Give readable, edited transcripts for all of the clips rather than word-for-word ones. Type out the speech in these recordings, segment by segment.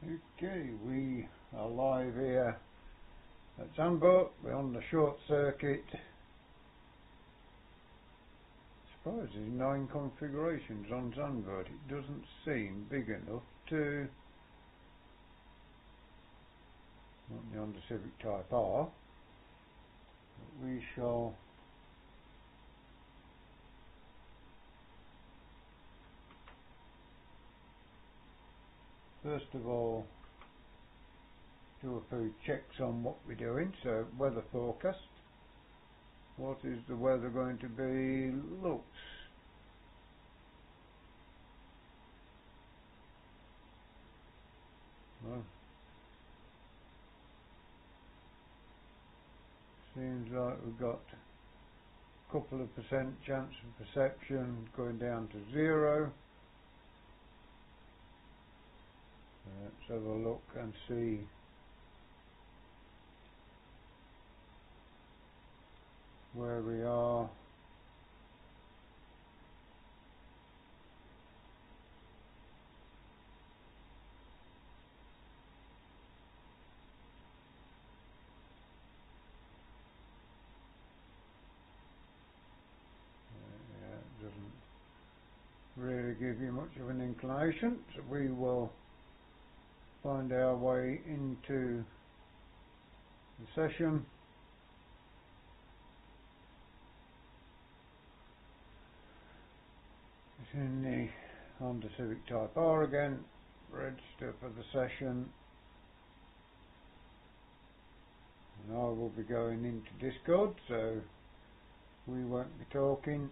Okay, we are live here at Zandvoort. We're on the short circuit. Surprised there's 9 configurations on Zandvoort. It doesn't seem big enough to want the Honda Civic Type R. But we shall first of all do a few checks on what we're doing. So weather forecast. What is the weather going to be? Looks well, seems like we've got a couple of percent chance of perception going down to 0. Let's have a look and see where we are. Yeah, it doesn't really give you much of an inclination, so we will find our way into the session. It's in the Honda Civic Type R again. Register for the session, and I will be going into Discord, so we won't be talking.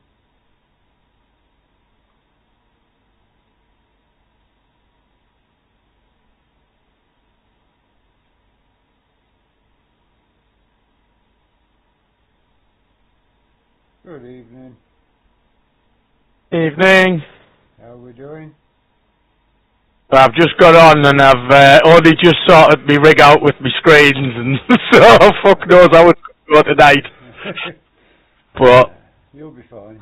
Good evening. Evening. How are we doing? I've just got on and I've only just sorted me rig out with my screens and so fuck knows how it's going to go tonight. But you'll be fine.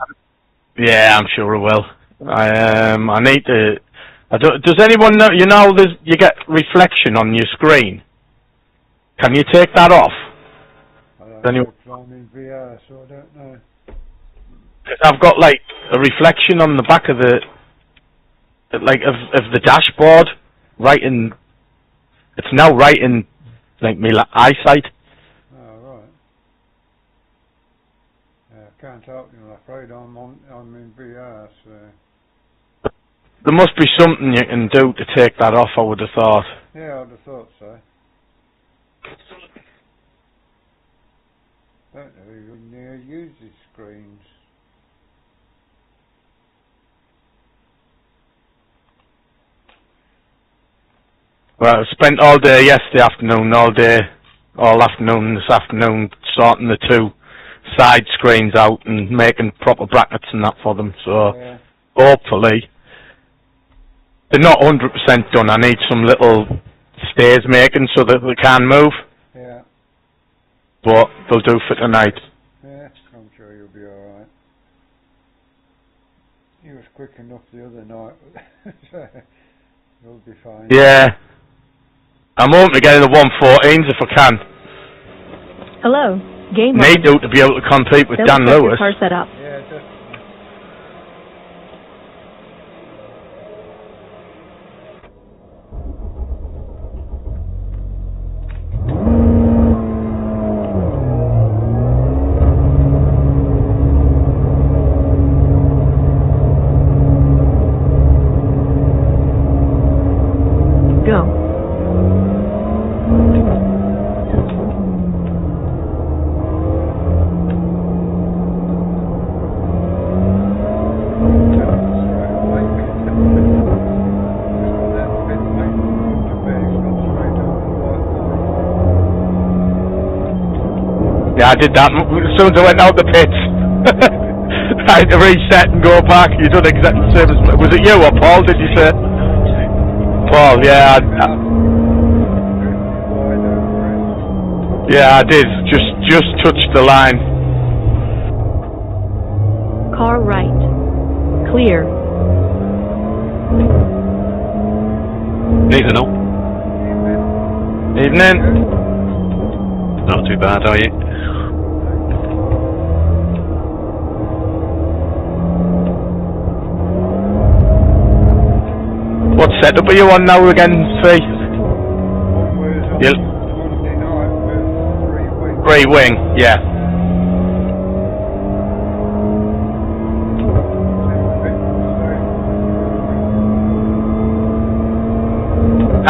Yeah, I'm sure I will. I need to. Does anyone know? You know, you get reflection on your screen. Can you take that off? I don't know. I'm in VR, so I don't know. I've got like a reflection on the back of the the dashboard, right in. It's now right in like my eyesight. Oh right. Yeah, I can't help you. I'm afraid I'm in VR, so. There must be something you can do to take that off, I would have thought. Yeah, I'd have thought so. Don't know who uses screens. Well, I spent all day yesterday afternoon, all afternoon this afternoon, sorting the 2 side screens out and making proper brackets and that for them. So yeah. Hopefully they're not 100% done. I need some little stays making so that they can move. Yeah. But they'll do for tonight. Yeah, I'm sure you'll be all right. You was quick enough the other night. You'll be fine. Yeah. I'm hoping to get in the 114s if I can. Hello, game Need to be able to compete with Dan Lewis. Car set up. Yeah, definitely. Go. Yeah, I did that as soon as I went out the pits. I had to reset and go back. You done exactly the same as me. Was it you or Paul, did you say? Paul, yeah. Yeah, I did. Just touched the line. Car right. Clear. Need to know. Evening. Not too bad, are you? What setup are you on now again, Fee? Always on Yep. Monday night with 3 weeks. Grey Wing, yeah.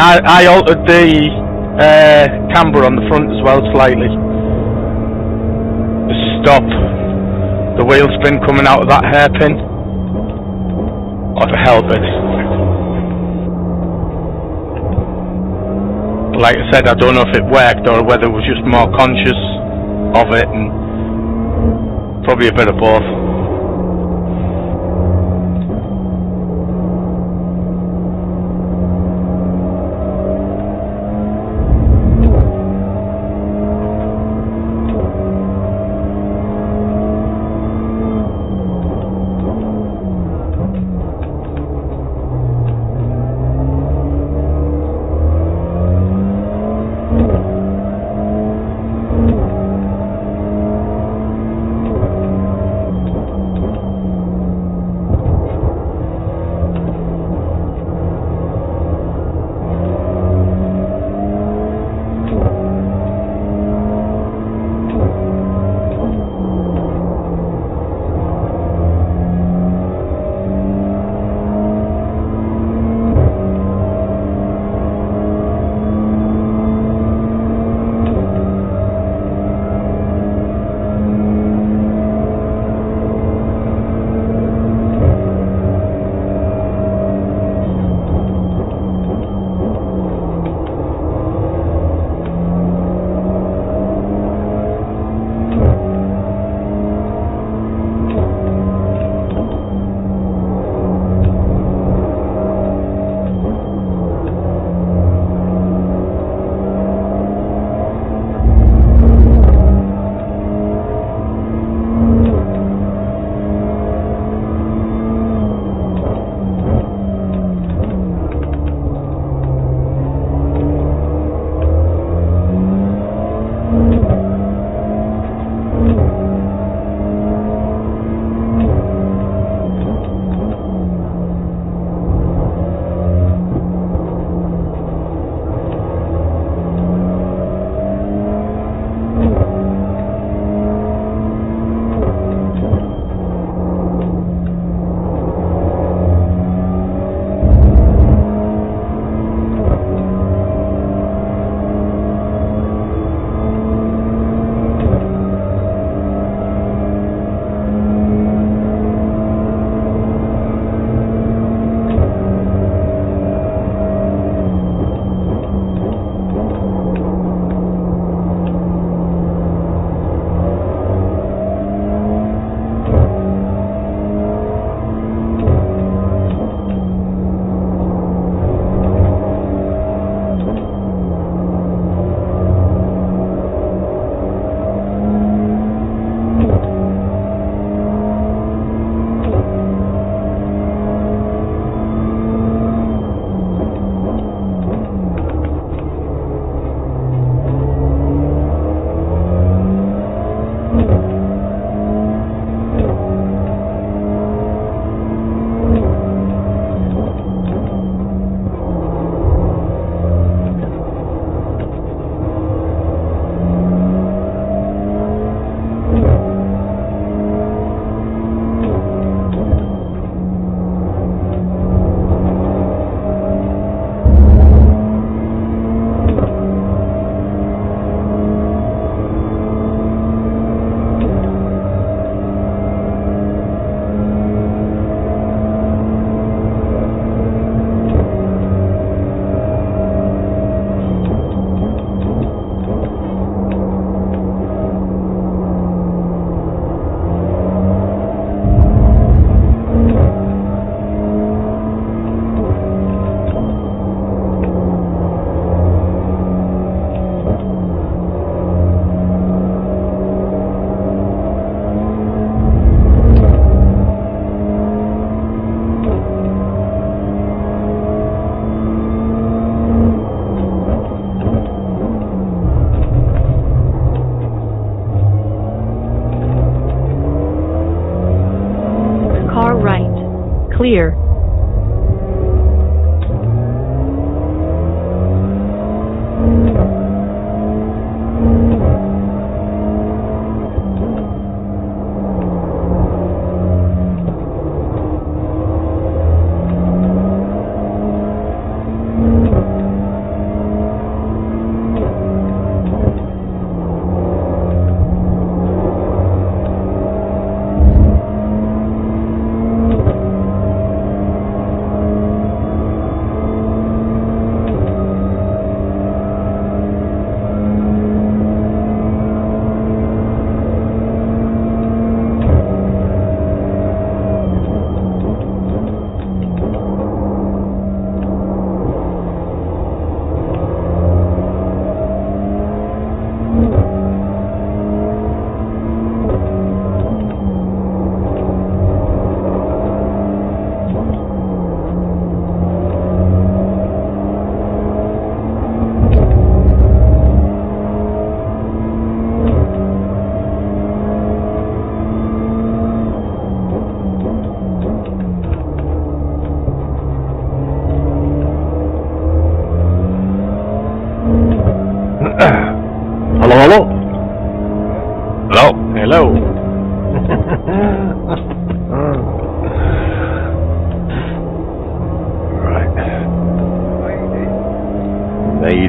I altered the camber on the front as well slightly. To stop the wheel spin coming out of that hairpin. Or to help it. Like I said, I don't know if it worked or whether it was just more conscious of it, and probably a bit of both.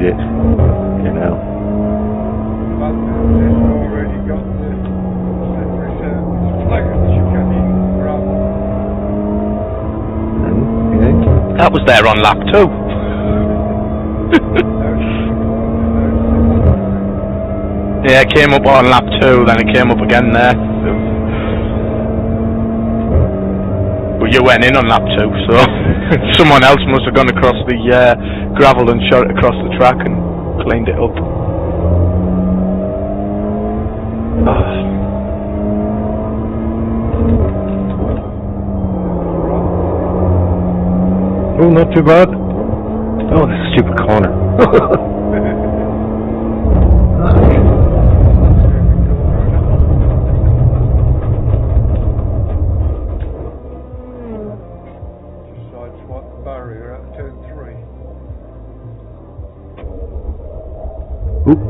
need it, you know. But they've already got the secondary service flag and chicane gravel. Okay. That was there on lap 2. Yeah, it came up on lap 2, then it came up again there. But you went in on lap 2, so someone else must have gone across the gravel and shot it across the track and cleaned it up. Oh, not too bad. Oh, this stupid corner. Sideswipe the barrier at turn 3. Oop.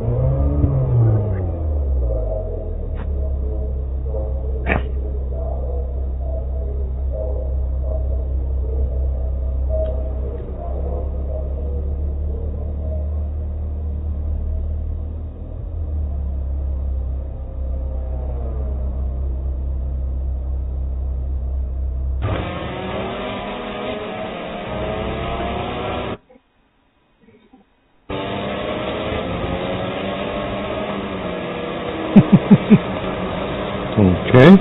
Okay.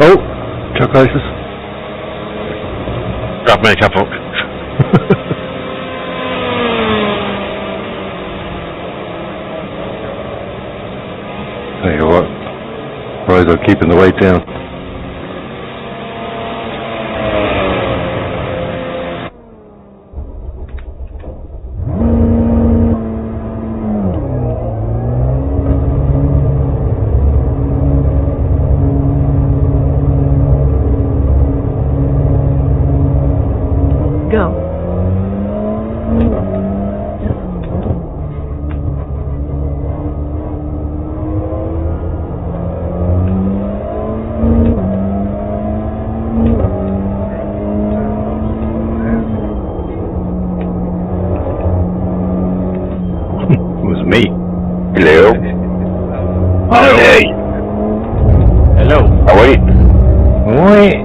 Oh, truck ISIS. Grab me a couple. Tell you what, Rise are keeping the weight down. Go. It was me. Hello. Hey! Hello. Oh, wait. Wait.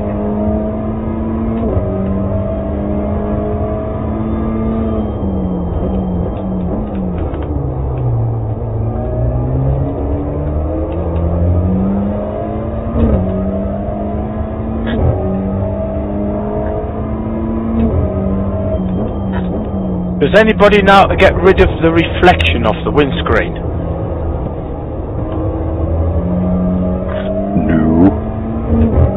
Does anybody know how to get rid of the reflection off the windscreen? No.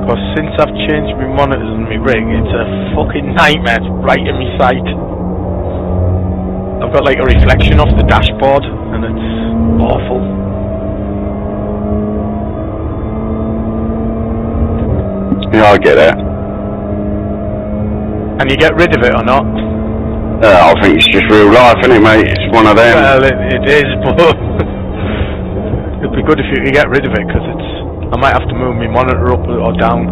Because since I've changed my monitors and my rig, it's a fucking nightmare. It's right in my sight. I've got like a reflection off the dashboard, and it's awful. Yeah, I get it. And you get rid of it or not? I think it's just real life, isn't it, mate? It's one of them. Well, it is, but it'd be good if you could get rid of it, because I might have to move my monitor up or down.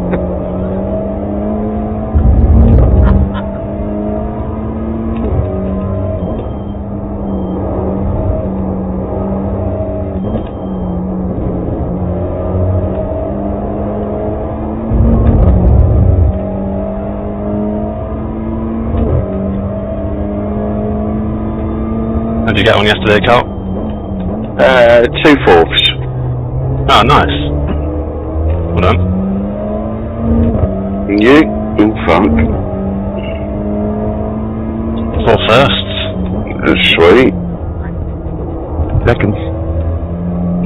How'd you get on yesterday, Carl? 2/4. Oh, nice. Well done. You? In front. 4 firsts. That's sweet. Seconds.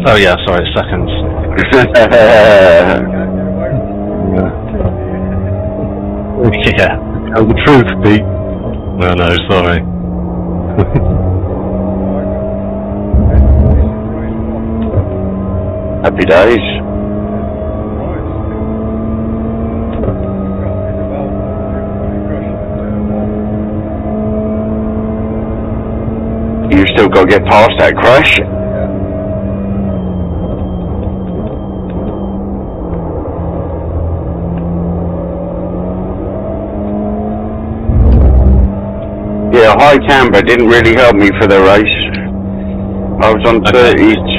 Oh yeah, sorry, seconds. Yeah. Tell the truth, Pete. No, no, sorry. Happy days. You still got to get past that crash. Yeah, the high camber didn't really help me for the race. I was on 3.2.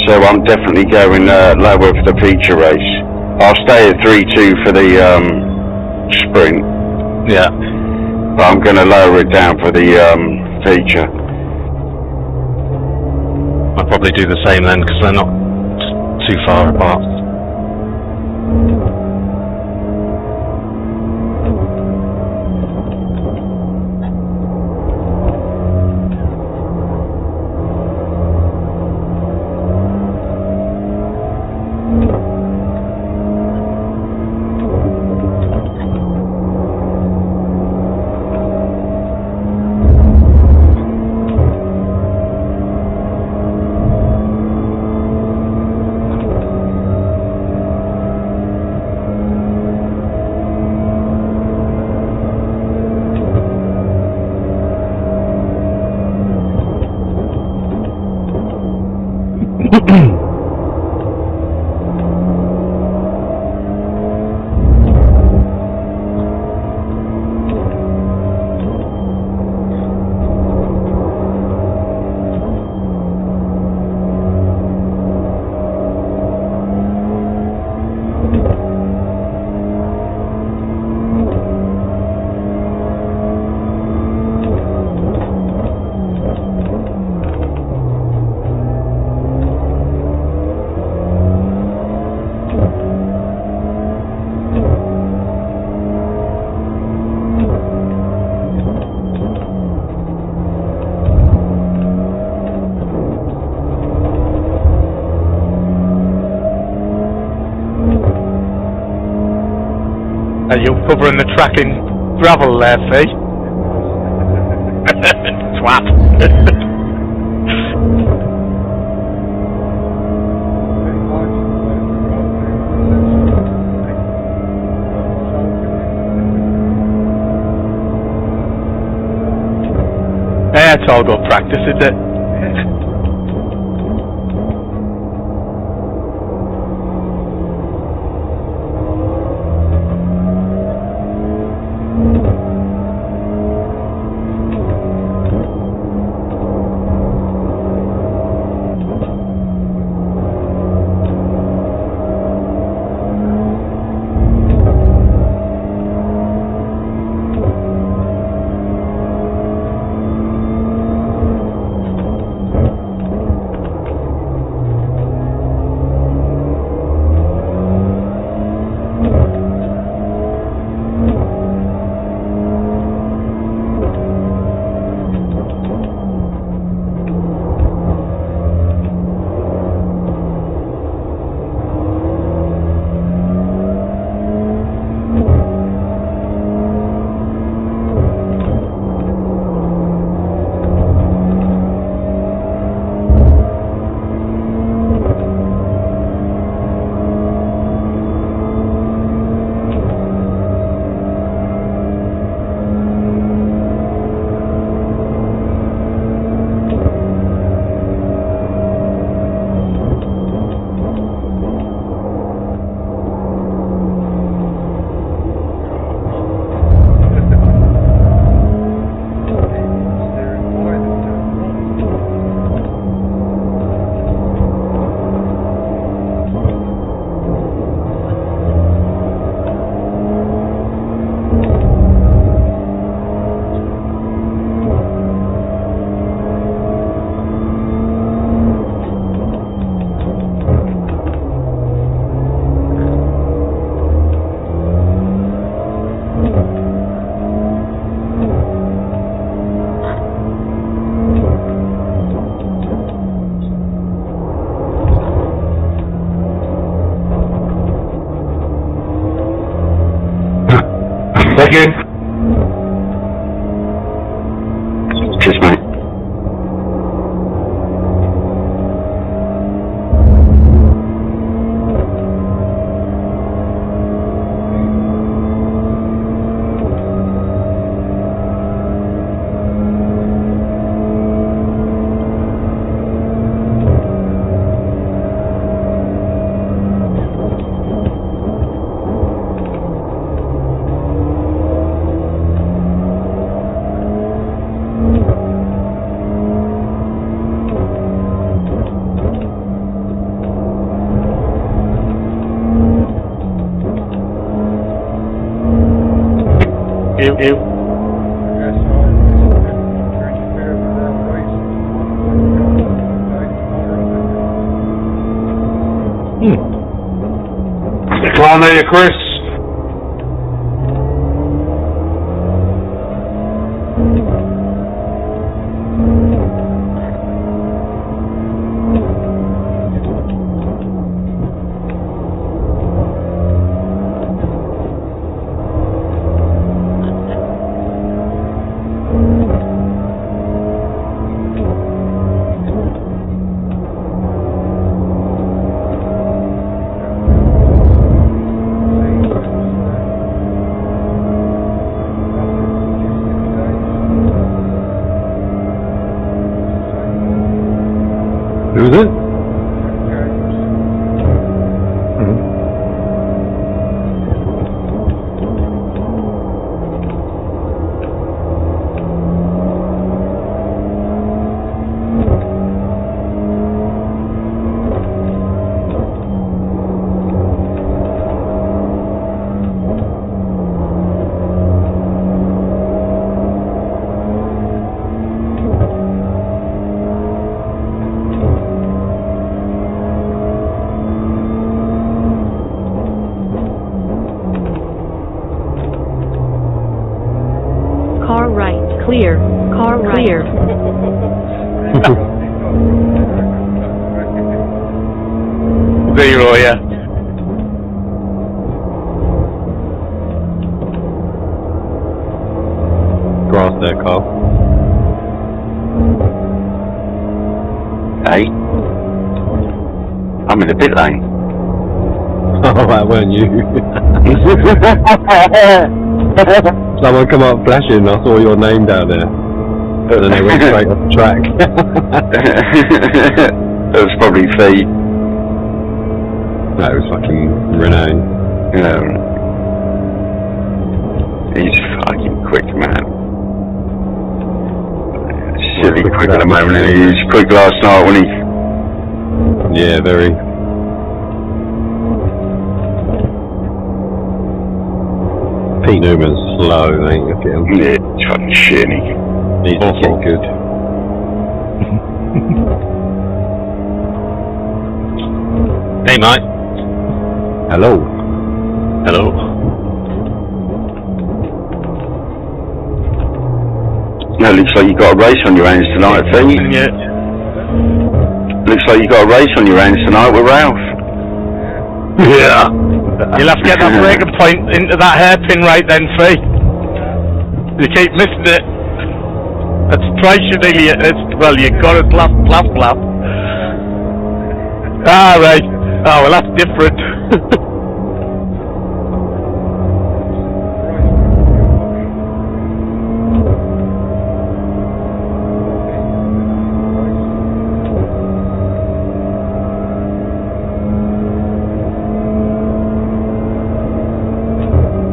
So I'm definitely going lower for the feature race. I'll stay at 3.2 for the sprint. Yeah. But I'm going to lower it down for the feature. I'll probably do the same then, because they're not too far apart. Are you covering the track in gravel there, Fee? Twat. Yeah, it's all good practice, is it? Thank you. Cheers, mate. you. I guess I'll interfere with that race. Come on there, Chris. Who's it? Car right, clear. Car right. Clear. Zero, yeah. Grass there, Carl. Hey, I'm in the pit lane. Oh, that weren't you. Someone come up flashing, I saw your name down there. And then they went straight off the track. It was probably Fee. No, it was fucking Renee. Yeah. He's fucking quick, man. Silly quick at the moment, and he was quick last night, wasn't he? Yeah, very. Pete Newman's slow, ain't look at him. Yeah, it's fucking shit, isn't he? He's just getting good. Hey, mate. Hello. Hello. No, looks like you got a race on your hands tonight, Fee. Yeah. Looks like you got a race on your hands tonight with Ralph. Yeah. You'll have to get that breaking point into that hairpin right then, Fee. You keep missing it. That's twice you nearly, well, you got it, blap, blap, blap. Ah, right. Oh, well, that's different.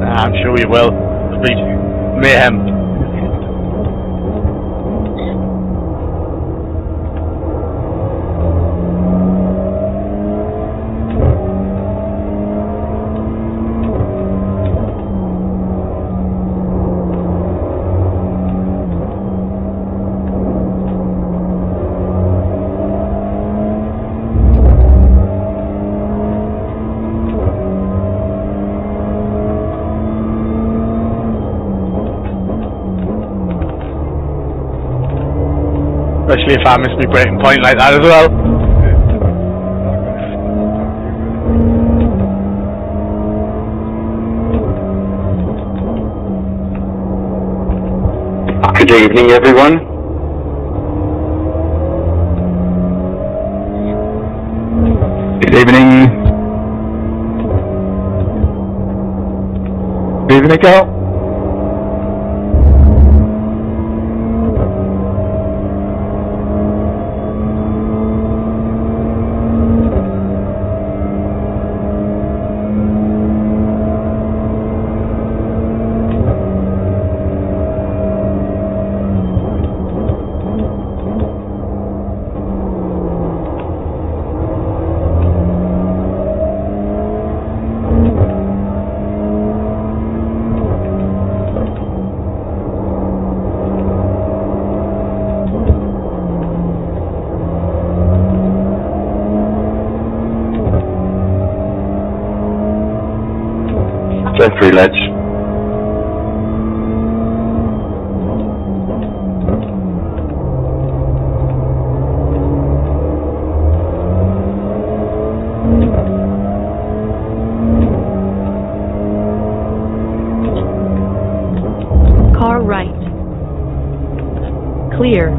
I'm sure you will. It'll be mayhem. Especially if I miss my breaking point like that as well. Good evening, everyone. Good evening. Good evening, Carl. They're 3 leads. Car right. Clear.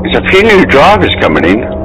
There's a few new drivers coming in.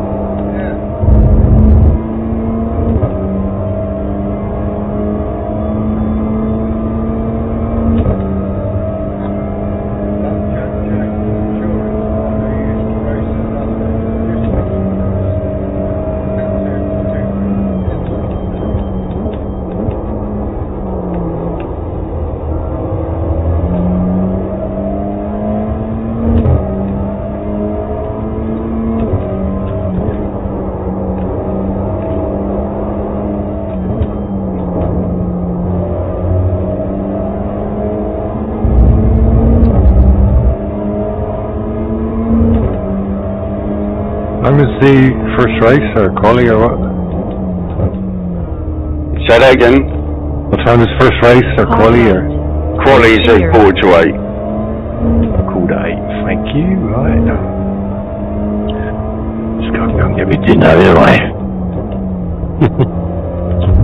When was the first race, or quali, or what? Say that again. What time is first race, or quali, or? Quality's at 4 to 8. Cool day, thank you, right. Just gotta go and get me dinner anyway.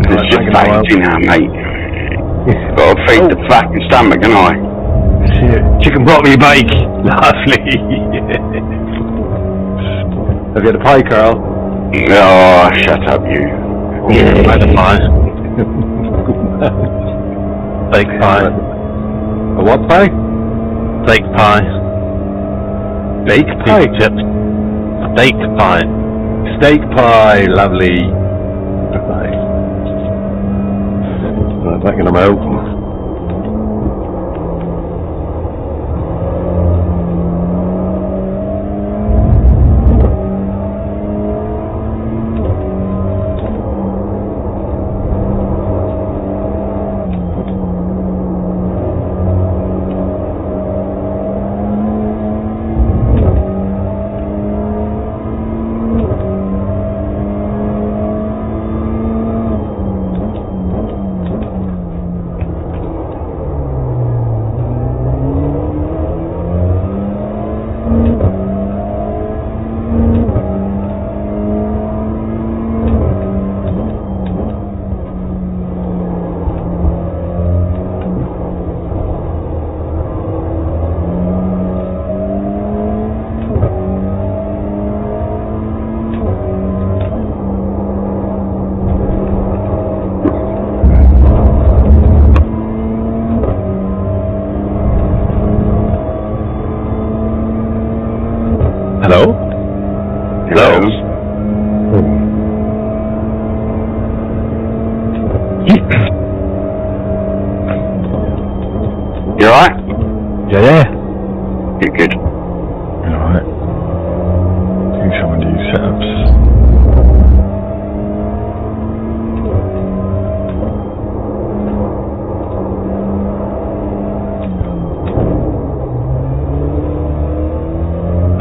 It's just fake dinner, mate. Gotta feed the fucking stomach, ain't I? Shit. Chicken broccoli bake. Lovely. Have you had a pie, Carl? Oh, shut up, you. Yeah, I had a pie. Fake pie. A what pie? Fake pie. Bake pie? Pizza chips. Steak pie. Steak pie, lovely. Right, backing them out. Hello? Hello? You alright? Yeah. You're good. Alright. Do some of these setups.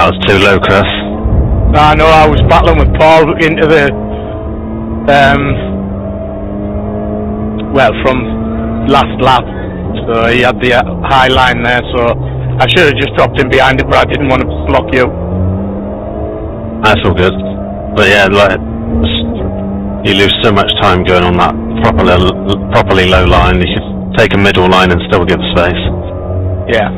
That was too low, Chris. I know I was battling with Paul into the, from last lap, so he had the high line there, so I should have just dropped in behind it, but I didn't want to block you. That's all good. But yeah, like, you lose so much time going on that properly low line. You could take a middle line and still give space. Yeah.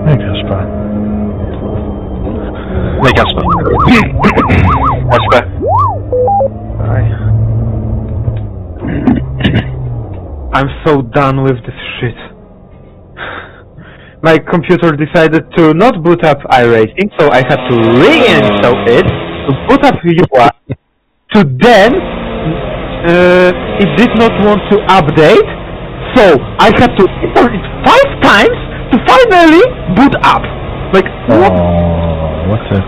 Hey, Casper. Casper. Hi. I'm so done with this shit. My computer decided to not boot up iRacing, so I had to reinstall it, to boot up UI, to then it did not want to update, so I had to install it 5 times to finally boot up. Like, what? Oh, what's it?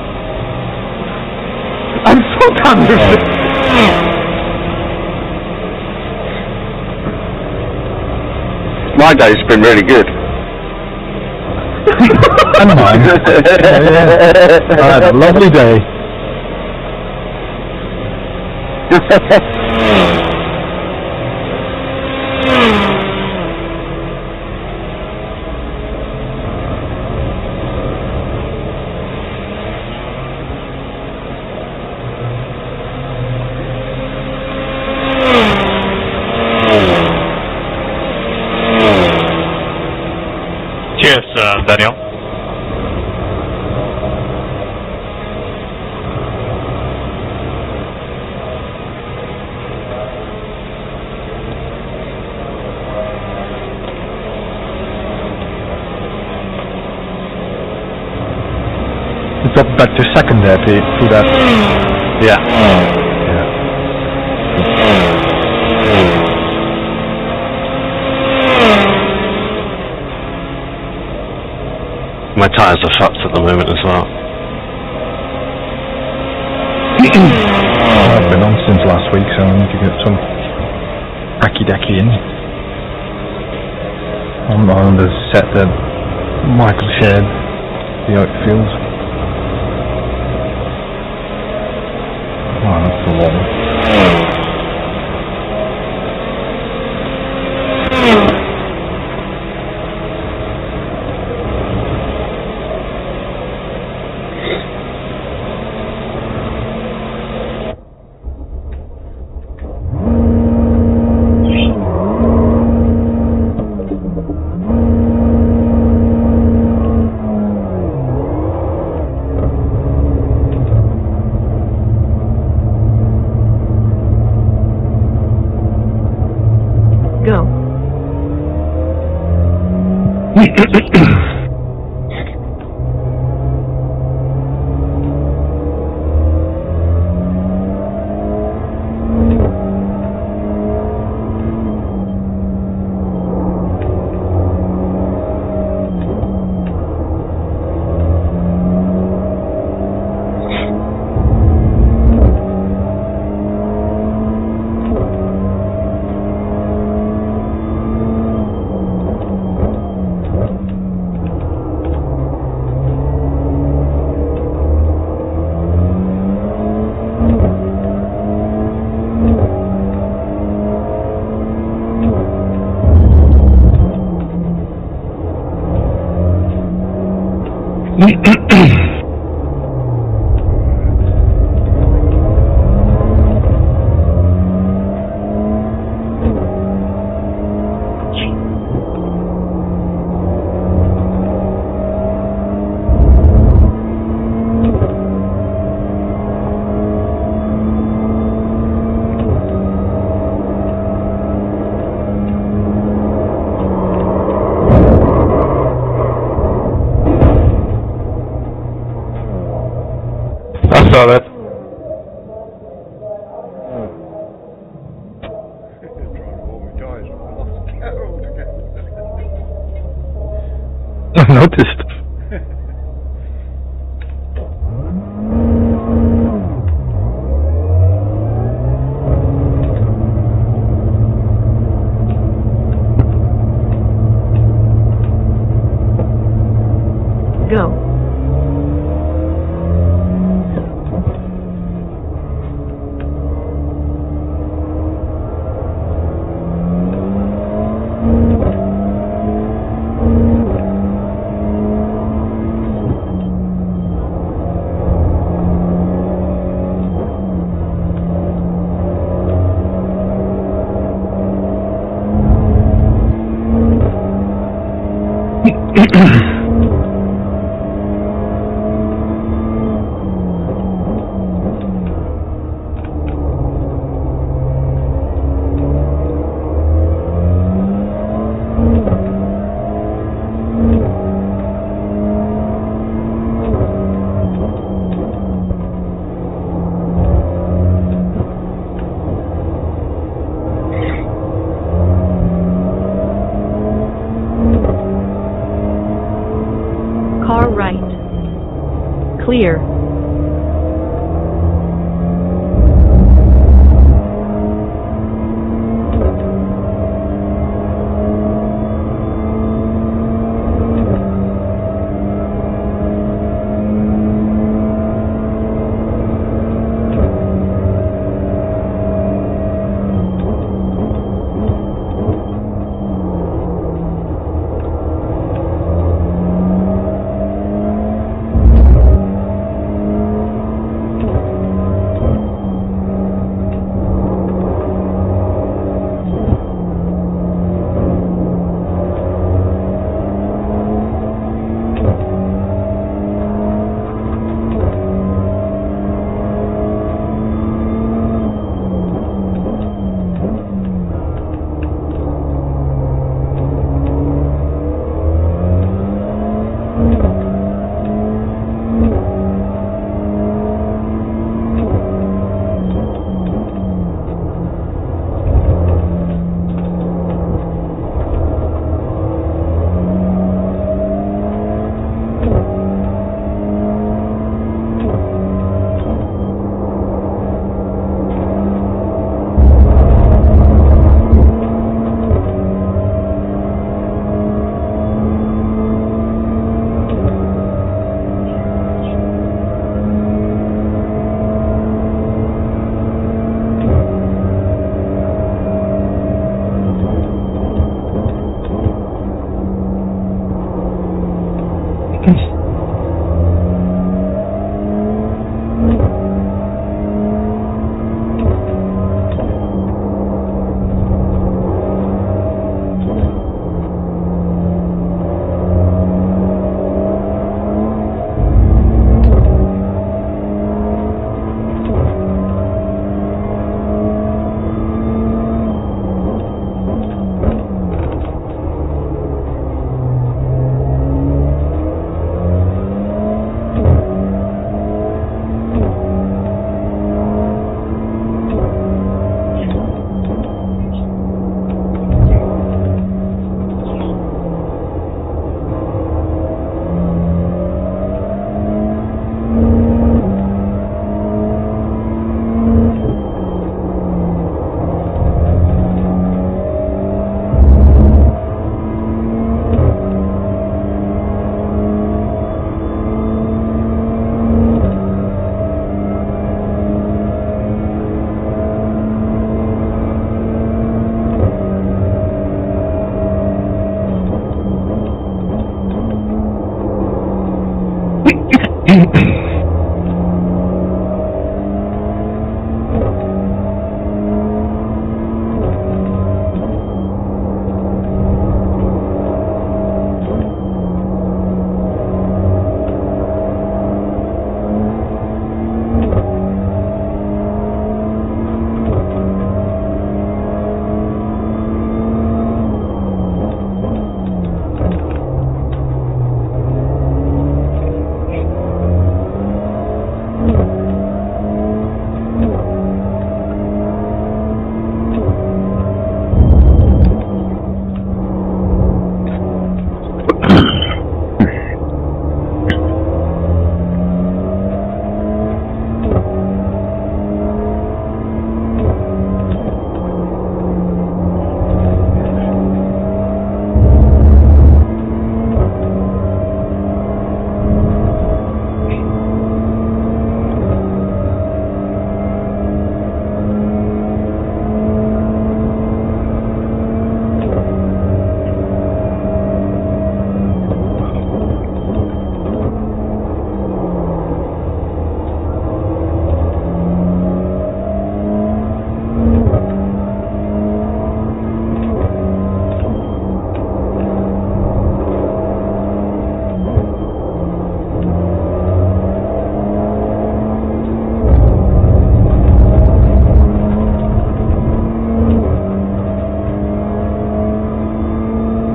I'm so done with it. My day's been really good. And mine. Yeah. I had a lovely day. Cheers, Daniel. You dropped back to second there, Pete, through that. Yeah. My tyres are fucked at the moment as well. I've been on since last week, so I need to get some hacky-dacky in. On the set that Michael shared, see how it feels. Oh, that's the wall. Go. saw that. Trying to warm my tyres up, I lost the car altogether. I noticed. Go.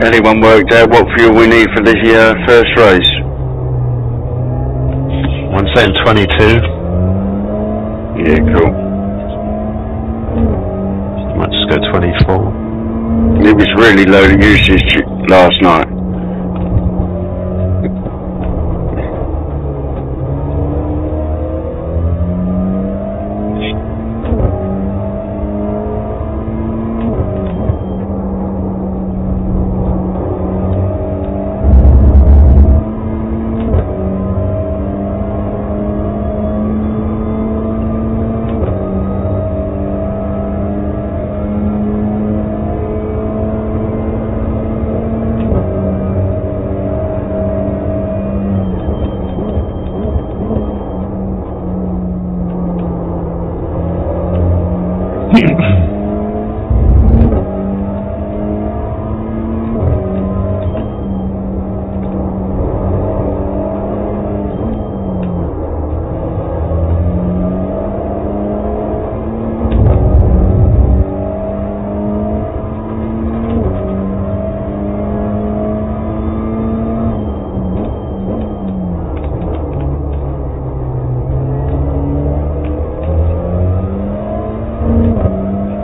anyone worked out what fuel we need for this first race? One saying 22. Yeah, cool. Might just go 24. It was really low usage last night.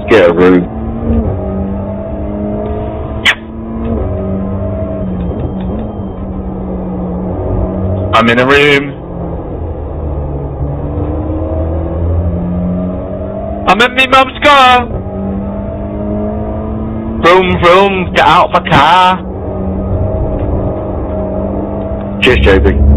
Get a room. I'm in a room. I'm in me mum's car. Vroom vroom, get out of my car. Cheers, JB.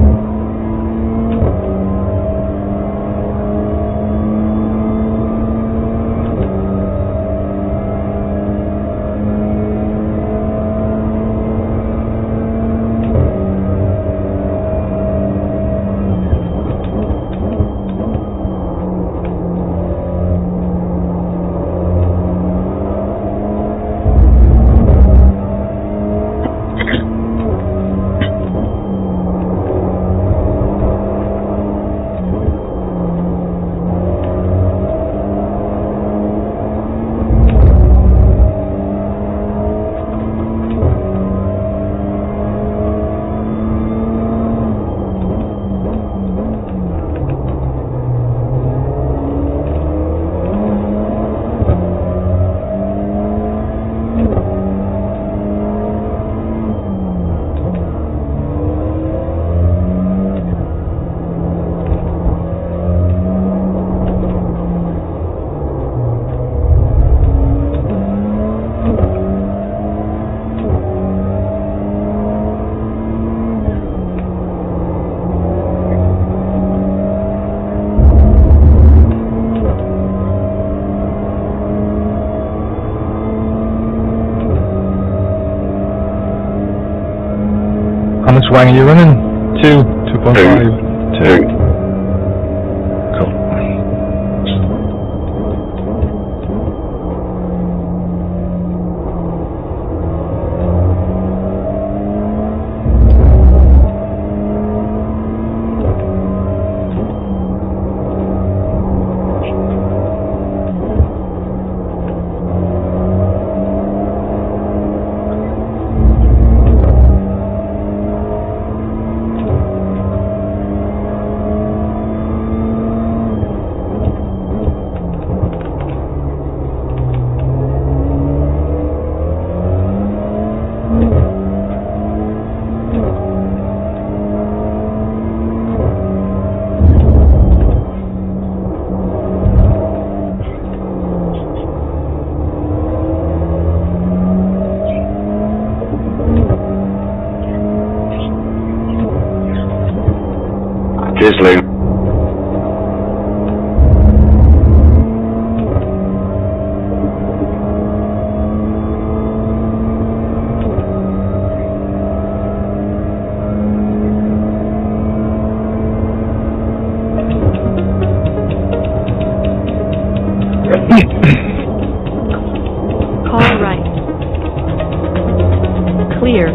How much wang are you running? 2.5. 2. Cool. Cheers, Lou. Car right. Clear.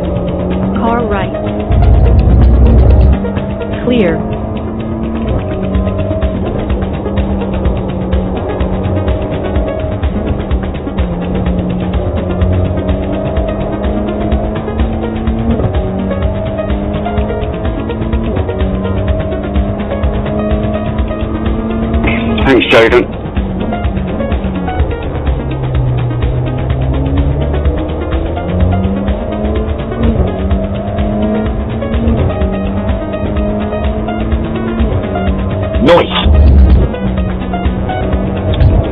Car right. Clear. Thanks, Jaden. Nice.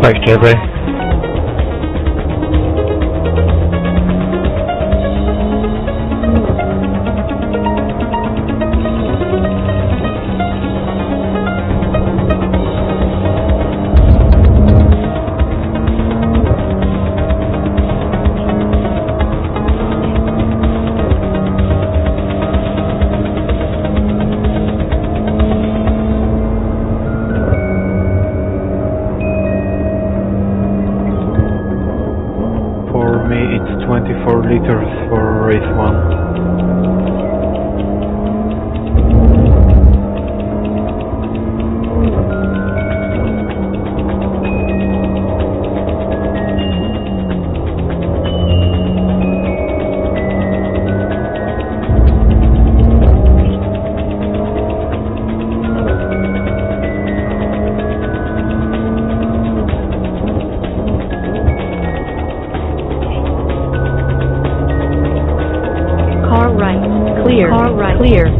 Thanks, JB. For me, it's 24 liters for race 1. Car right. Clear. Car right. Clear.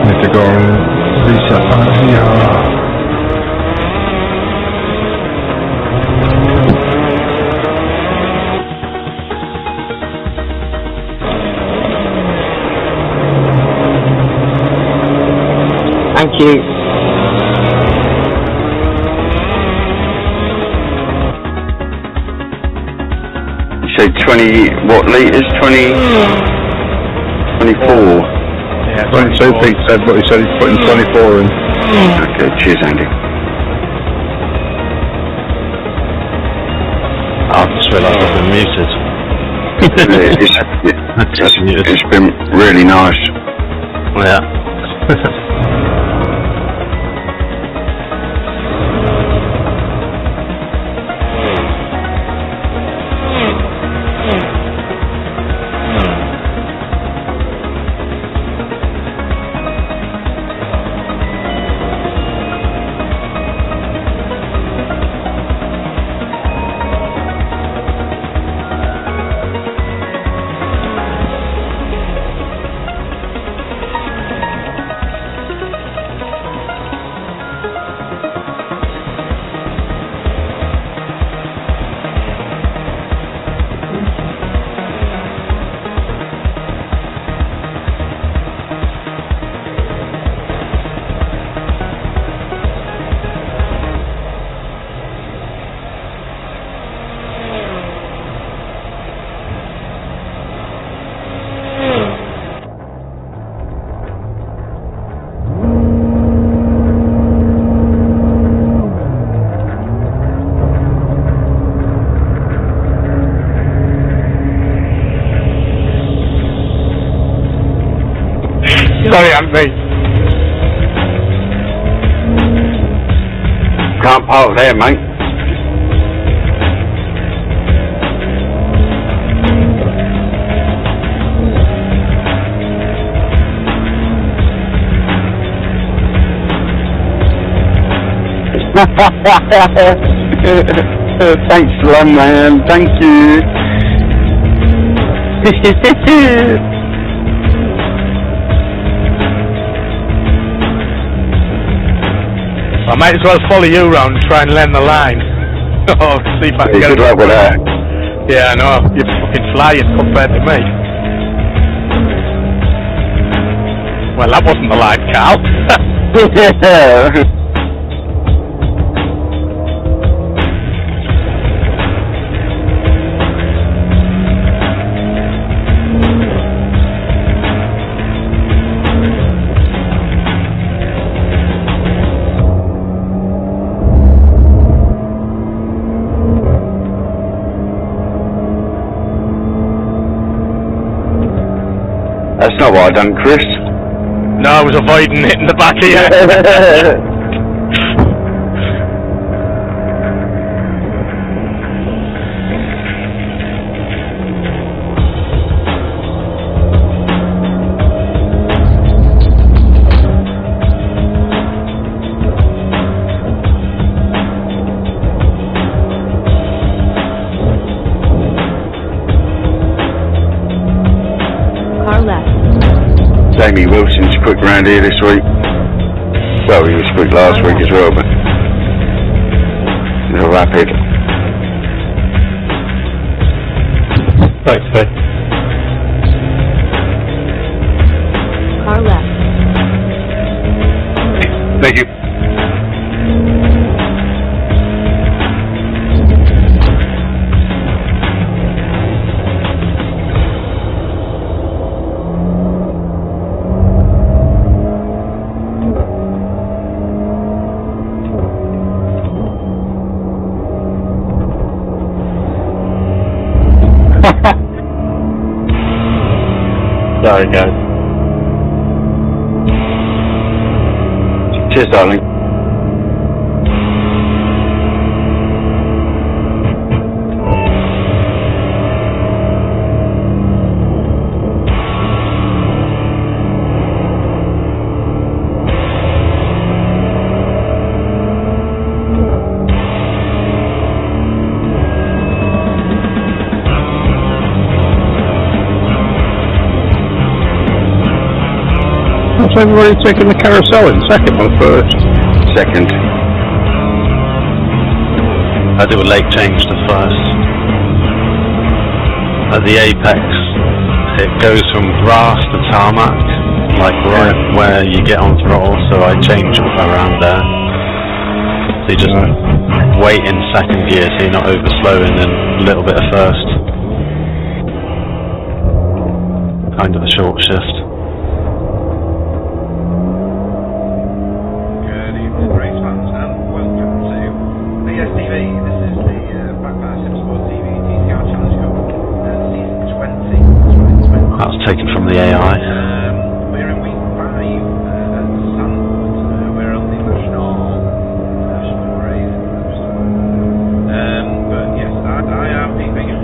Need to go and reset that here. Thank you. You say 20, what litres? 20, 24? Yeah, 22 Pete said, but he said he's putting 24 in. Okay, cheers, Andy. I just realised I've been muted. It's been really nice. Yeah. Sorry, Andy. Can't park there, mate. Thanks, Lon, man. Thank you. I might as well follow you round and try and learn the line. Oh, see if I can get it. Good luck with that. Yeah, I know. You're fucking flying compared to me. Well, that wasn't the line, Carl. That's not what I done, Chris. No, I was avoiding hitting the back of you. Jamie Wilson's quick round here this week. Well, he was quick last week as well, but he's a rapid. Thanks, Faye. Car left. Thank you. Sorry, guys. Cheers, darling. So everybody taking the carousel in second or first? Second. I do a late change to first. At the apex, it goes from grass to tarmac, like right where you get on throttle, so I change around there. So you just wait in second gear so you're not overslowing, and a little bit of first. Kind of a short shift. bstv, this is the Back by Zandvoort TV TCR Challenge Cup, season 20. That was taken from the AI. We're in week 5 at Zandvoort. We're on the national race. But yes, I am Pete Bingham.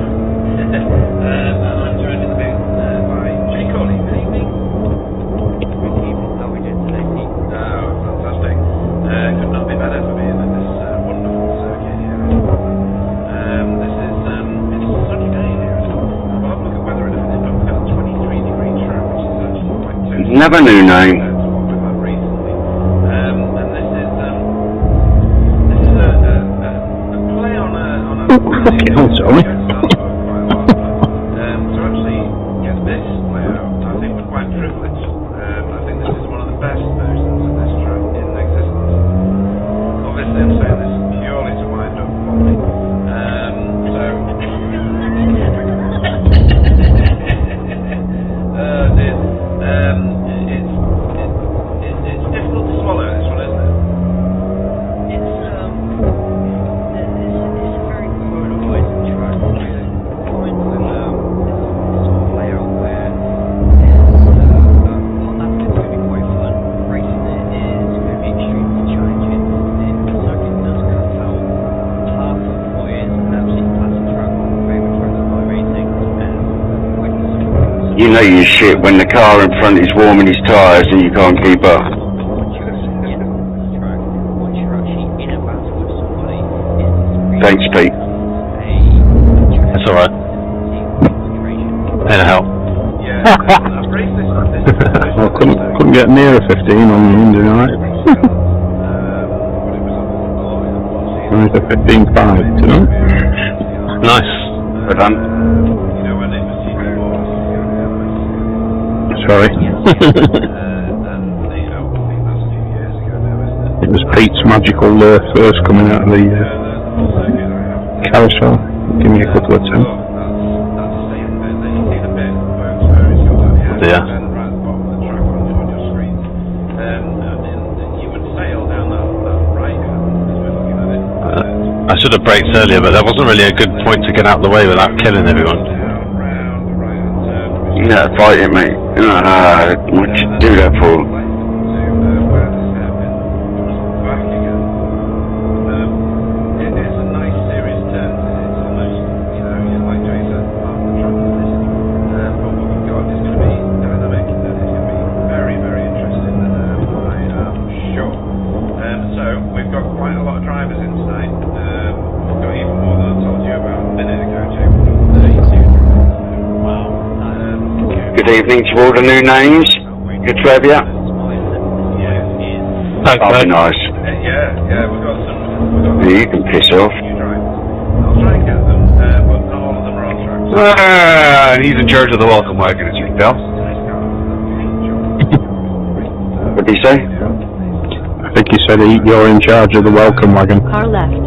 And I'm joined in the booth by Jay Corley. Good evening. Good evening. How are we doing today, Pete? Oh, fantastic. Could not be better for being at this wonderful circuit here. This is it's a sunny day here. Well, have a look at weather and everything, but we've got a 23-degree track, which is actually quite too Never knew name. to what we've had recently. And this is a play on a Fucking hell, sorry. to actually get this layout, I think we're quite privileged. I think this is one of the best versions of this track in existence. Obviously, I'm saying this purely to wind up Polly. It's difficult to swallow this one, isn't it? It's a very polarizing track. Find this sort of layout where I think it's going to be quite fun. Racing it is going to be extremely challenging. The circuit does cut out half of what is an absolute classic track on favourite tracks of my racing, and witnessing You know you shit when the car in front is warming his tyres and you can't keep up. once you're actually in a battle with somebody, it's really Thanks, Pete. That's alright. Here to help. Yeah, I've raced this. Well, couldn't get near a 15 on Monday night. It's a 15.5 tonight. Nice. Well done. You know when it was Sorry. and you know, I think that's a few years ago now, isn't it? It was Pete's magical first coming out of the carousel. Give me a couple of 10. That's the same bit that you see the bit where it's got that Yeah. and right at the bottom of the track on your screen. You would sail down that right hand as we're looking at it. I should have braked earlier, but there wasn't really a good point to get out of the way without killing everyone. Down, round, the right hand turn. Yeah, fight it, mate. What'd you do that for? To where this hairpin comes back again. It is a nice series turn. It's almost, like Jay said, half the track is this. But what we've got is going to be dynamic and it's going to be very, very interesting. I am sure. So we've got quite a lot of drivers in tonight. We've got even more than I told you about a minute ago, Jay. We've got 32 drivers. Wow. Good evening to all the new names. We Good to have you. Thanks, That'll be mate. nice. Yeah, we've got some. You can piss off. You drive. I'll try and get them, but not all of them are on tracks. He's in charge of the welcome wagon, as you can tell. What did he say? I think he said you're in charge of the welcome wagon. Car left.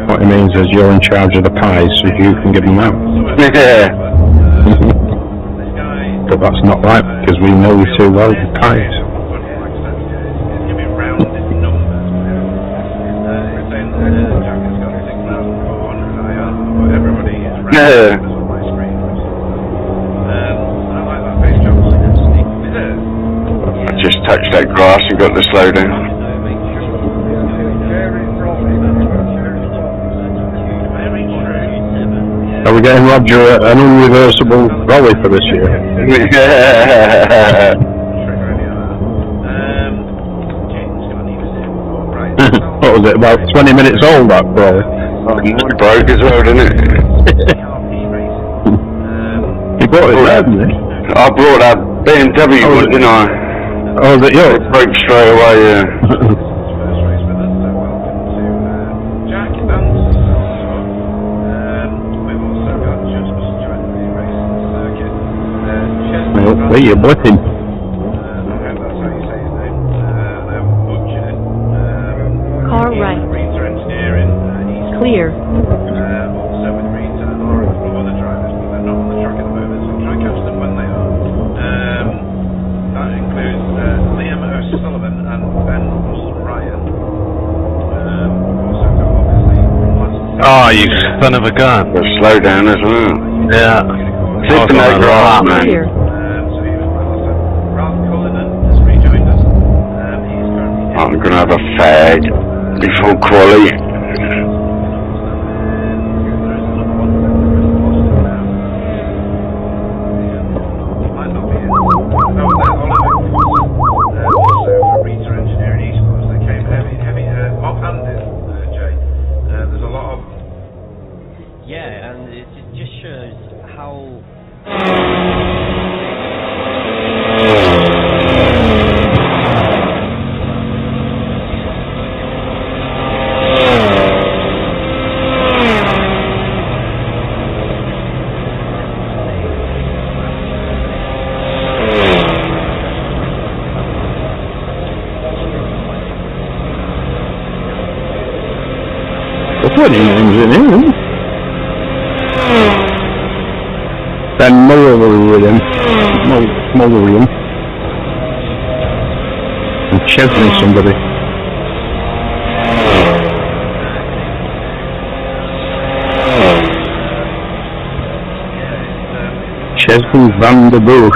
What he means is you're in charge of the pies, so you can give them out. But that's not right, because we know you too well the pies. Yeah. I just touched that grass and got the slow down. Are we getting Roger an unreversible rolly for this year? What was it, about 20 minutes old, that rolly? It broke as well, didn't it? He bought it there, didn't he? I brought that BMW one, didn't I? Oh, was it yours? It broke straight away, yeah. Where you blipping? Car right. Clear. Also with Rita and Laura, a couple of other drivers, but they're not on the track at the moment, so I'll try and catch them when they are. That includes Liam O'Sullivan and Ben Ryan. Also got obviously from last Oh, you son of a gun. Slow down as well. Yeah. Flipping that grass, man. Clear. so he was my last time. Ralph Cullinan has rejoined us. He's currently I'm gonna have a fag before quali. Yeah, and it just shows how. There's 20 names in here, isn't there? Ben Mulligan. And Chesney somebody. Chesney van der Boog.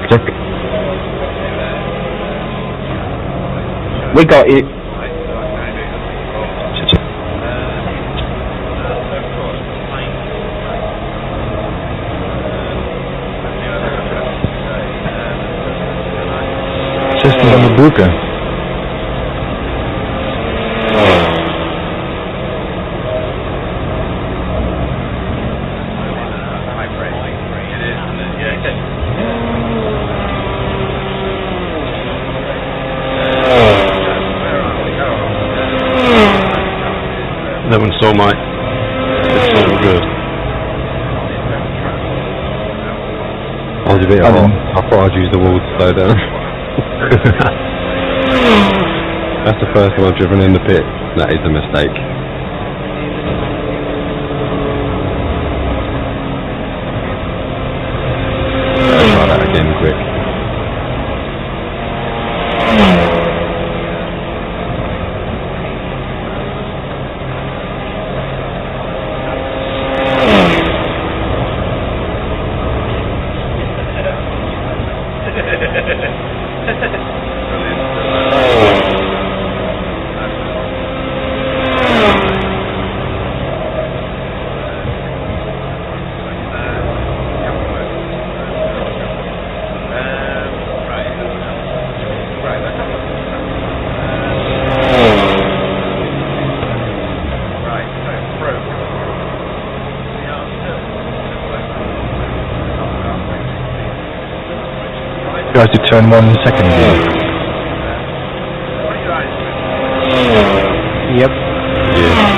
Click. We got it. Chesney van der Broeke. That one's so much. It's so good. I was a bit on. I thought I'd use the wall to slow down. That's the first time I've driven in the pit. That is a mistake. Let's try that again quick. You guys did turn 1 in the second gear. Yep. Yeah.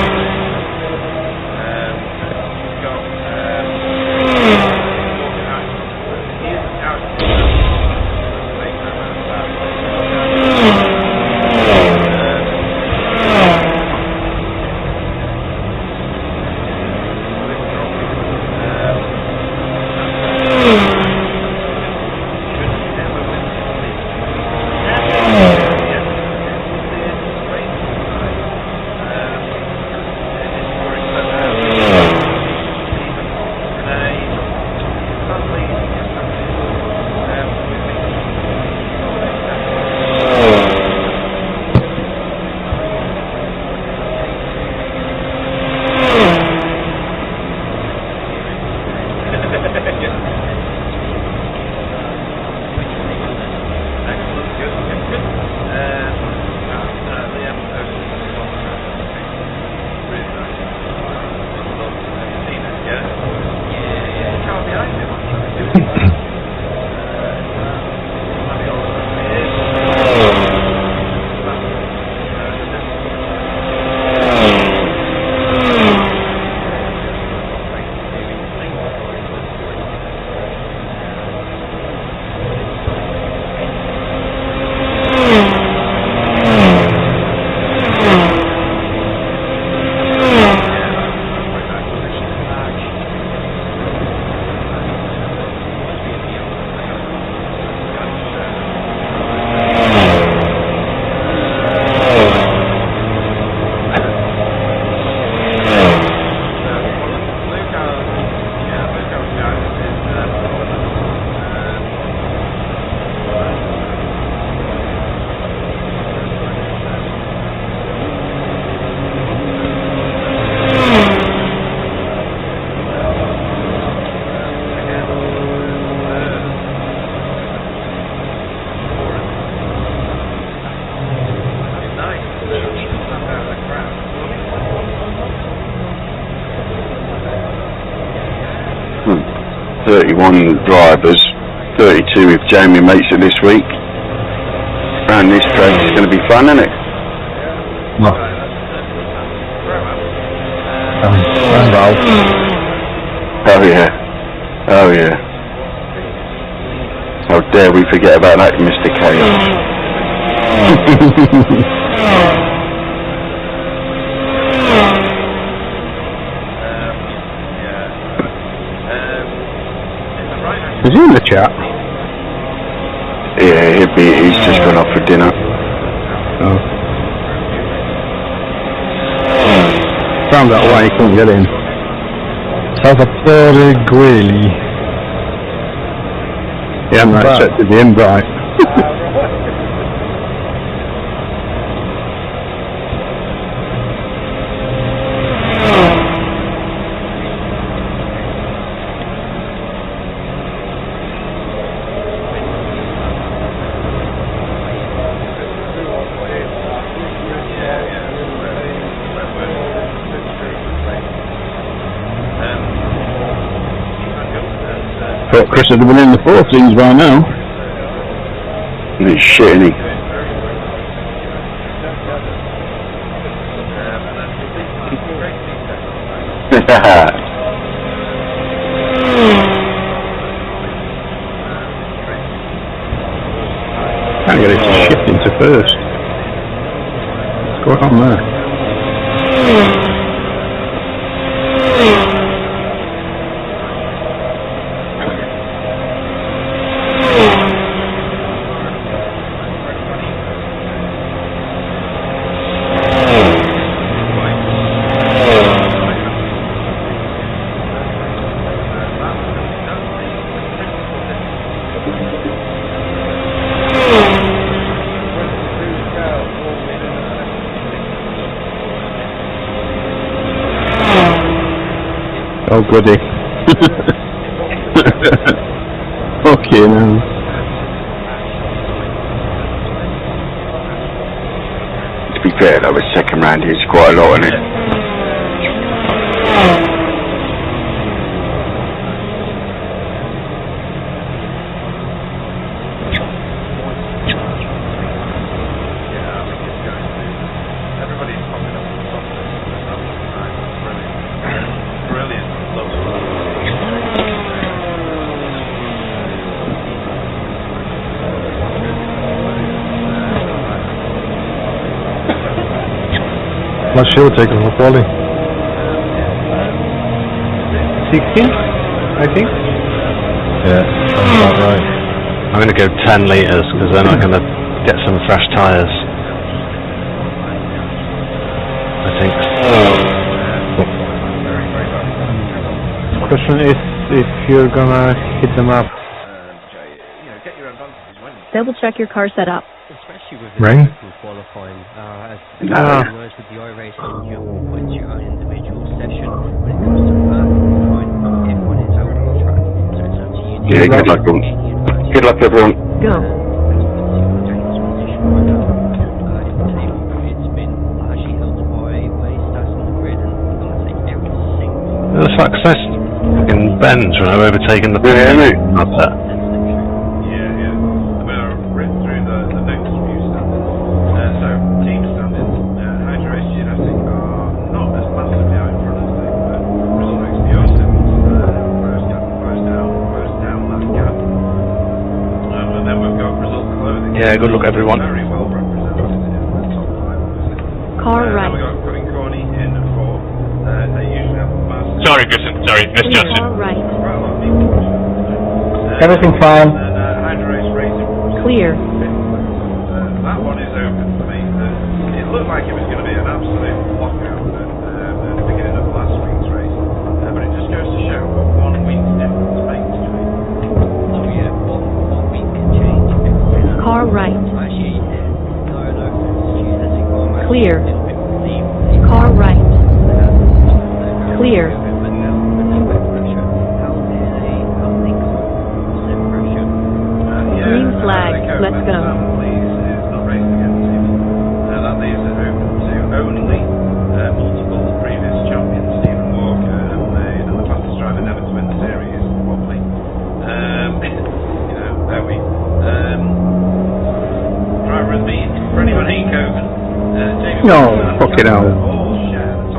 Hmm. 31 drivers, 32 if Jamie makes it this week. Around this track it's going to be fun, isn't it? Well. Oh yeah. Oh yeah. How dare we forget about that, Mr. Chaos. Is he in the chat? Yeah, he's just gone off for dinner. Oh. Found out why he couldn't get in. Salvatore Gueli. He hadn't accepted the invite. Thought Chris would have been in the 14s by now. He's shit, isn't he? Can't get it to shift into first. What's going on there? Oh goody. Okay now. To be fair though, the second round is quite a lot, isn't it? What's your taking for quality? 16, I think. Yeah, sounds about right. I'm going to go 10 litres because then I'm going to get some fresh tyres. I think. Question is if you're gonna hit them up. Get your advantages when you Double check your car setup. Especially with Ring? the qualifying, as words with the iRacing, you put your own individual session. When it comes to that, everyone is out on the track, so it's up to you. Yeah, good luck, everyone. Good luck, everyone. Go. It's been largely held by stats on the grid, and I think every single. The success fucking bends when I've overtaken the not that. I'm going to rip through the next few standards. So, team standards, hydration, I think, are not as massively out in front as they were. Result makes the Oceans, close down that gap. And then we've got result clothing. Yeah, good luck, everyone. Very well represented in the top 5, obviously. Car Then right. we've got Cutting Corny in 4. They usually have a massive... Sorry, Grissom. Sorry, misjudged. Car right. Quite a lot of people. Everything fine. And Hydro Race Racing. Clear. That one is open for me. It looked like it was going to be an absolute lockout at the beginning of last week's race, but it just goes to show what 1 week's difference makes to it. Oh yeah, one week can change everything. Car right. Actually, no, excuse us, Clear. Car right. Clear. Green flag. Let's go. That leaves it open to only multiple previous champions, Stephen Walker, and the fastest driver never to win the series, probably. There we. Driver of the meet, Freddie Van Eekhoven. No, fucking hell.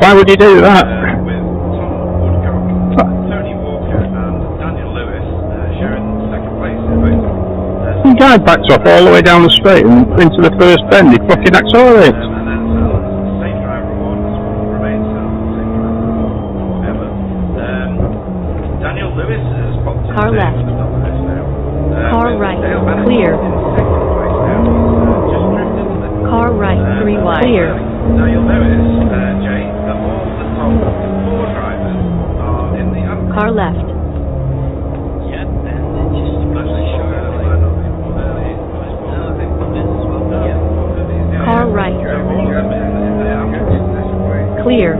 Why would you do that? With Tom Woodcock, Tony Walker, and Daniel Lewis sharing second place in both. The guy backs off all the way down the straight and into the first bend. He fucking accelerates. And then safe driver award remains safe driver award forever. Daniel Lewis has popped Car into left. the top of this now. Car with right. Dale Bennett Clear. in second place now. He's just drifted a little. Car right. 3 wide. Clear. Now you'll notice, Jay, that all the top 4 drivers are in the upper. Car left. Yeah, and it just goes to show Car right. Clear.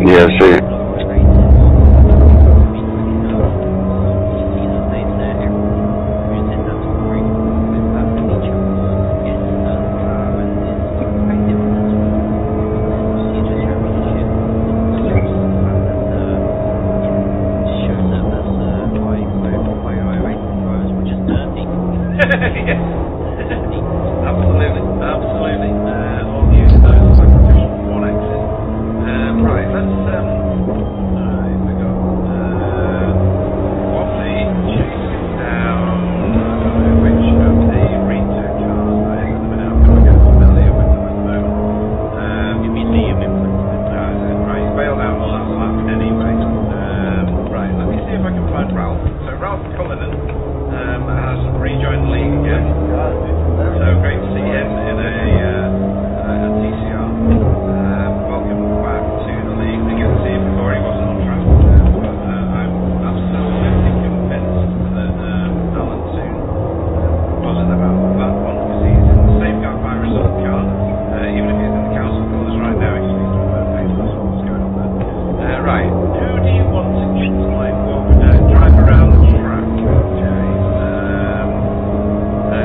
Yeah, I see it. Absolutely. All news those like official 1X's. Right, let's we got Waffy chasing down which of the Rito cars that is at the minute. I'm going to get familiar with them at the moment. Give me the right, he's bailed out on the last lap anyway. Right, let me see if I can find Ralph. So Ralph Cullinan has rejoined the league again. So great to see him in a TCR. Welcome back to the league. We get to see him before he wasn't on track. But I'm absolutely convinced that Alan soon buzzing about that one because he's in the safeguard by result car. Even if he's in the council colours right now, he just needs to work pace. That's what's going on there. Right, who do you want to drive around the track, Jay?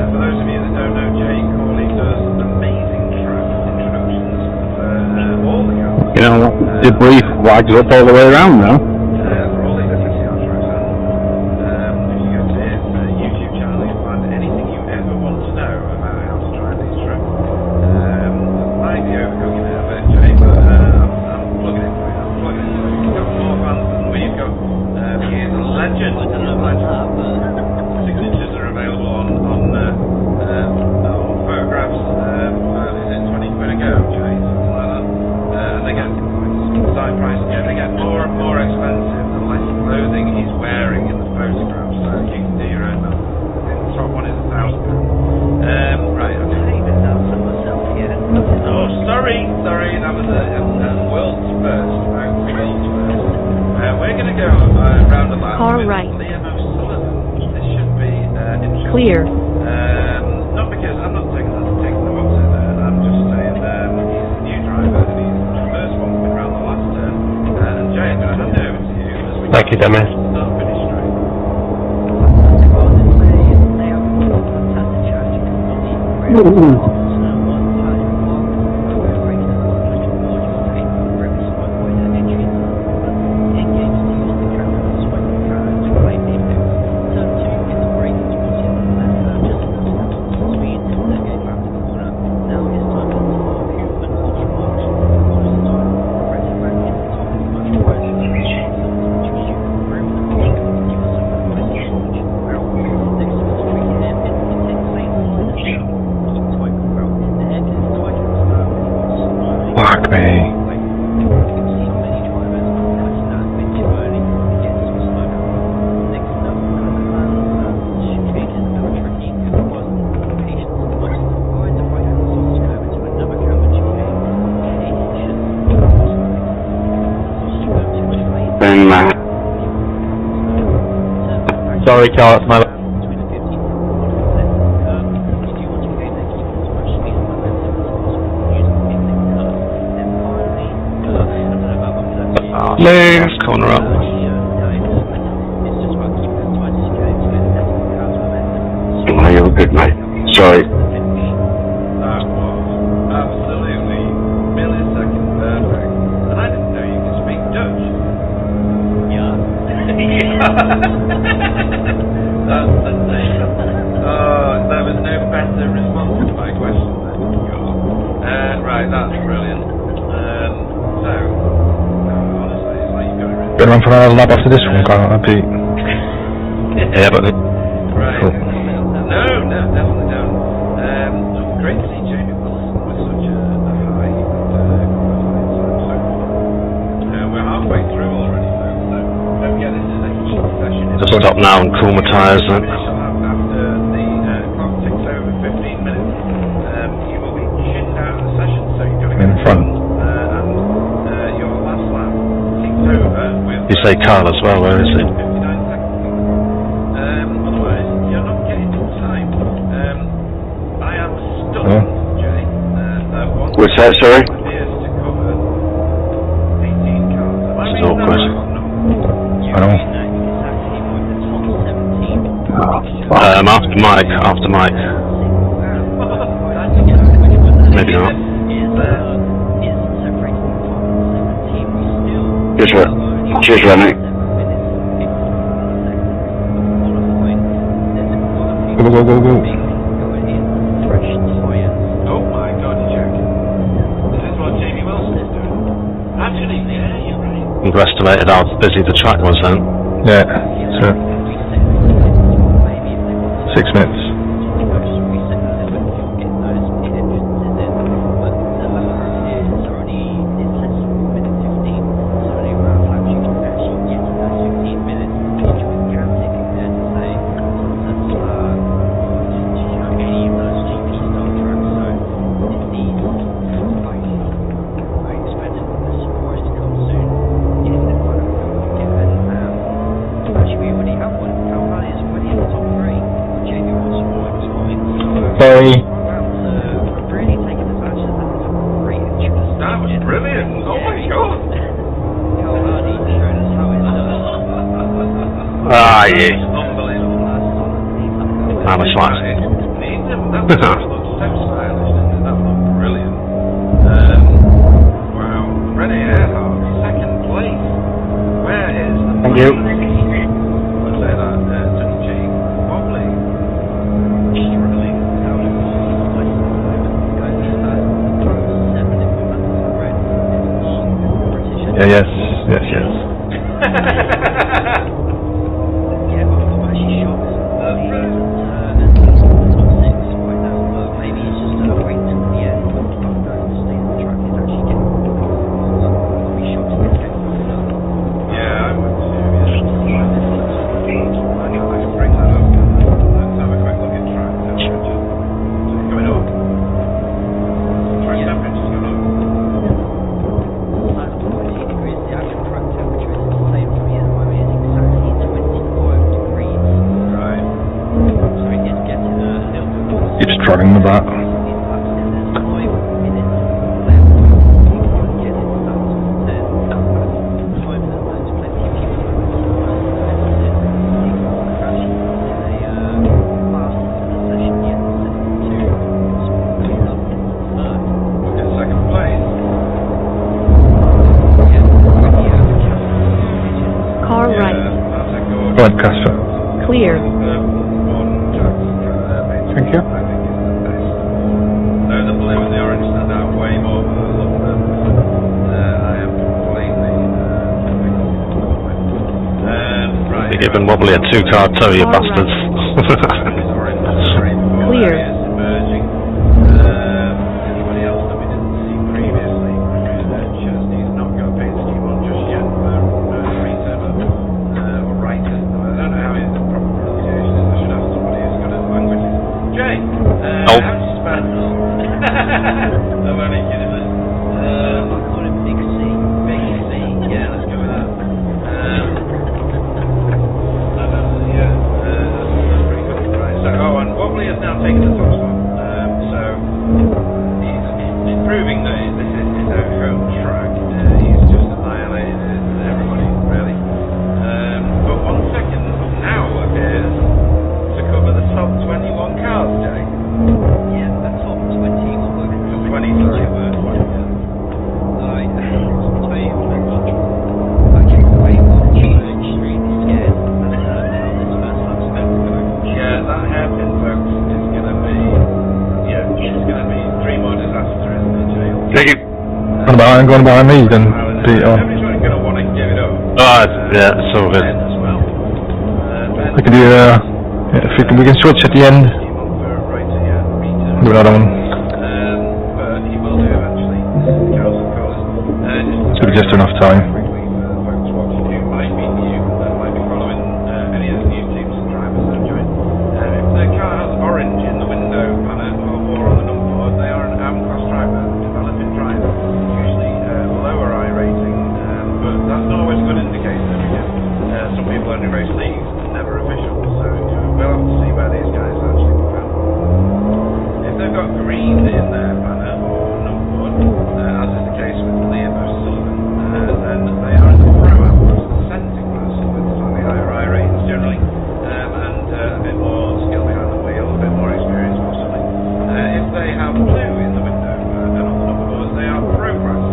For those of you that don't know, Jay Corley does amazing track introductions for all the cars. You know, the brief wags up all the way around now. For all these TCR tracks, and if you go to his YouTube channel, you'll find anything you ever want to know about how to drive these tracks. Might be overcooking it a bit, Jay, but I'm plugging it for you. You've got more fans than we've got. He is a legend. I don't know about that, but Signatures are available on high price. Yeah, they get more and more expensive the less clothing he's wearing in the photograph. So you can do your own math. The top one is £1,000. Right. Okay. Oh, sorry. That was a world's first. World's first. We're going to go round the lap Car with right. Liam O'Sullivan. This should be interesting. Clear. Not because I'm not taking the box in there. I'm just saying he's a new driver and he's the first one to be round the last turn. And Jay, I'm going to hand it over to you as we Thank you, Demi. start finish straight. Fuck me. Ben Matt. Sorry, Carl, it's my... Left corner up. Oh, you're good, mate. Sorry. That was absolutely millisecond perfect. And I didn't know you could speak Dutch. Yeah. That's sensational. Oh, there was no better response to my question than right, that's brilliant. So, honestly, it's like you've got it written. Gonna run for another lap after this one, can't I, Pete? Yeah, but Right. Cool. No, definitely don't. Great to see Jamie Wilson with such a high qualifying time so far. We're halfway through already, folks, so don't forget this is a heat session. just stop now and cool my tyres then. Finish after the clock ticks over 15 minutes. You will be shinned out of the session, so you've got to In get front. and your last lap ticks over with... You say Carl as well, where is he? 59 seconds. Otherwise, you're not getting in time. I am stunned, Jay, that one What's that, sorry? appears to cover 18 cars. Am I It's reading that awkward. right or not? I know. After Mike. Maybe not. Cheers, Rennie. Go. Oh my god, you're joking. This is what Jamie Wilson is doing. Actually, yeah, you're right. Underestimated how busy the track was then. Yeah, so 6 minutes. Sorry. That was brilliant. Oh my god. Ah, yeah. Unbelievable. I'm a slack. That looks so stylish, didn't it? That looked brilliant. Wow. Rennie Earhart, second place. Where is the Thank you. I'll say that. Tony G. Wobbly. Struggling down in fourth place at the moment. Yeah, yes. trotting the back. Car right. Right, Casper. Clear. Thank you. No, the blue and the orange stand out way more than I love them. I am completely right. You're giving wobbly a 2-car tow, you bastards. Clear. Emerging. Anybody else that we didn't see previously? Chesty's not got a paint scheme on just yet for Rita, or Writer. I don't know how his proper pronunciation is. I should ask somebody who's good at languages. Jay, how do you spell? I'm only kidding. I call him Big C. Big C. Yeah, let's go with that. That's pretty good. Right. So, and Wobbly has now taken the top spot. So he's proving that this is his own home track. He's just annihilated everybody, really. But 1 second now appears to cover the top 21 cars, Jay. Yeah, the top 20 will work. 20, sorry. Yeah, that hairpin, folks, is going to be, it's going to be 3 more disaster, isn't it, Jay? Thank you. Going behind me, then beat on. Everybody's going to want to give it up. Oh, yeah, it's all good. Ben as well. We can do, we can switch at the end. Do another one. But he will do eventually. Cows, of course. Should be just enough time. Folks watching who might be new, might be following any of the new teams and drivers that have joined. If the car has orange in the window panel or on the number board, they are an AM-class driver, developing driver. Usually lower I rating, but that's not always a good indicator because some people only race leagues, never official. So we'll have to see where these guys actually perform. If they've got green in their banner or number board, as is the case with Liam O'Sullivan, then they are in the pro-am class, ascending class, with slightly higher I ratings generally, and a bit more skill behind the wheel, a bit more experience possibly. If they have blue in the window and on the number boards, they are pro class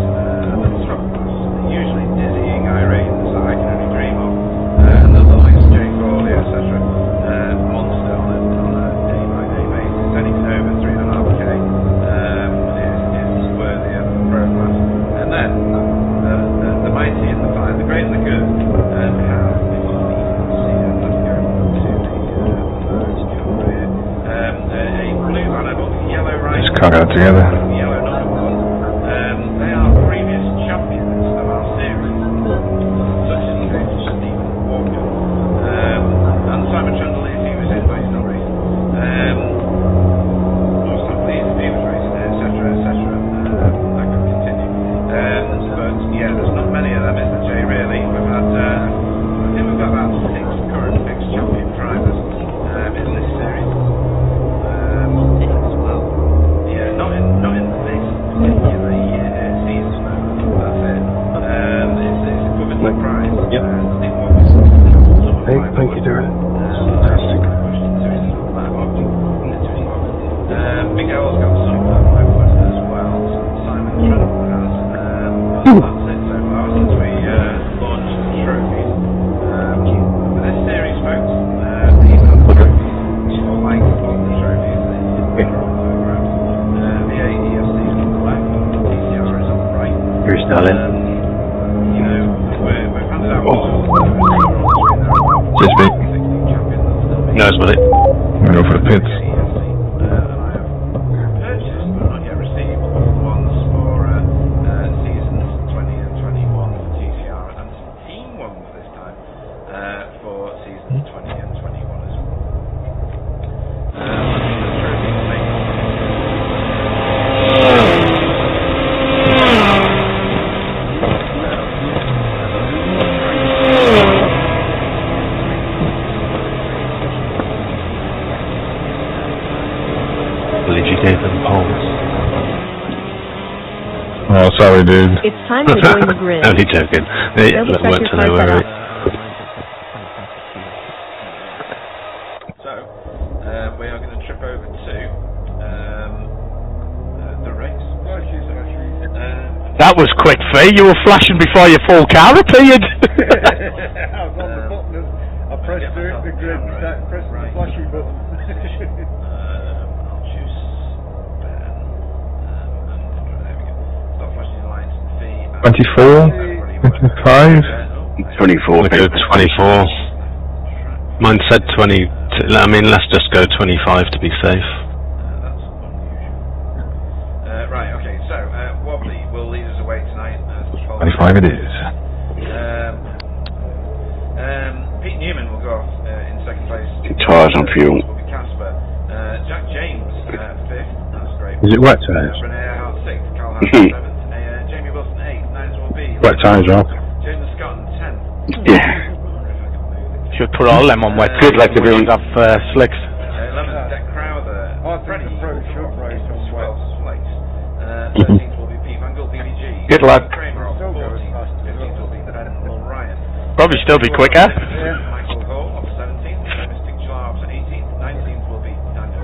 and the top class, usually dizzying I ratings that I can only dream of, and the likes of Jay Crawley, etc. Monster on a day-by-day basis. Anything over 3.5k is worthy of the pro class. And then the mighty and the fine, the great and the good, have, if you can see it, let's go to the a blue banner but yellow right. Just cut out together. Yellow number one. They are previous champions of our series, such as the case of Stephen Walker. And Simon Chandelier, he was in, but he's not racing. Or Sam Lees, he was racing, etc., etc. That could continue. But yeah, there's not many of them, is there, Jay, really? We've had, I think we've got about 6 current fixed champion drivers in this series. Yeah, not in this particular season, though. That's it. It's a coveted prize. Yep. Steve Walker's Hey, thank you, Darren. Fantastic. Miguel's got some Blackwood as well. Simon Trent has. That's it so far since we launched the trophies. For this series, folks, these are the trophies, or like all the trophies that are on the ground. The AESC is on the left, the TCR is on the right. Here's Stalin. We've handed out Just me. No, it's buddy. I'm going to go for the pits. Sorry, dude. It's time to join the grid. Only joking. Yeah, Double check went your to know car where setup. So, we are going to trip over to the race. That was quick, Fee. You were flashing before your full car appeared. I was on the button. I pressed the grid, pressed the flashy button. I'll choose Ben. And there we go. Stop flashing your lights. Fee. 24, 25. 24. we go 24. Mine said 20. I mean, let's just go 25 to be safe. That's unusual. Right, okay, so Wobbly will lead us away tonight. 25 it is. Pete Newman will go off in second place. Tyres on fuel. Will be Casper. Jack James fifth. That's great. Is it wet tyres? Renee Hart sixth. Carl Hart seventh. Jamie Wilson eighth. Ninth will be Wet tyres, Rob. James Scotland tenth. Yeah. Should put all them on wet. Good luck, everyone. Have slicks. 11th, Deck Crowther. I think the pro short race on wet. 12th, Flakes. 13th will be Pete Mangle, BBG. Good luck. Kramer off 14th. 15th will be Ben Ryan. Probably still be quicker. Michael Hall off 17th. Mystic Jar off 18th. 19th will be Daniel.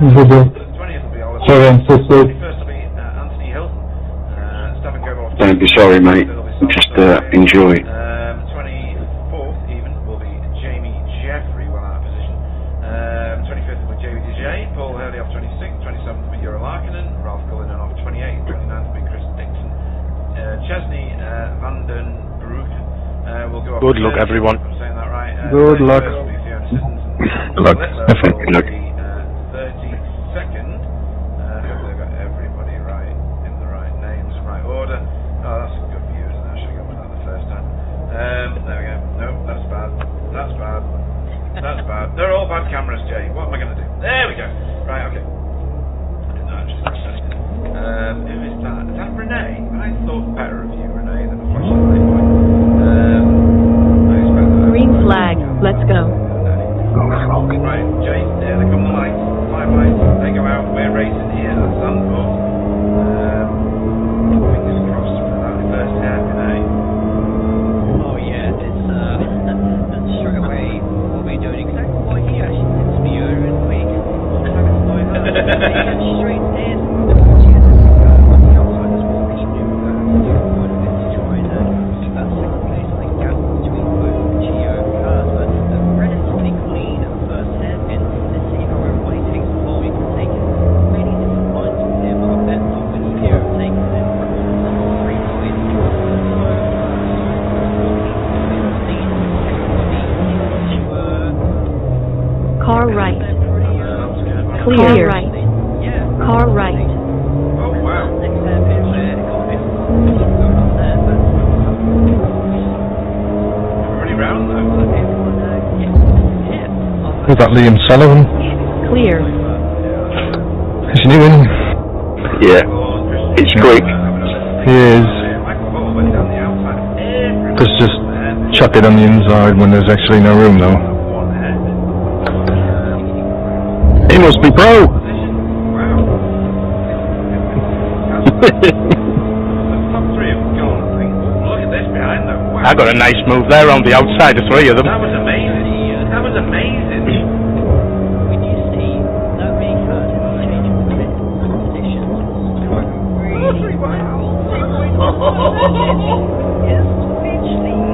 20th will be Oliver. Sorry, I'm so sorry. 21st will be Anthony Hilton. Stephen Goble off Don't be sorry, mate. Just enjoy. 24th even will be Jamie Jeffrey, well out of position. 25th will be Jamie DJ. Paul Hurley off 26th. 27th will be Euro Larkinen. Ralph Cullinan off 28th. 29th will be Chris Dixon. Chesney Vanden Broek will go off. Good luck, everyone. I'm saying that right. Good luck. Will be Fiona Sissons. Good luck. Good luck. 32nd. Hopefully I've got everybody right in the right names and right order. Oh, that's good for you, isn't it? I should have gone with that the first time. There we go. Nope, that's bad. That's bad. That's bad. They're all bad cameras, Jay. What am I going to do? There we go. Right, okay. I didn't actually press anything. Who is that? Is that Renee? I thought better of you, Renee, than a flashing light boy. I expect that. Green flag. Let's go. Right, Jay, there they come the lights. 5 lights. They go out. We're racing here at Zandvoort. Fingers crossed for that first hairpin, eh? Oh yeah, it's straight away we'll be doing exactly what he actually said to me earlier in the week. Straight in. Outside this wall, keep doing quite a bit to try and keep that second place and the gap between both Geo cars, but relatively clean at the first hairpin. Let's see how everybody takes the ball. We can take it many different lines from here, but I bet not when you hear him taking it. Car right. Clear. Right. Car right. Oh, wow. Pretty round, though. Who's that, Liam Sullivan? Clear. Is he new in? Yeah. It's quick. He is. Let's just chuck it on the inside when there's actually no room, though. He must be pro! I got a nice move there on the outside of 3 of them. That was amazing. That was amazing. When you see that many cars changing positions, really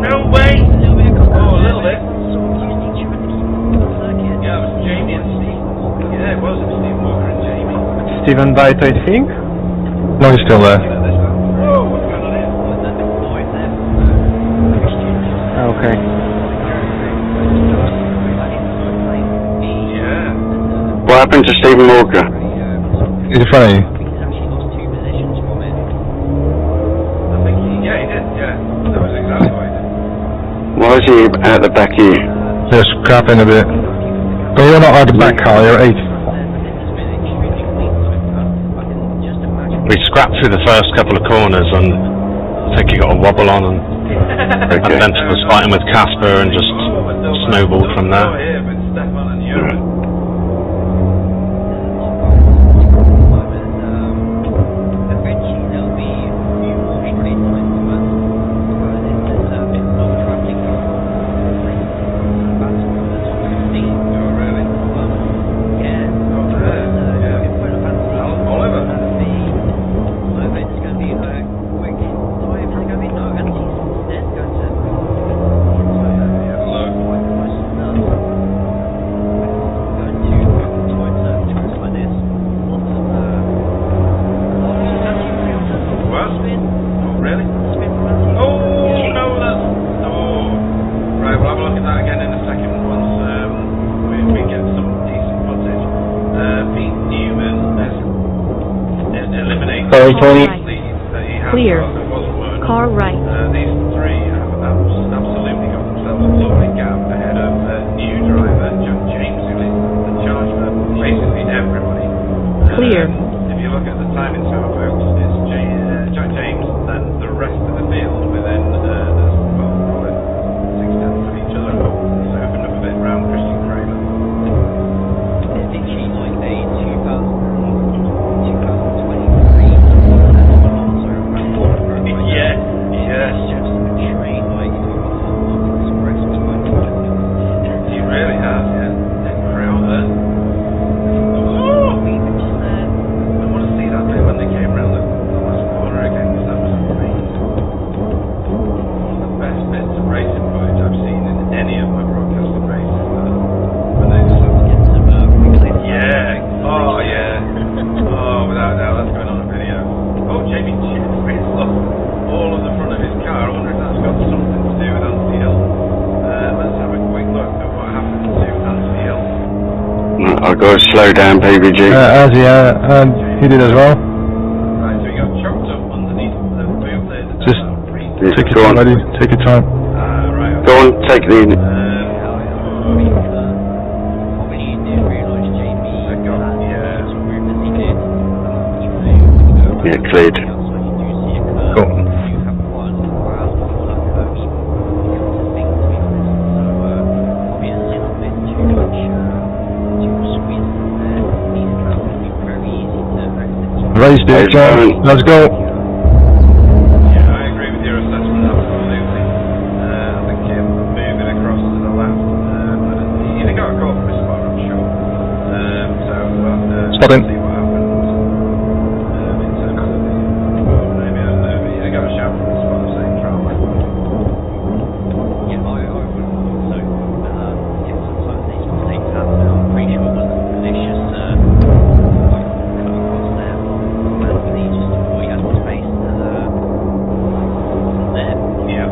No way. Oh, a little bit. Yeah, it was Jamie and Steve. Yeah, it was Steve Walker and Jamie. Steven Byte, I think. No, he's still there. Oh, what's going on here? Okay. Yeah. What happened to Stephen Walker? Is it funny? I think he did, yeah. That was exactly what he did. Why is he at the back here? They're scrapping a bit. But you're not at the back, Carl, you're 8. We scrapped through the first couple of corners and I think he got a wobble on and then was fighting with Casper and just snowballed from there. Here with Stefan and Ewan. Eventually there'll be a few more straight point. Clear. Car right. These three have absolutely got themselves a lovely gap ahead of new driver Jack James, who is the charge for basically everybody. Clear. If you look at the timing tower, folks, it's Jack James, then the rest of the field within there's probably 6/10 of each other. So open up a bit round Christian Kramer. It's literally like a 2023 Yeah. It's just a train like express time. He really has, yeah. Big crowd there. I want to see that bit when they came round the last corner again, because that was amazing. One of the best bits of racing footage I've seen in any of my broadcasting races. When they oh yeah. Oh, without a doubt, that's going on a video. Oh, Jamie Jeffries, look. All of the front of his car. I wonder if that's got something to do with Anthony Hill. Let's have a quick look at what happened to Anthony Hill. I've got to slow down, PBG. He did as well. Right, so he got choked up underneath the boot lid. Just take your time, buddy. Take your time. Right, okay. Go on, take the... Probably didn't realise Jamie had as room as he did. Yeah, cleared. Cool. You have quite a lot of hours before that comes. Becomes a thing, to be honest. So probably a little bit too much too squeeze there. These tracks can be very easy to accidentally. Race day, John. Let's go. Yeah, I agree with your assessment, absolutely. I think him moving across to the left. He got a call from his spot, I'm sure. Spotting. See what happens. In terms of the... Well, maybe, I don't know, but he got a shout from his spot saying trauma. Yeah, I would have thought so. Yeah, sometimes these mistakes happen. I'm pretty sure it wasn't malicious. Cut across there, but Anthony just thought he had more space than there. Yeah.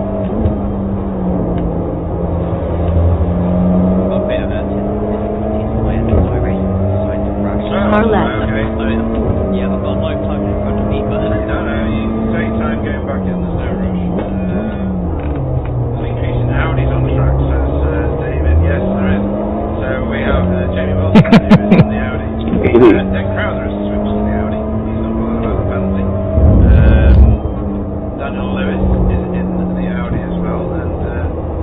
Got a bit of difficulties on my end of my race. Decided to crash. Car left. Okay. Yeah, I've got no time in front of me, but No, you take time going back in, there's no rush. There's increasing Audis on track, says David. Yes, there is. So we have Jamie Wilson, who is in the Audi. Nick Crowther has switched to the Audi. He's not bothered about the penalty. Daniel Lewis is in the Audi as well, and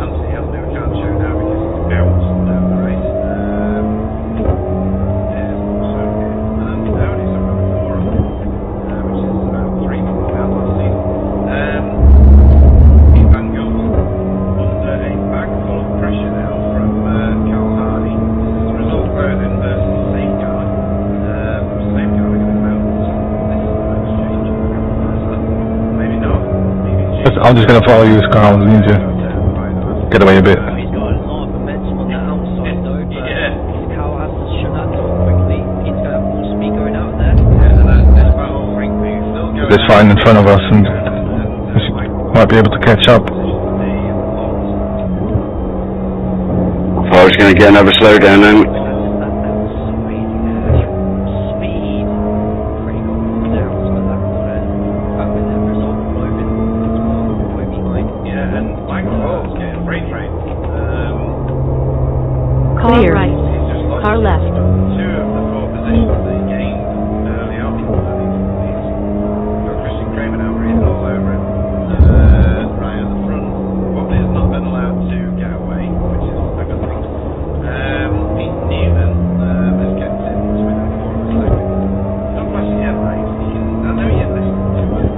Anthony Hill, who we can't show now because he's bounced down the race. Is also in. And the Audis have got 4 of them, which is about 3 more than we had last season. Pete Van Gogh under a bag full of pressure now from Carl Hardy. This is the result of Roden versus Safeguard. Safeguard are going to come out this exchange. Maybe not. Maybe I'm just gonna follow you, Carl. I need to get away a bit. he's got a lot of momentum on that outside though. But Yeah. if Cal has to shut that door quickly, he's going to have more speed going out there. Yeah, and this battle Great move. still going There's fine in front of us, and might be able to catch up. I was going to get another slowdown then. That speed pretty good down, but that corner back with the result of Logan as well, way behind. Yeah, and Michael Hall's getting freight trained. Clear right. He's just lost Car left. 2 of the 4 positions that he gained early on. He's got Christian Kramer now breathing all over him. Right at the front, Bobby has not been allowed to get away, which is a good thing. Pete Newman has kept it within 4 of a second. Don't bless your head, mate. I know you're listening to it.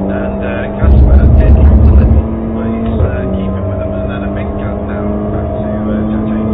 And Casper did drop a little, but he's keeping with him. And then a big cut now back to Jack James.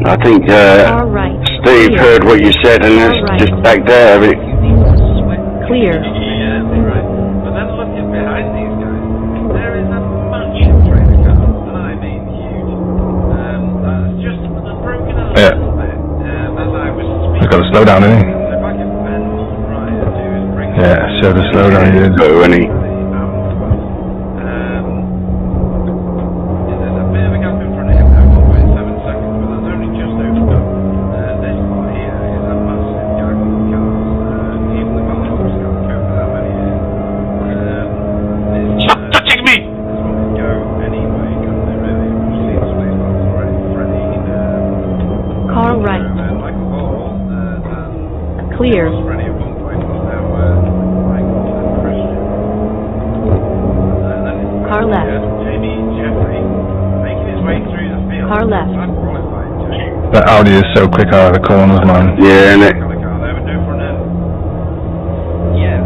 I think Car right. Steve Clear. heard what you said and has Car right. just backed out of it. Clear. Yeah, right. But then looking behind these guys, there is a massive train of cars, and I mean huge. That's just broken a little bit. As I was speaking. He's got to slow down, isn't he? If I can bend right and do is bring Yeah, show the slow down, dude. Go, isn't he? There's a bit of a gap in front of him now, 1.7 seconds, but that's only just opened up. This part here is a massive gaggle of cars. Even the Valentine's got covered that many years. Stop touching me! This one could go anyway, couldn't it, really? We've seen some of these lads already. Freddie, Car right. Michael Hall, and Clear. Freddie at one point was now Michael and Christian. And then it's Car left. Jamie Jeffrey making his way through the field. Car left. Unqualified, Jamie. That Audi is so quick out of the corners, man. Yeah, innit? Kind of car there with no front end. Yeah,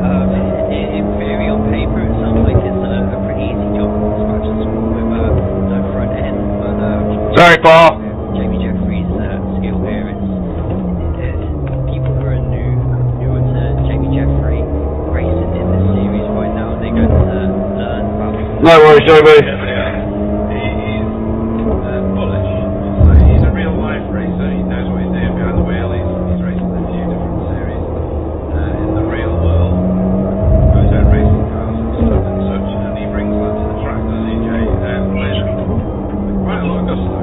in theory, on paper, it sounds like it's a pretty easy job to scratch the score with no front end, but Sorry, Paul. Jamie Jeffrey's skill here, it's people who are newer to Jamie Jeffrey racing in this series right now, they're going to learn about No worries, Jamie. He's bullish. He's a real life racer. He knows what he's doing behind the wheel. He's raced in a few different series in the real world. Goes out racing cars and stuff and such, and he brings that to the track, doesn't he, Jay? With quite a lot of gusto.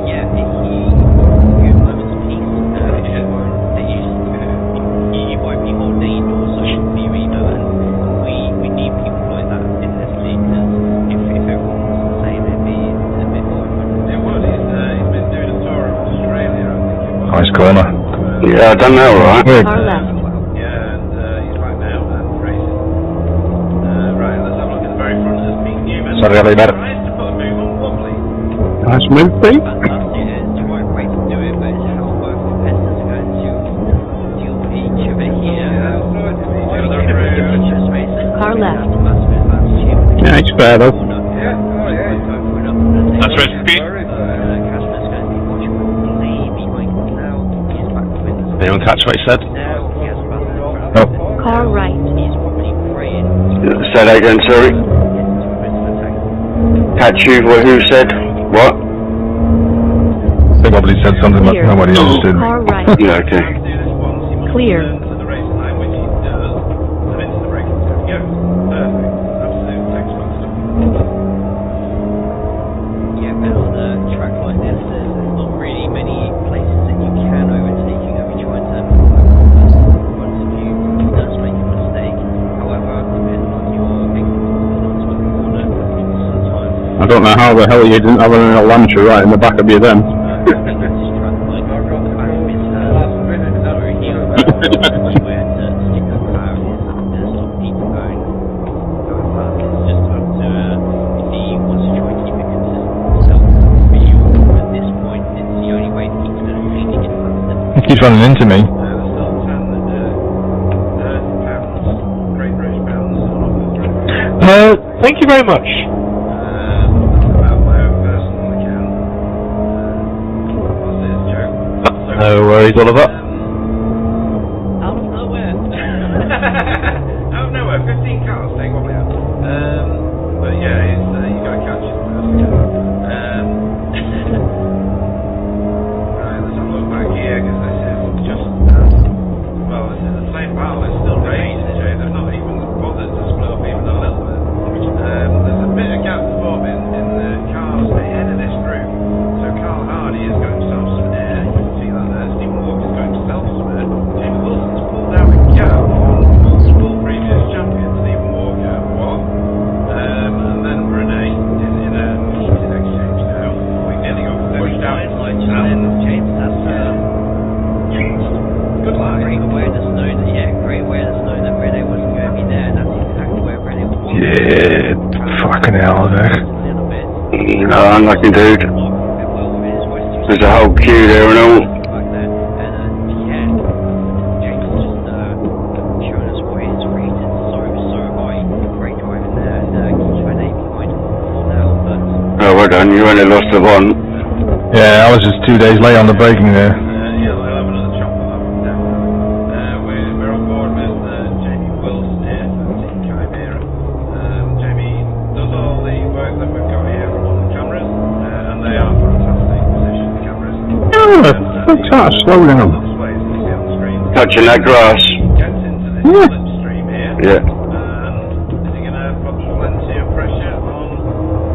yeah, he loves the piece. He won't be holding indoors, so in theory, and we need people like that in this league, because if everyone was the same, it'd be a bit more fun. It would. He's been doing a tour of Australia, I think it was. Nice corner. Yeah, I done that alright. Car left. Yeah, and he's back now and racing. Right, let's have a look at the very front as Pete Newman. Sorry, I'll leave that. Tries to put a move on Wobbly. Nice move, Pete. Fantastic, it's the right way to do it, but it's how both competitors are going to deal with each other here. Car left. Yeah, it's fair though. That's right, Pete. Anyone catch what he said? Car right. Say that again, sorry. Catch you, who said what? I think Wobbly said something that Clear. nobody understood. Car right. Yeah, okay. Clear. To the racing line, which he does, and into the braking zone. He goes. Perfect. Absolute textbook stuff. Yeah, but on a track like this, there's not really many places that you can overtake. You're going to be trying to front of you. It does make a mistake. However, depending on your ignorance onto a corner, sometimes I don't know how the hell you didn't have a launcher right in the back of you then. He's running into me. Great British pounds on offer for Thank you very much. about my own personal account. What's this joke? No worries, Oliver. out of nowhere. Out of nowhere, 15 cars take what we have. But yeah, it's, you got to catch it first. Right, let's have a look back here, because this is just, well, this is the same battle. It's still racing, Jay. They're not even bothered to split up even a little bit. There's a bit of gap forming in the cars ahead of this group. So Carl Hardy is going self-spare. You can see that there. Stephen Walker's going self-spare. Jamie Wilson's pulled out a gap on multiple previous champion Stephen Walker. What? And then Renee is in a heated exchange now. We nearly got pushed out. James, that's Good line. great awareness knowing that Renee wasn't going to be there. That's exactly where Renee was. Yeah, fucking hell, Vic. No, unlucky dude. There's a whole queue there and all. Oh, well done. You only lost the one. Yeah, I was just 2 days late on the braking there. Yeah, we'll have another chop on that one, definitely. We're on board with Jamie Wilson here from Team Chimera. Jamie does all the work that we've got here on the cameras, and they are fantastic position cameras. Slow down. Touching that grass. Gets into this slipstream here. Yeah. Is he going to put plenty of pressure on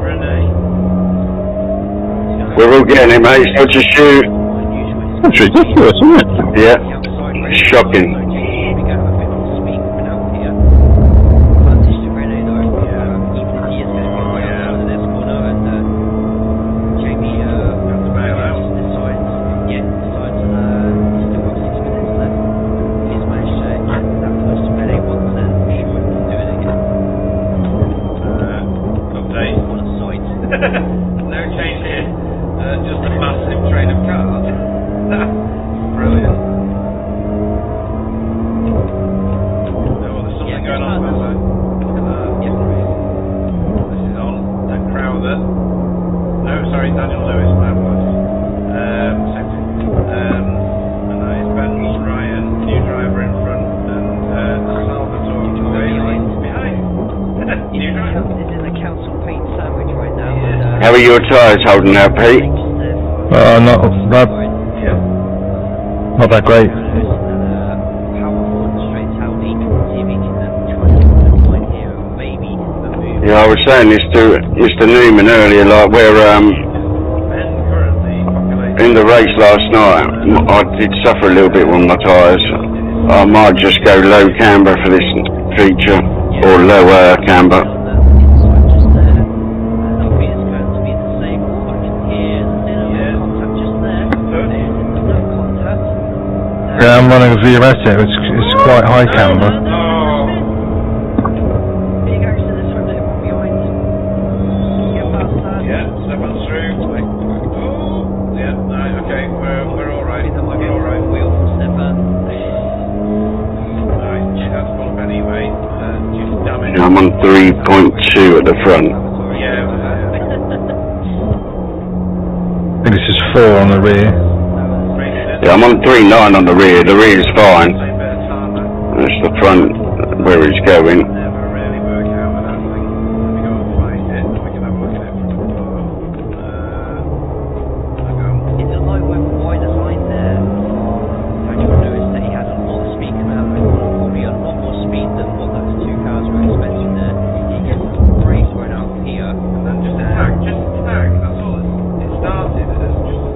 Renee? We're all getting it, mate. It's not just you. That's ridiculous, isn't it? Yeah. It's shocking. No change here. Just a massive train of cars. Brilliant. Oh, there's something going on there, so. This is on Dan Crowther. No, sorry, Daniel Lewis, my apologies. Second. And that is Ben Ryan, new driver in front, and Salvatore Bailey behind. New driver. This is a council paint sandwich right now. How are your tyres holding out, Pete? Not that great. Yeah, I was saying this to Mr. Newman earlier, like we're in the race last night. I did suffer a little bit with my tyres. I might just go low camber for this feature, or lower camber. Yeah, I'm running a VRS here. It's quite high camber. Yeah, step on through. Oh, yeah, right, okay, we're all right. We're all right. Wheel from stepper. Right, that's full up anyway. Just damage. I'm on 3.2 at the front. Yeah. I think this is 4 on the rear. Yeah, I'm on 3.9 on the rear. The rear is fine. It's the front where it's going. Never really work out with that thing. Let me go and find it, and we can have a look at it from the photo. It's a low with wide design there. Daniel Lewis that he had a lot of speed coming out of it, probably a lot more speed than what those two cars were expecting there. He gets great run out here. And then just a tag, that's all. It started as just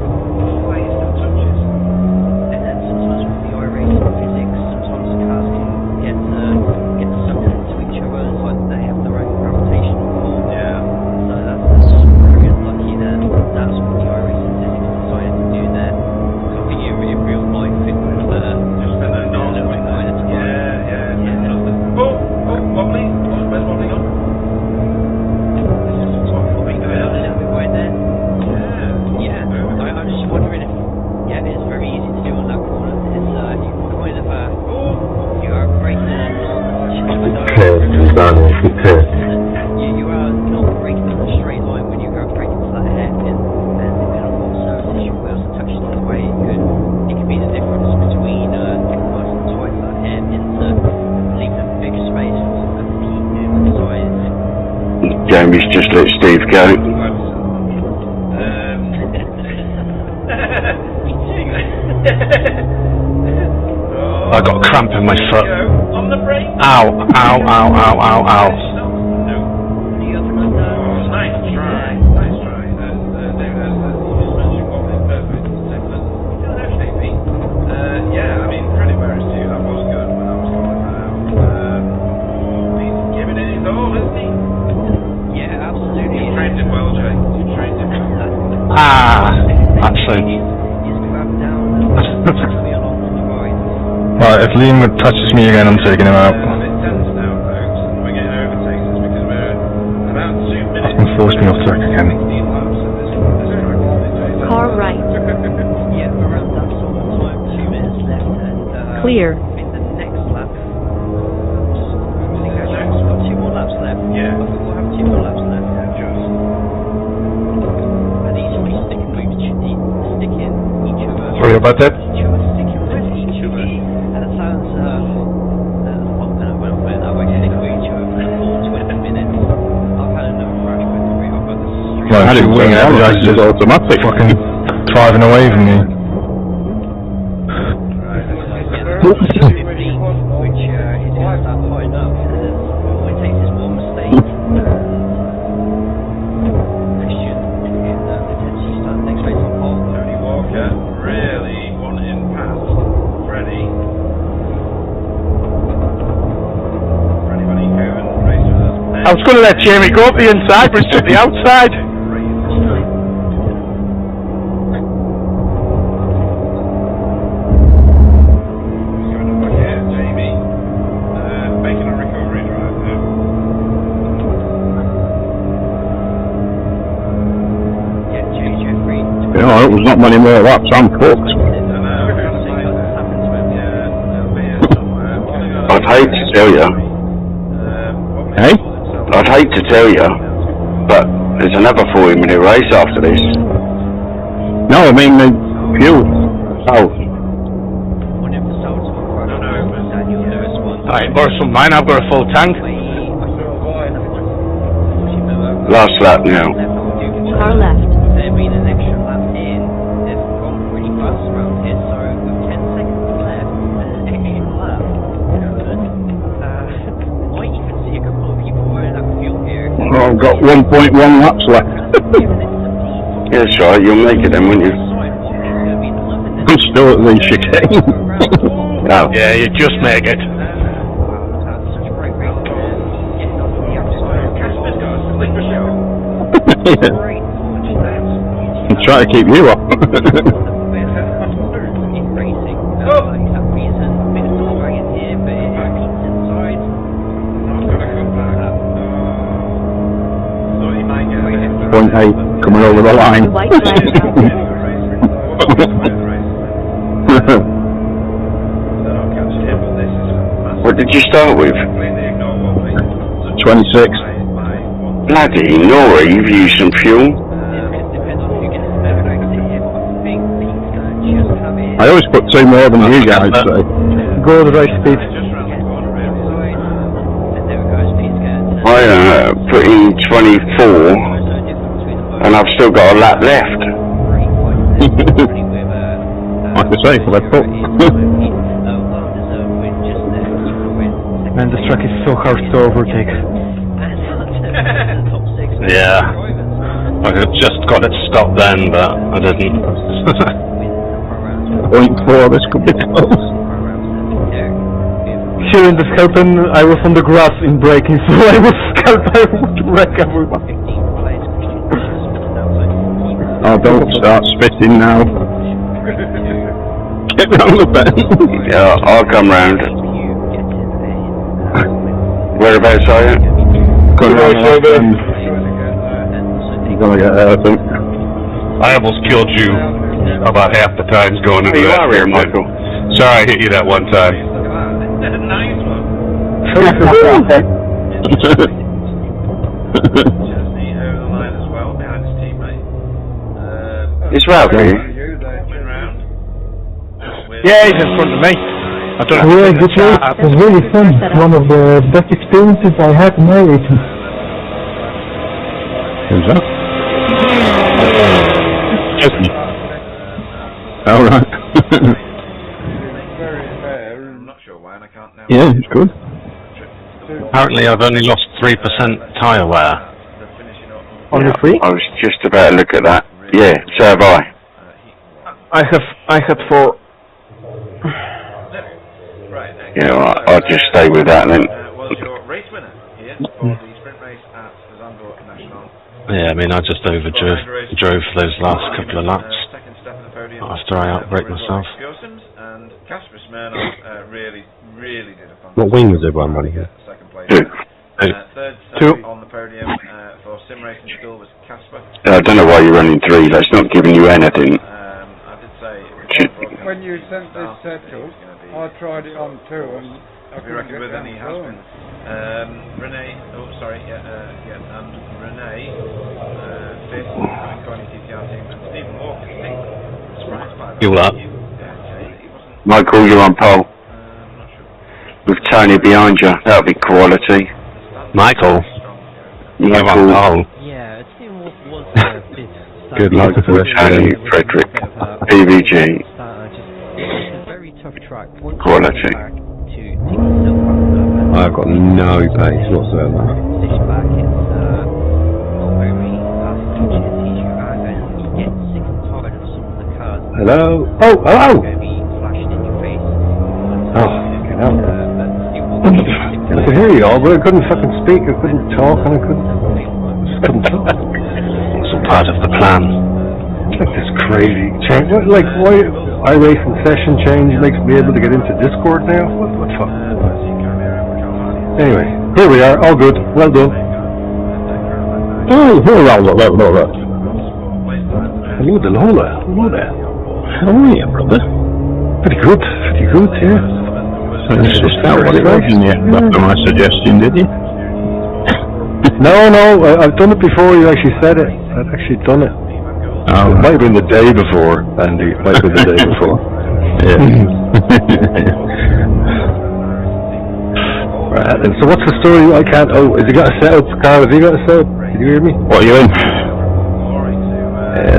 slightest of touches. And then sometimes with the iRacing physics, sometimes the cars can get sucked into each other. It's like they have their own gravitational pull. Yeah. So that's just very unlucky that that's what the iRacing physics decided to do there. Something in real life it would Just been a little bit kind of Oh, wobbly. Where's wobbly gone? This is wobbly going on, isn't it? right there. Yeah. I'm just wondering if it's very easy to do on that corner. It's you kind of you are braking on you are not braking on a straight line when you go braking to that hairpin, and depending on what surface your wheels are touching on the way, it could be the difference between compromising twice that hairpin to leave a big space for a new size. Jamie's just let Steve go. I got a cramp in my foot. On the brake. Ow, ow, ow, ow, ow, ow. Nice try. David, you just mentioned wobbly, perfect. Excellent. Actually, Pete, yeah, I mean, credit where it's due. That was good when I was calling that out. He's giving it his all, isn't he? Yeah, absolutely. You trained him well, Jay. You trained him well. Actually. He's grabbed down actually along the right. Right, if Liam touches me again, I'm taking him out. A bit tense now, folks, and we're getting overtakes because we're about 2 minutes. That's force me off track again. 16 laps at this track. Car right. Yeah, around that sort of time, 2 minutes left, and Clear. in the next lap, I think we've got 2 more laps left. Yeah. I think we'll have 2 more laps left. And he's really sticking with the about that? Each other, sticking with each other. And that sounds, well, I don't know, that way, stick with each other for 20 minutes. I've had enough crash with the I've got the street. Well, actually, wing it, it's just automatic. Fucking driving away from me. Which is going to start high enough. All it takes is one mistake. Christian, potentially start next race on pole. Tony Walker really wanting past Freddie. For anybody who hasn't raced with us. I was going to let Jamie go up the inside, but it's to the outside. Oh, it was not many more laps, I'm fucked. I'd hate to tell you. Hey? I'd hate to tell you, but there's another 40-minute race after this. No, I mean the fuel. Oh. Alright, borrow some mine, I've got a full tank. Last lap now. Car left. There being an extra lap in, they've gone pretty fast around here, so with 10 seconds left, extra lap, might even see a couple of people running out of fuel here. Oh, I've got 1.1 laps left. Yeah, that's right, you'll make it then, won't you? I'm still at the chicane. No. Yeah, you just make it. I'm trying to keep you up. Point 8 coming over the line. What did you start with? 26. Bloody Nora, you've used some fuel. I always put 2 more than you guys, so. Go the right speed. I put in 24, and I've still got a lap left. Like I say, for that foot. Man, this track is so hard to overtake. Yeah. I could have just got it stopped then, but I didn't. 0.4, this could be close. Here in the Scarpen, I was on the grass in braking, so I was scared I would wreck everyone. Oh, don't start spitting now. Get round the bend. Yeah, I'll come round. Whereabouts are you? Come round the bend. You're gonna get there, I think. I almost killed you about half the times going into You that. are here, Michael. Sorry, I hit you that one time. Nice one. Chesney over the line as well, behind his teammate. It's Ralph here. Coming round. Yeah, he's in front of me. I don't know. Yeah, this was really fun. One of the best experiences I had in my racing. Who's that? Alright. I'm not sure why, and I can't now. Yeah, it's good. Apparently I've only lost 3% tyre wear. Only 3? I was just about to look at that. Yeah, so have I. I had 4. Yeah, I'll just stay with that then. Was your race winner here for the sprint race at Zandvoort National. Yeah, I mean I just drove those last couple of laps after I outbraked myself. And Kasper Smirnov really did a fantastic What wing was everyone running here? second place. Two. Third on the podium for sim racing still was Kasper. I don't know why you're running 3, that's not giving you anything. I did say When you sent this setup, I tried it on 2 and I we reckon with any has-been. Renee, and Renee, 5th, Connie TTR team, and Stephen Walker, 6th. Surprised by that. Fuel up. Might call you on pole. With Tony behind you, that'll be quality. Michael. Yeah, I'm cool. on pole. Yeah, it's been what was this. Good luck with Tony, Frederick, PVG. It's a very tough track. Once Quality. you back to pick yourself up, I've got no pace whatsoever. position back, it's not very fast opportunities you have, and you get sick and tired of some of the cars. Hello? Oh, hello! Going to be flashing in your face. Oh, get out. But it will I could hear you all, but I couldn't fucking speak, I couldn't talk, and I couldn't talk. It's all part of the plan. Like this crazy change. Like, why iRacing session change makes me able to get into Discord now? What the fuck? Anyway, here we are, all good, well done. Oh, hello, hello. Hello there. How are you, brother? Pretty good, yeah. So you sussed out what it was in the end after my suggestion, did you? No, I've done it before you actually said it. I've actually done it. Oh, It might have been the day before, Andy. It might have been the day before. Right, and so what's the story? I can't... Oh, has he got a setup, Carl? Has he got a setup? Did you hear me? What are you in?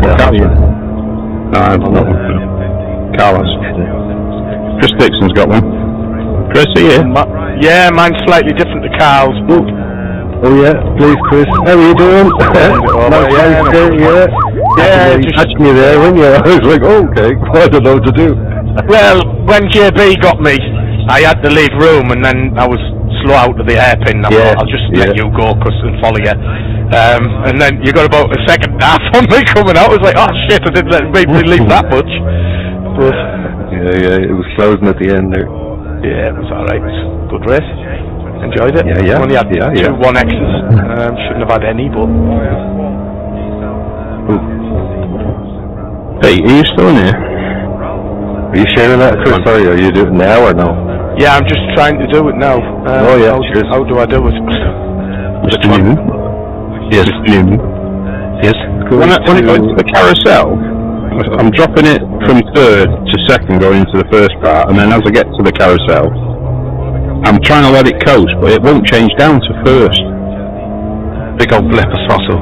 That's it. No, I'm not. Carlos. Chris Dixon's got one. Chris, are you? Yeah, mine's slightly different to Carl's. Oh yeah, please, Chris. How are you doing? Yeah, just touched me there, weren't you? I was like, okay, I don't know what to do. well, when JB got me, I had to leave room, and then I was slow out of the hairpin. I thought, I'll just let you go and follow you. And then you got about a second and a half on me coming out. I was like, oh shit, I didn't let me leave that much. But yeah, it was closing at the end there. yeah, it was alright. Good race. Enjoyed it. Yeah. Only had two 1Xs. Shouldn't have had any, but Hey, are you still in here? Are you sharing that, Chris? Sorry, are you doing it now or no? yeah, I'm just trying to do it now. How do I do it? Mr. Newman? Yes. Mr. Newman? Yes. When it goes to the carousel, I'm dropping it from third to second going into the first part, and then as I get to the carousel, I'm trying to let it coast, but it won't change down to first. Big old blip of throttle.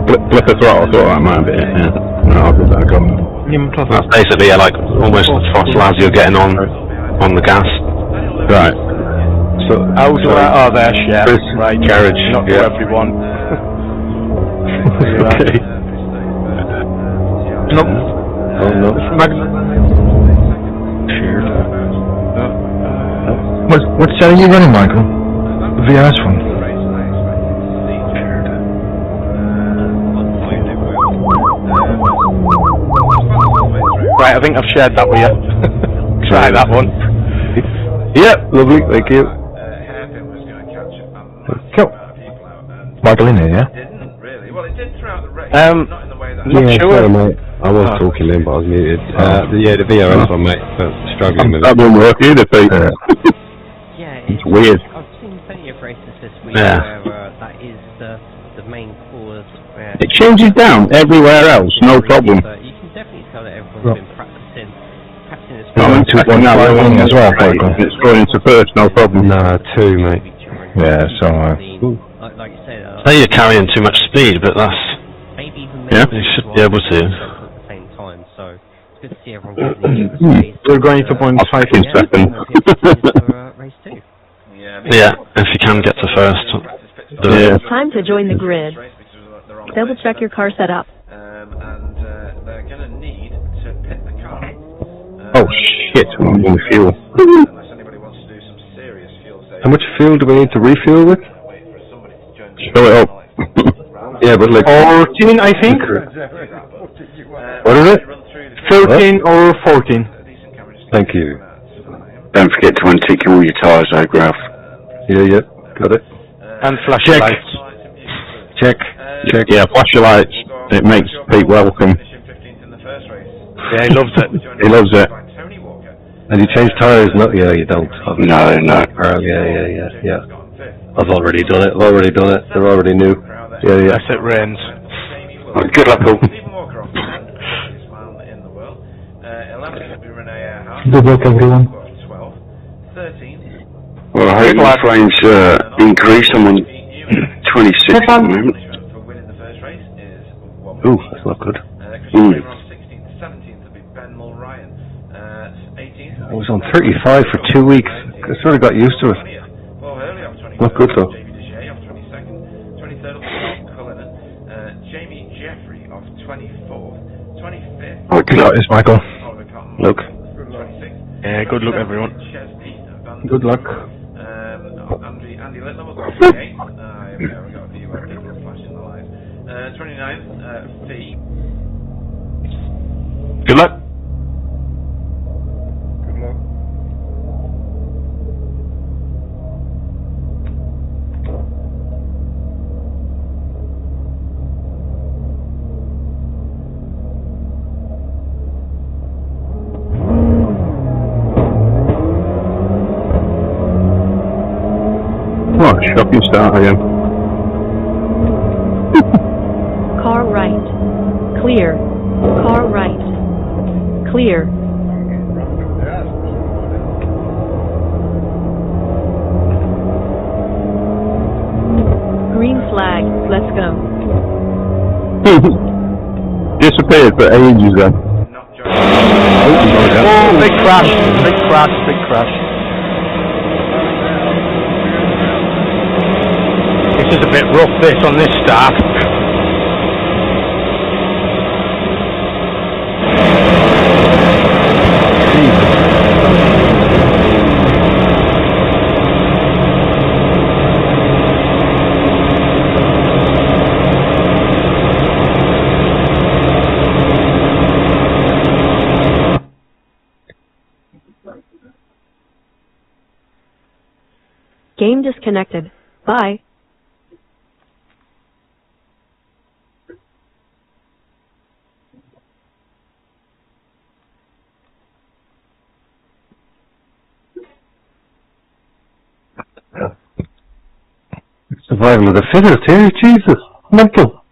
Blip of throttle, I thought that might be it, yeah. No, I'll give that a go. That's basically like almost the throttle as you're getting on the gas. Right. So, How do I? Oh, there, yeah. Chris, Right, carriage, not for everyone. okay. No. Oh no. What channel are you running, Michael? VR's one. Right, I think I've shared that with you. Try that one. Yep, lovely, thank you. Cool. Michael in here, yeah? Not sure. Sorry, mate. I was talking then, but I was muted. The VRS one, mate. Struggling with it. That won't work either, Pete. Yeah, It's weird. I've seen plenty of races this week Yeah. where that is the main cause. Where It changes down everywhere else, no problem. But you can definitely tell that everyone's been practicing this. I'm into one now, as well, Michael. it's going into first, no problem. Nah, two, mate. Yeah, so Like you say, Say you're carrying too much speed, but that's maybe even Yeah. you should be able to. at the same time. So it's good to see everyone getting the space. We're going to point I'll take in second. Race 2. Yeah, if you can get to first. Do it. Yeah. Time to join the grid. Double check your car setup. And they're going to need to pit the car. Oh shit, I'm on fuel. Unless anybody wants to do some serious fuel saving. How much fuel do we need to refuel with? Fill it up. Yeah, but like... 14, I think. What is it? 13 or 14. Thank you. Don't forget to untick all your tyres though, Graf. Yeah, got it. And flashing lights. Check. Yeah, flash your lights. It makes Pete welcome. Yeah, he loves it. He loves it. And you change tyres? No, yeah, you don't. No. Yeah. I've already done it. They're already new. Yeah. Yes, it rains. Well, good luck all. 11th will be Renee Earhart. Good luck, everyone. 12th. 13th. Well, I hope my flames increase. I'm on 26 at the moment. For winning the first race is 1 Ooh, that's not good. Christian Kramer on 16th. 17th will be Ben Mulryan. 18th. I was on 35 for 2 weeks. I sort of got used to it. Paul Hurley off 23rd. Not good though. Jamie Deshay off 22nd. 23rd will be Scott Cullinan. Jamie Jeffrey off 24th. 25th. Oh, good luck, it's Michael. Luke. 26th. Yeah, good luck, everyone. Good luck. Andy Littler was on 28th. Here we go, we've got a few people flashing the lights. 29th, Fee. Good luck. Good luck. Come on, shocking start again. Car right. Clear. Car right. Clear. I'm getting rammed up the ass for somebody. Green flag. Let's go. Disappeared for ages then. Oh, big crash, big crash, big crash. This is a bit rough, this, on this start. Game disconnected. Bye. Survival of the fittest here, Jesus. Mental.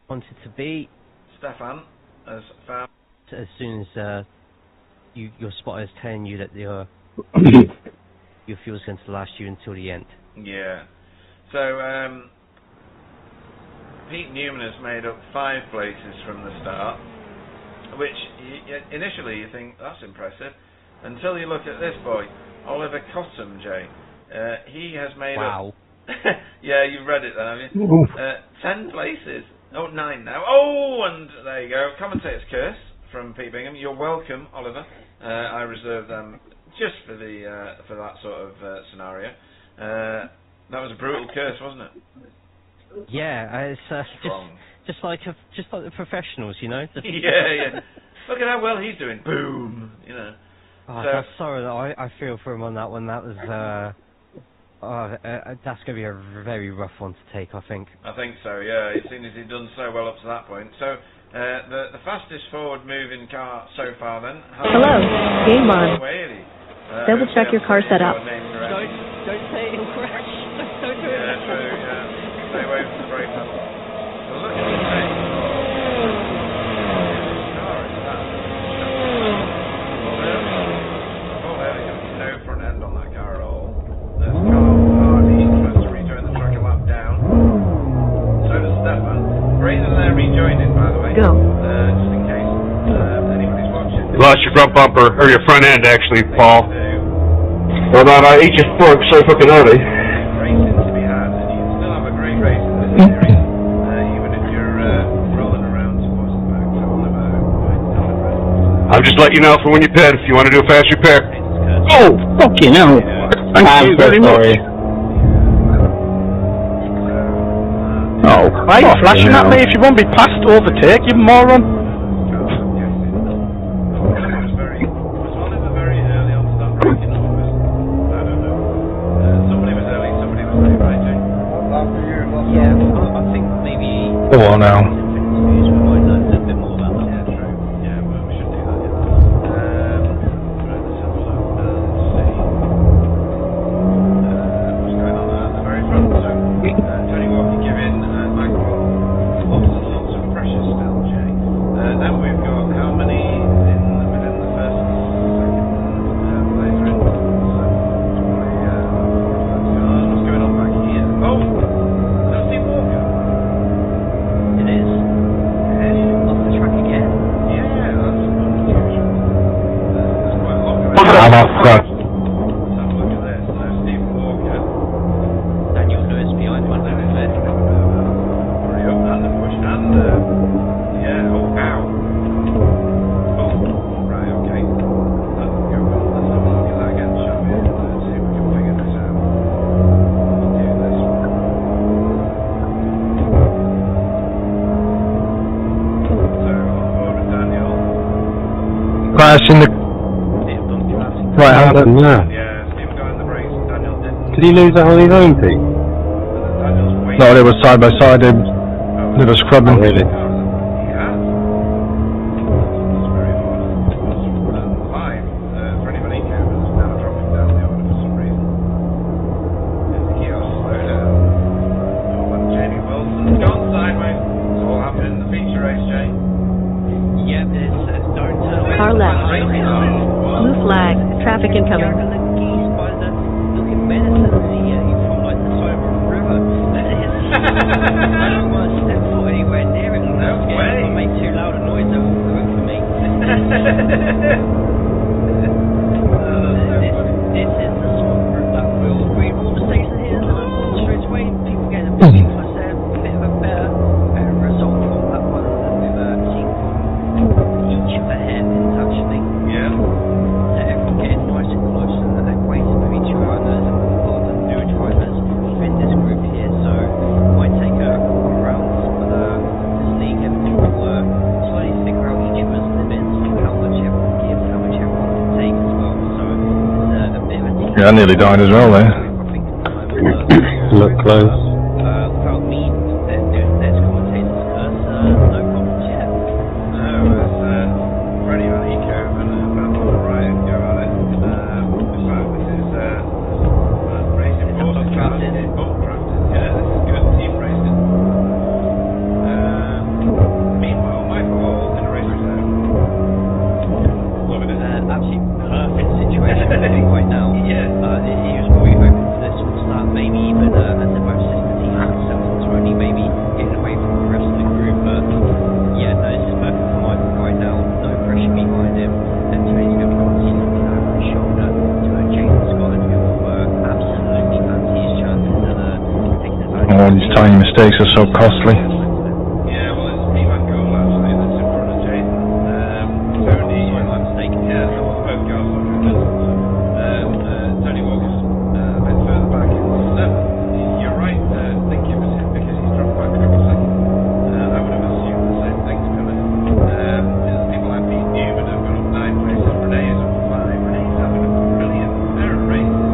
Wanted to be Stefan as found. as soon as your spotter is telling you that your fuel's going to last you until the end. Yeah. So, Pete Newman has made up 5 places from the start, which initially you think, that's impressive, until you look at this boy, Oliver Cottam, Jay. He has made Wow. up... yeah, you've read it then, have you? 10 places. Oh, 9 now. Oh, and there you go. Commentator's curse from Pete Bingham. You're welcome, Oliver. I reserved them just for the for that sort of scenario. That was a brutal curse, wasn't it? Yeah, it's just like the professionals, you know. yeah. Look at how well he's doing. Boom. You know. Oh, So- I'm sorry that I feel for him on that one. That was that's going to be a very rough one to take, I think. I think so, yeah. As soon as he'd done so well up to that point. So, the fastest forward moving car so far then. Hello. Game on. Double check your car setup. Don't say it'll crash. Don't do it. Yeah, true, yeah. Stay away from the brake pedal. Well, look at this thing. Car is that? Oh, there we go. No front end on that car at all. There's Carl Hardy trying to rejoin the track a lap down. So does Stefan. Great that they're rejoining, by the way. Go. Just in case anybody's watching. You lost your front bumper, or your front end actually, Paul. Well, I ate your fork so fucking early. Racing to be had, and you can still have a great race in this series, even if you're rolling around towards the back. So Oliver, I'm just letting you know for when you pit, if you want to do a fast repair. Oh, fucking hell. Thank you very much. Oh, Why are you flashing at me? If you won't be passed, overtake, you moron. was Oliver very early on to that braking, or was, I don't know. Somebody was early, somebody was late, right, Jay? What lap were you lost? Yeah, I think maybe. Go on now. We might learn a little bit more about that. Yeah, true. Yeah, well, we should do that, yeah. Right, let's have a look. Let's see. What's going on Right, hold on now. Yeah, Stephen got in the brakes, Daniel didn't. Did he lose that on his own, Pete? Daniel's waiting. No, they were side by side. They were scrubbing. Oh, really? He has. That's very odd. Live, for anybody who is now dropping down the order for some reason. Is the kiosk slow down? Oh, and Jamie Wilson's gone sideways. It's all happening in the feature race, Jay. Yep, it's don't turn away. Car left. Blue flag. Traffic incoming. The geese by the looking menacingly at you from like the side of a river. That is. I don't want to step foot anywhere near it. No way. If I make too loud a noise, they will go for me. This is the sort of route that will agree with all the stations here. Straight away, people get a bit because they're a bit of a better result from that one than we've seen from each of the headings actually. Yeah. Everyone getting nice and close and they're waiting with each other. There's a lot of the new drivers within this group here, so it might take a couple of rounds for this league and people slowly figure out each other's limits, how much everyone gives, how much everyone can take as well. So it's a bit of a team. Yeah, I nearly died as well there. Look close. Without me, there's commentators curse, no problems yet. No, it's Freddie on Eco and Battle on the right and go at it. In fact, this is racing broadcasting. Bumpcrafted, yeah, this is good team racing. Meanwhile, Michael Hall in a race reserve. Loving it. Absolutely perfect situation right now. Yeah. He was probably hoping for this sort of start, maybe even as they're both sister teams, themselves and Tony, maybe getting away from the rest of the group. But yeah, no, this is perfect for Michael right now. No pressure behind him, and Tony's going to be constantly looking over his shoulder to Jaden Scotland, who will absolutely fancy his chances at taking advantage. All these tiny mistakes are so costly. Yeah, well, it's Steve Van Gogh actually that's in front of Jaden. Tony, my mistake. yeah, so both cars are good. Tony Walker's a bit further back in 7th. You're right, think it was him because he's dropped back quickly. I would have assumed the same thing to be honest. There's people like Pete Newman have gone up 9 places, Renee is up 5. Renee's having a brilliant pair of races.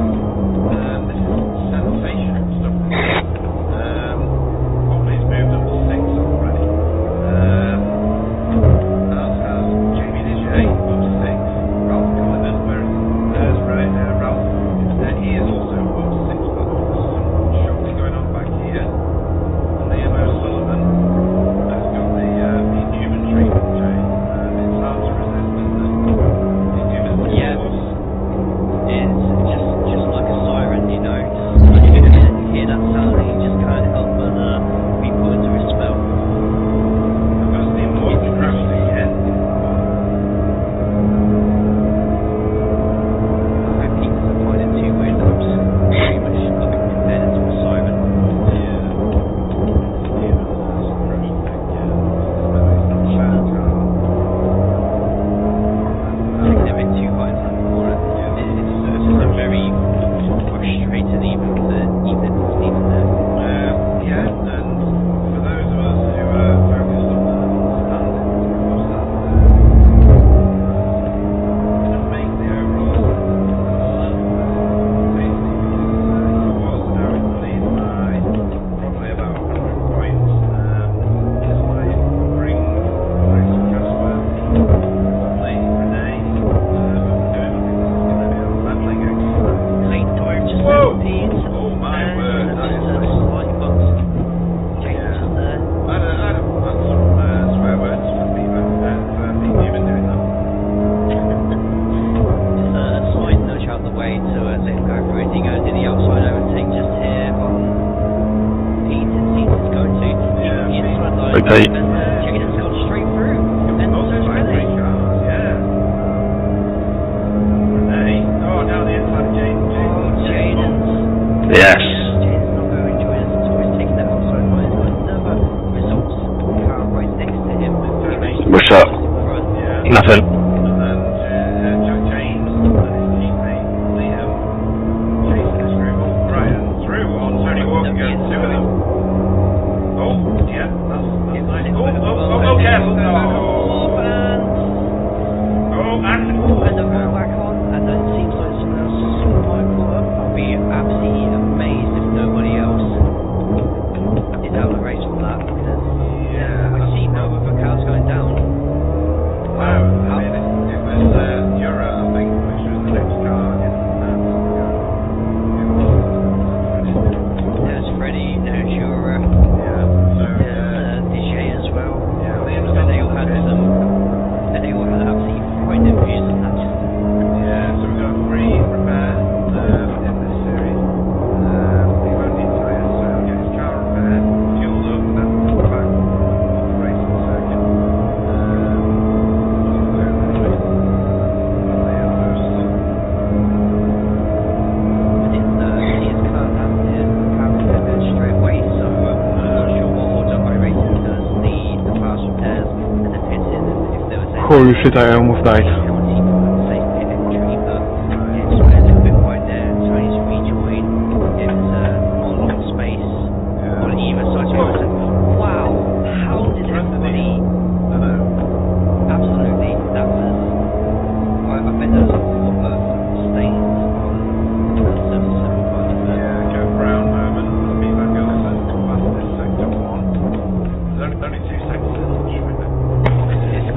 This is sensational stuff. Poppy's moved up to 6 already. As has Jamie Dijay up to 6. Ralph Cullinan, there's Ralph. He is also up to 6, but there's some shuffling going on back here. And Liam O'Sullivan has got the Pete Newman treatment, Jay. It's hard to resist, isn't it? Pete Newman's Yeah. boss. It's just like a siren, you know. Just you hear that sound and you just can't help but be put into a spell. I've got Steve Morgan crashed again. I think I find it too weird that I'm just pretty much got it compared to a siren. Yeah. Steve has crashed again. It's not a car. Taking a bit too high for it. It's just a very frustrated even there. Yeah, and for those of us who are focused on the standing, of course, that make the overall basically because he was now in the lead by probably about 100 points. This might bring Alex Casper, Lady Renee, doing. I think this is going to be a leveling exercise. Late door just Whoa! appeared. Oh my word, that is Just nice. slight bumps. James just there. I'd have some swear words for Pete Newman doing that. Just a slight nudge out the way to let him go through as he goes in the outside overtake just here on Pete. It seems it's going to the inside line. Okay. And Jaden's gone straight through. And Also so's by 3 Renee. cars, yeah. Renee. Oh, down the inside of Jaden. Jaden's Yes. Jaden's not going to enjoy this at all. He's taking that outside line. He's got another results car right next to him. What's up? Yeah. Nothing. And then James and his teammate Liam chasing this through. Oh, Brian through on Tony Walker again. 2 of them. Oh, yeah, that's nice. Oh, careful. Oh, and And the roll back on, and then it seems holy shit, I almost died.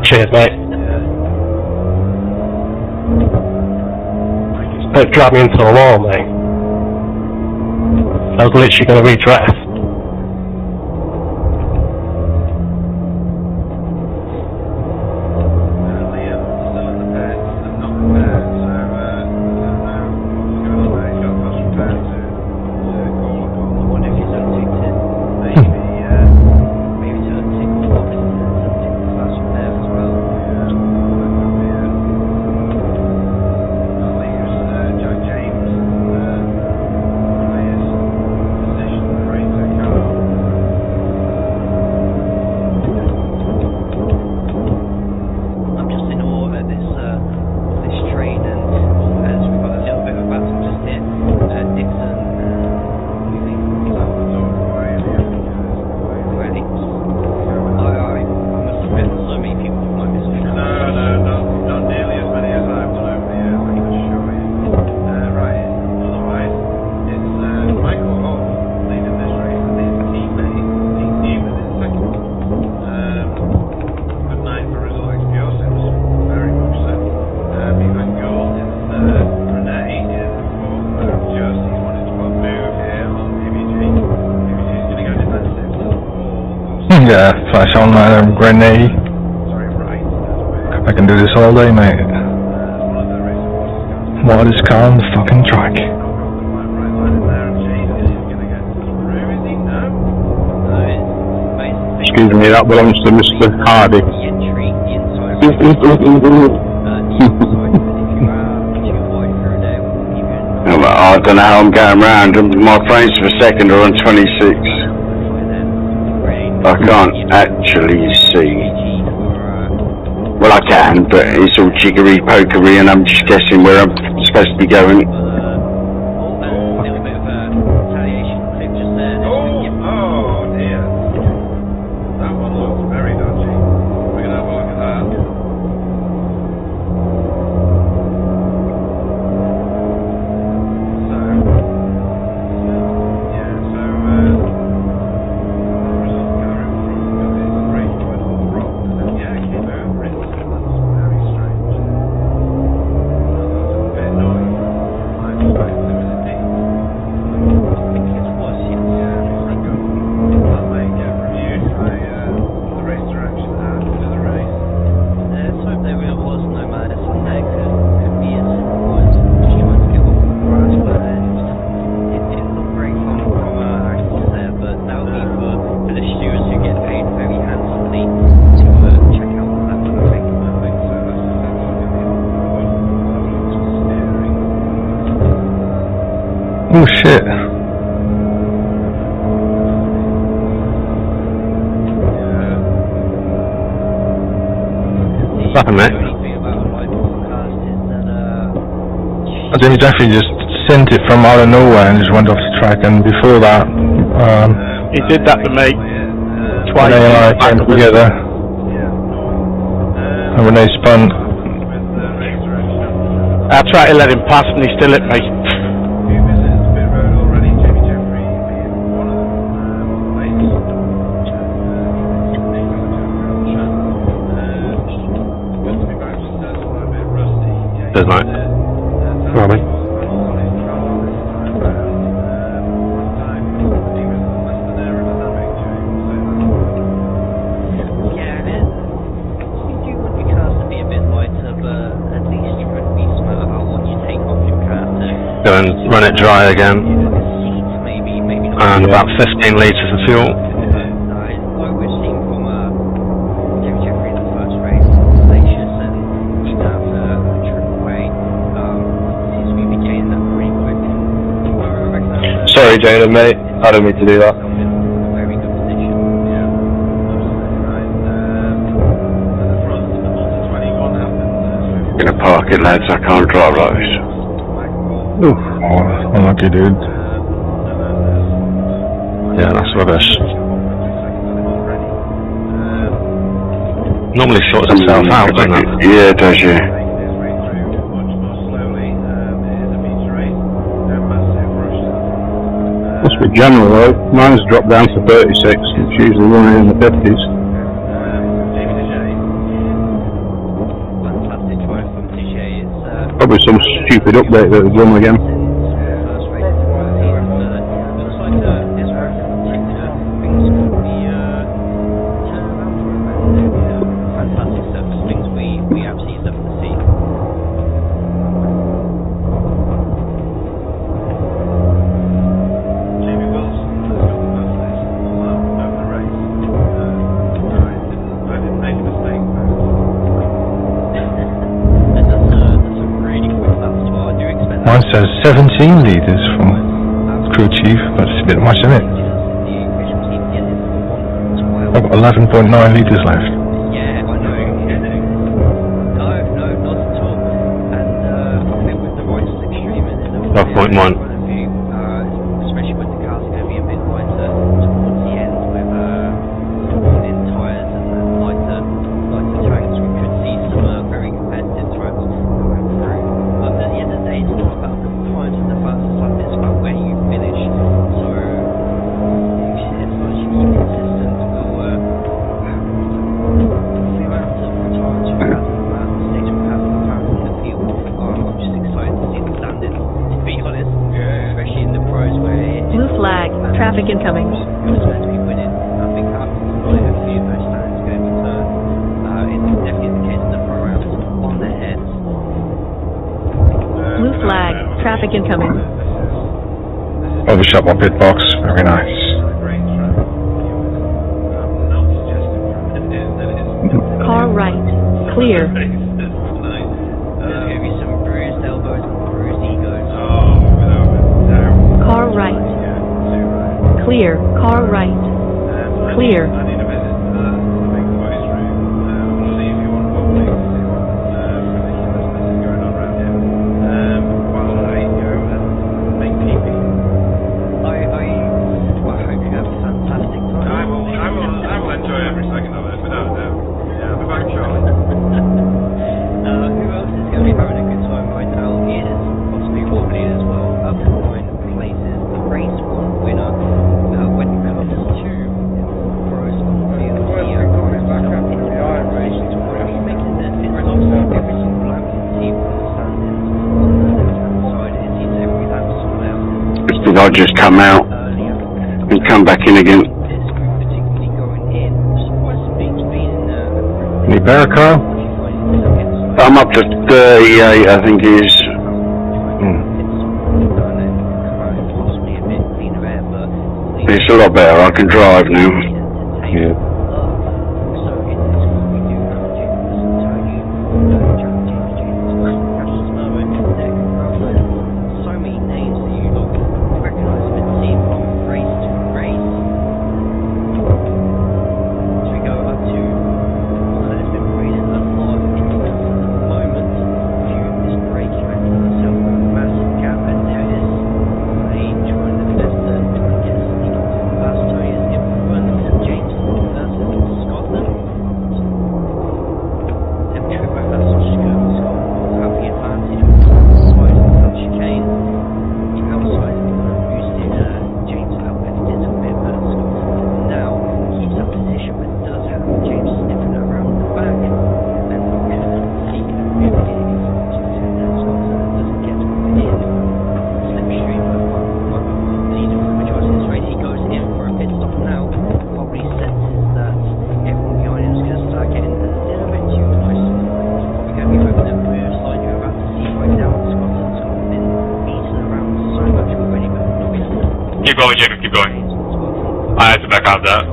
Cheers, mate. Don't drag me into the wall, mate. I was literally going to redress. Yeah, flash on my grenade. I can do this all day, mate. What is car on the fucking track? Excuse me, that belongs to Mr. Hardy. I don't know how I'm going round. My frames per second are on 26. I can't actually see. Well, I can, but it's all jiggery pokery and I'm just guessing where I'm supposed to be going. Oh shit. What happened, mate? Jimmy Jeffrey just sent it from out of nowhere and just went off the track, and before that, he did that to me twice. Renee and I came together, and Renee spun. I tried to let him pass and he still hit me. Cheers, mate. Robbie. Go and run it dry again. And about 15 litres of fuel. Sorry, Jada, mate. I don't mean to do that. park it, lads. I can't drive like this. Oof. Oh, unlucky, dude. Yeah, that's rubbish. Normally sorts itself out, doesn't it? Yeah, it does, yeah. Must be general though. Mine's dropped down to 36. It's usually running in the 50s. Probably some stupid update that was run again. Mine says 17 litres from crew chief, but it's a bit much, isn't it? I've got 11.9 litres left. Yeah, I know. No, not at all. And I think with the right slipstream and 12.1. especially with the cars going to be a bit lighter towards the end with in tyres and lighter tanks, we could see some very competitive throws going through. But at the end of the day, it's not about the times and the fastest lap, it's about where you finish. So as long as you keep consistent, the amount of times we've had in that, mistakes we've had in the past in the field, I'm just excited to see the standards, to be honest, especially in the pros where Blue flag, traffic incoming. You're supposed to be winning. I think quite a few of those standards are going to be turned. It's definitely the case in the pro rounds on their heads. Blue flag, traffic incoming. Overshot my pit box. Very nice. Car right, clear. There's going to be some bruised elbows and bruised egos. Car right. Clear, car right. Clear. Did I just come out and come back in again? Any better, Carl? I'm up to 38, I think it is. It's a lot better, I can drive now. Yeah. Keep going, Jacob, keep going. I have to back out that.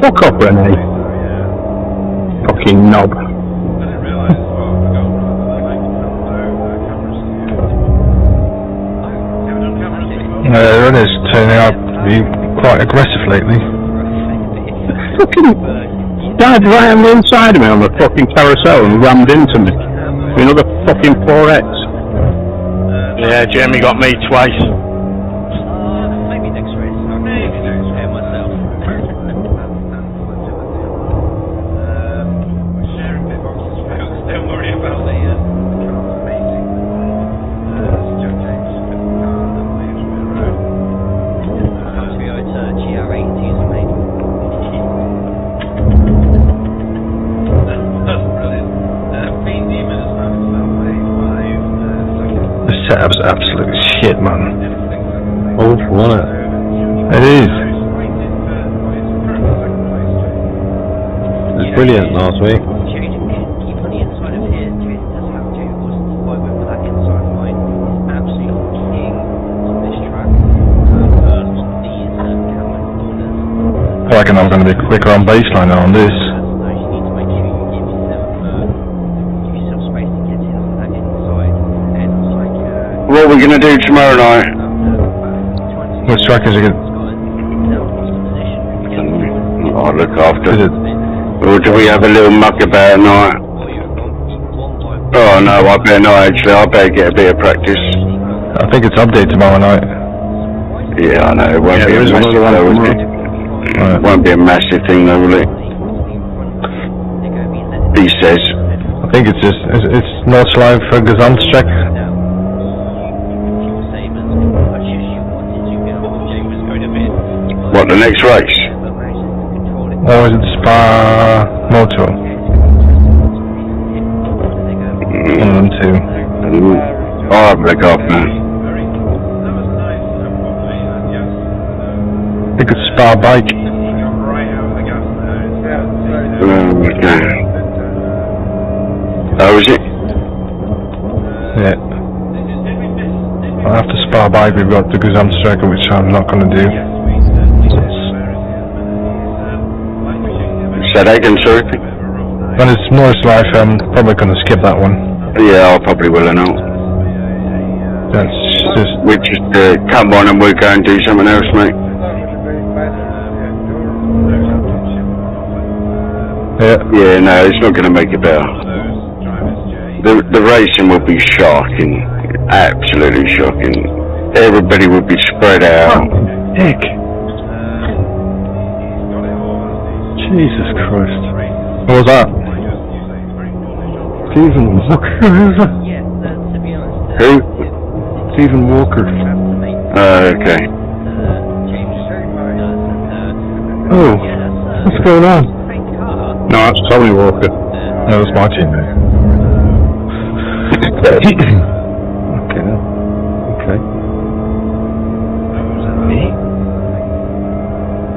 Fuck off, Renee. Fucking knob. Renee's turning out to be quite aggressive lately. Fucking died right on the inside of me on the fucking carousel and rammed into me. Another fucking 4X. Yeah, Jamie got me twice. Maybe next race. I'll prepare myself. Sharing bit boxes, folks. Don't worry about the car's amazing. Joe James with the car that leaves me around. Comes to go to GR80s, mate. That's brilliant. Fiend Demon has found himself a 5 The setup's absolute shit, man. Awful, isn't it? It is. It was brilliant last week. Keep on the inside of here. Jason does have to, because the fight with that inside line is absolutely king on this track. On these Cameron corners. I reckon I'm going to be quicker on baseline than on this. You need to make sure you give yourself space to get in on that inside. And like, What are we going to do tomorrow night? Which track is it? I'll look after it. Or do we have a little muck about night? Oh no, I better not actually. I better get a bit of practice. I think it's update tomorrow night. Yeah, I know. It won't be a massive though, will it? Right. Won't be a massive thing though, will it? He says. I think it's just, it's Nordschleife for Gesamtstreck. What, the next race? Or is it Spa Moto? One of them two. I'll have a look off now. I think it's Spa Bike. Okay. Oh, is it? Yeah. After Spa Bike we've got the Gesamtstrecke, which I'm not going to do. Say that again, sorry? When it's Nordschleife, I'm probably going to skip that one. Yeah, I probably will, I know. That's just... We just come on and we'll go and do something else, mate. Yeah, no, it's not going to make it better. The racing will be shocking. Absolutely shocking. Everybody will be spread out. Dick. Jesus Christ. What was that? Stephen Walker. Who? Stephen Walker. Okay. Oh, what's going on? No, that's Tony Walker. No, that's my teammate. Okay. Okay. Me?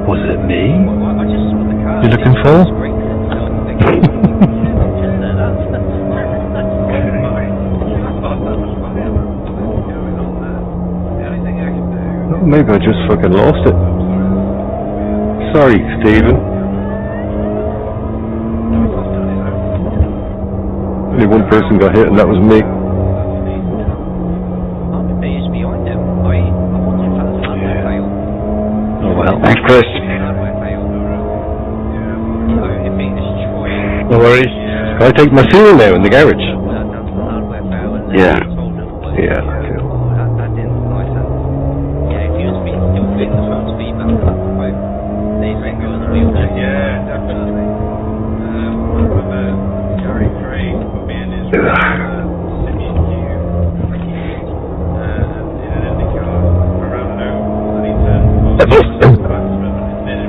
Was it me? You looking for? Maybe I just fucking lost it. Sorry, Stephen. Only one person got hit and that was me. Oh well. Thanks, Chris. No worries. Can I take my fuel now in the garage? Yeah. Yeah.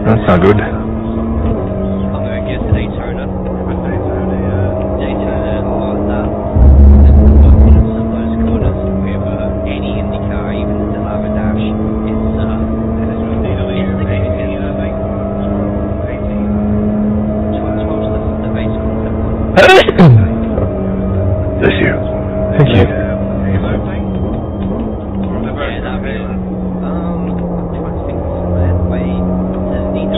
That's not good. Bless you. Thank you.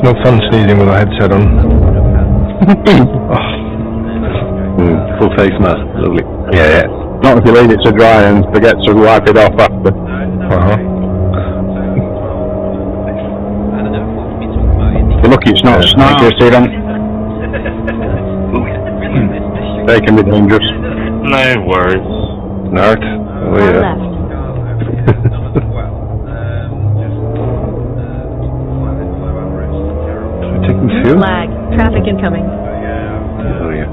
No fun sneezing with a headset on. Full face mask, lovely. Yeah. Not if you leave it to dry and forget to wipe it off after. You're lucky it's not a snake you see them. They can be dangerous. No worries. Nart. Oh yeah. Blue flag. Traffic incoming. Oh yeah.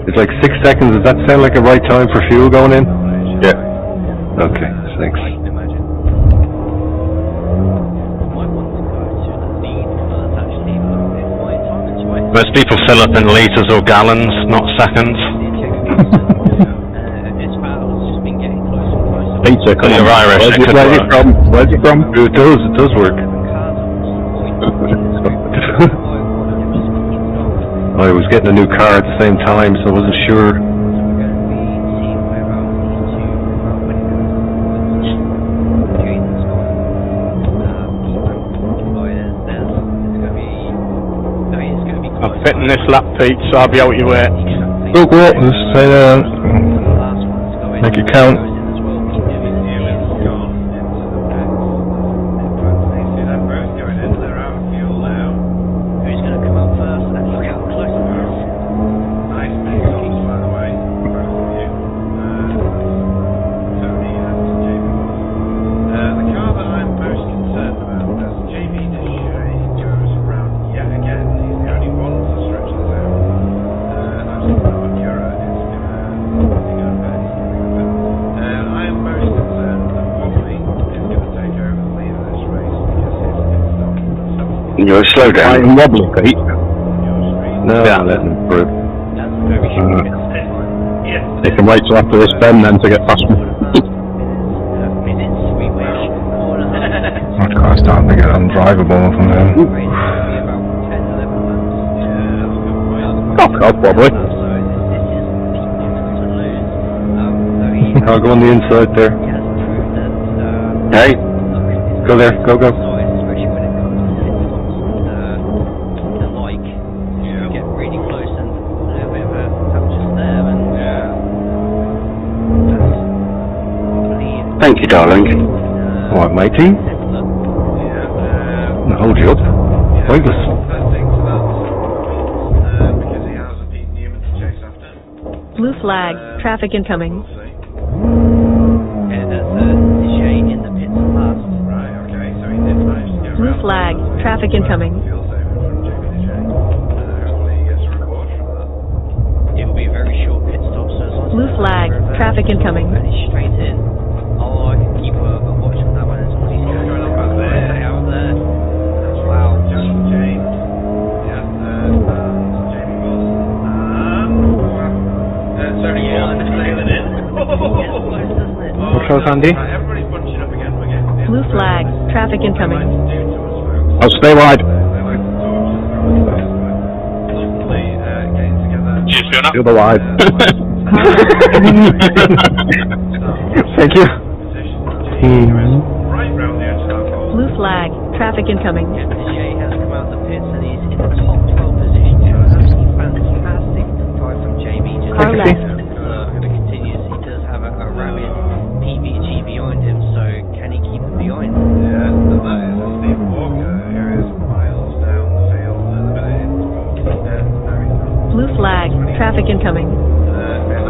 It's like 6 seconds. Does that sound like a right time for fuel going in? Yeah. Okay, thanks. Most people fill up in litres or gallons, not seconds. Pizza, come on. You're Irish, it could Where's it work. from? Where's it from? It does work. I was getting a new car at the same time, so I wasn't sure. I'm fitting this lap, Pete, so I'll be out your way. Look what? Just say make it count. You're slow down. I'm wobbly, Pete. No, Yeah. I'm letting him through. They can wait till after this bend then to get past me. That car's starting to get undrivable from then. Cock up, wobbly. I'll go on the inside there. Hey? Go there, go. Thank you, darling. Alright, matey. I'll hold you up. Pointless. Blue flag. Traffic incoming. Blue flag. Traffic incoming. It will be a very short pit stop, so as long as Blue flag. Traffic incoming. straight in. Oh, I can keep a watch on that one as long as he's going out there. Wow. What's up, Andy? Blue flag. Traffic incoming. I'll stay wide. Cheers, Fiona. You're the wide. Thank you. Blue flag. Traffic incoming. Jay has come out the pits and he's in the top 12 position. Absolutely fantastic drive from Jamie. Car left. Continues. He does have a rapid PVG behind him, so can he keep it behind? Blue flag. Traffic incoming.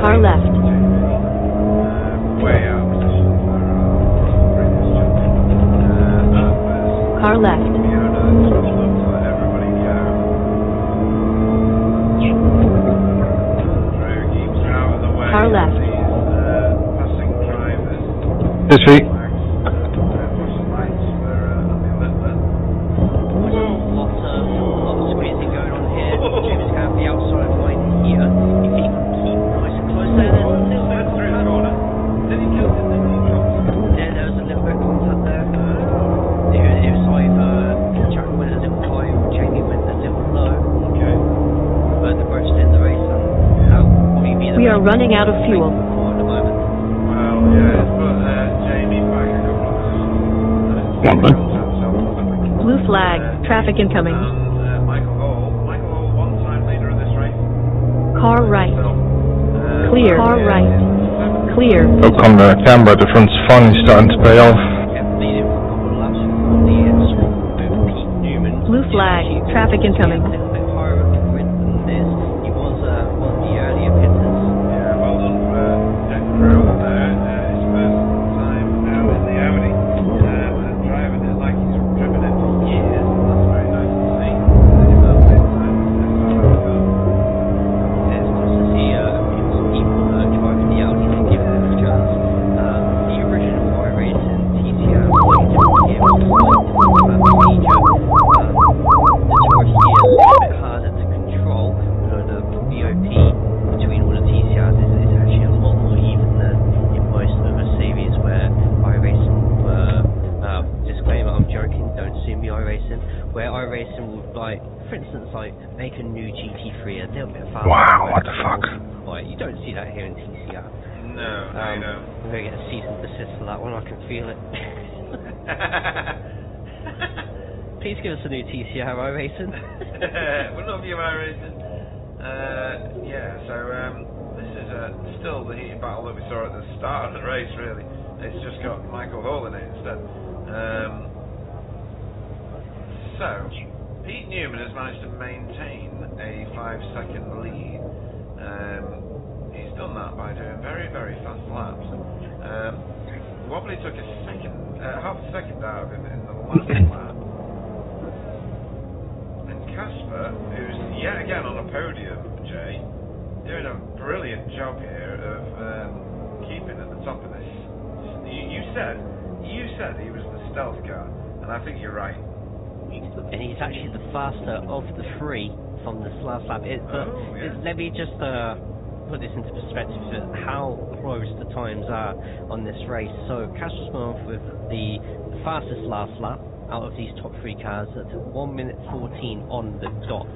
Car left. Car left. Car left. This week. Lot of squeezing going on here. James has the outside line here. If he can keep nice and close there, there's a little bit of contact. There was a little bit of contact there. It was either Jack went a little high or Jamie went a little low. But they're both still in the race, and that'll probably be the We are running out of fuel. at the moment. Come on, then. Blue flag. Traffic incoming. Michael Hall, one-time leader of this race. Car right. Clear. Car right. Clear. Look on the camera, the front's finally starting to pay off. Blue flag. Traffic incoming. Wow, what the fuck? Like, you don't see that here in TCR. No, I know. I'm going to get a cease and desist for that one, I can feel it. Please give us a new TCR iRacing. We'd love you, iRacing. This is still the heated battle that we saw at the start of the race, really. It's just got Michael Hall in it instead. Pete Newman has managed to maintain a 5-second lead. He's done that by doing very, very fast laps. Wobbly took a second, half a second out of him in the last lap. And Casper, who's yet again on a podium, Jay, doing a brilliant job here of keeping at the top of this. You said he was the stealth car, and I think you're right. And he's actually the faster of the three from this last lap. Let me just put this into perspective of how close the times are on this race. So Casper's went off with the fastest last lap out of these top three cars at 1 minute 14 on the dot.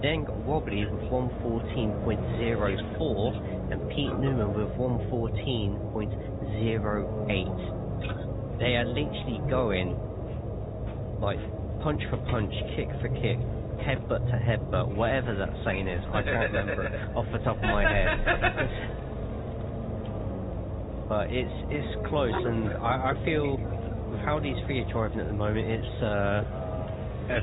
Then got Wobbly with 1:14.04 and Pete Newman with 1:14.08. They are literally going like punch for punch, kick for kick, headbutt to headbutt, whatever that saying is. I can't remember it off the top of my head. But it's close, and I feel with how these three are driving at the moment, it's a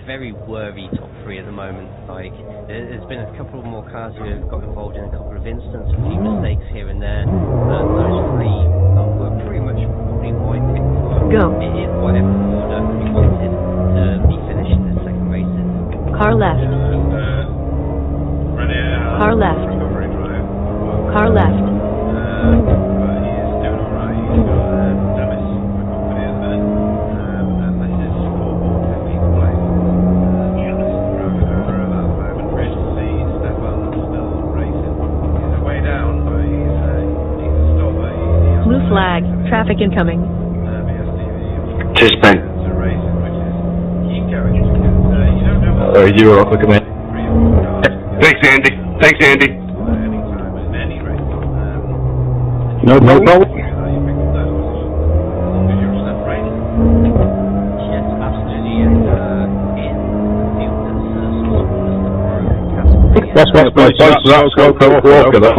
very worthy top three at the moment. Like, there's been a couple of more cars who have got involved in a couple of incidents, a few mistakes here and there, but those three were pretty much probably my pick for in whatever order we wanted to be finishing the second races. Car left. Car left. Car left. Blue flag. Traffic incoming. Cheers, Ben. You were look at me. Thanks, Andy. No problem. That's what's my choice. That's Walker, though.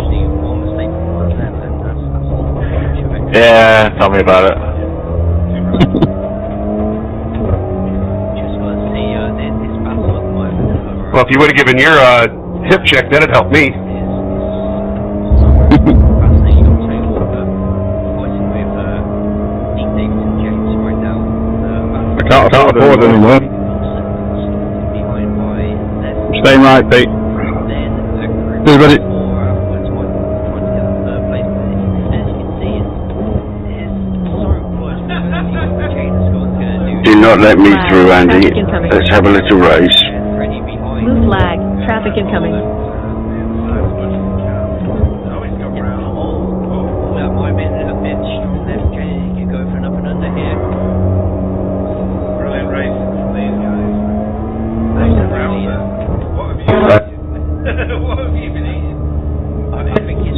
Yeah, tell me about it. Well, if you would have given your hip check, that'd help me. I can't afford anymore. Stay right, Pete. Cheers, buddy. Do not let me through, Andy. Let's have a little race. Blue flag. Traffic incoming.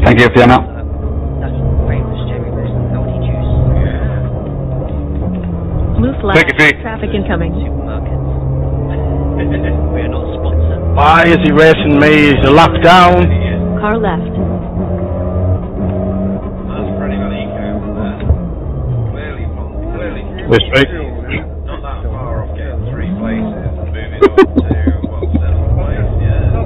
Thank you, Fiona. Blue flag. Thank you, Traffic incoming. We're not sponsored. Why is he racing me? He's a lap down. Car left. That's pretty well eco. Clearly, This way. not that far off getting 3 places and moving on to, what, 7th place? Yeah.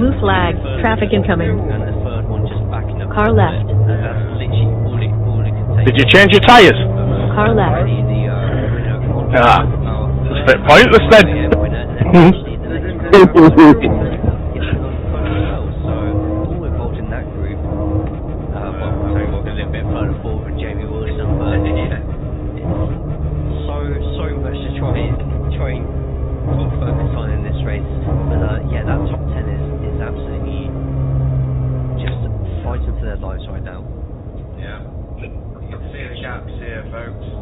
Blue flag. Traffic incoming. And the third one just backing up. Car left. That's literally all it can take. Did you change your tyres? Car left. Ah, it's a bit pointless then.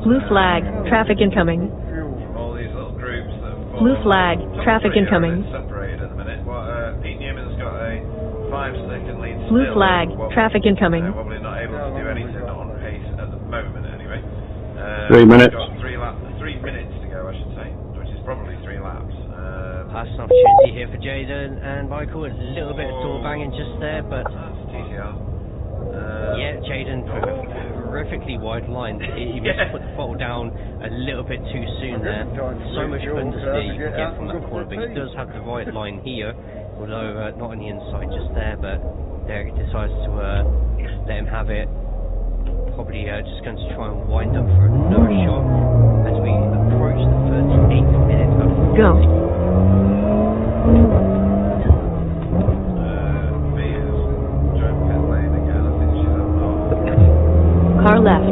Blue flag. Traffic incoming. All these little groups that Blue flag. Traffic incoming. separated at the minute. Pete Newman's got a 5-stick and leads Blue still. flag. Traffic incoming. Probably not able to do anything, not on pace at the moment anyway. 3 minutes. Got 3 minutes to go, I should say, which is probably 3 laps. That's an opportunity here for Jaden and Michael. A little bit of door banging just there, but yeah, Jaden horrifically wide line. He must put the bottle down a little bit too soon there. So much understeer you can get from that corner, but he does have the right line here, although not on the inside just there. But Derek decides to let him have it. Probably just going to try and wind up for another shot as we approach the 38th minute of Go. Car left.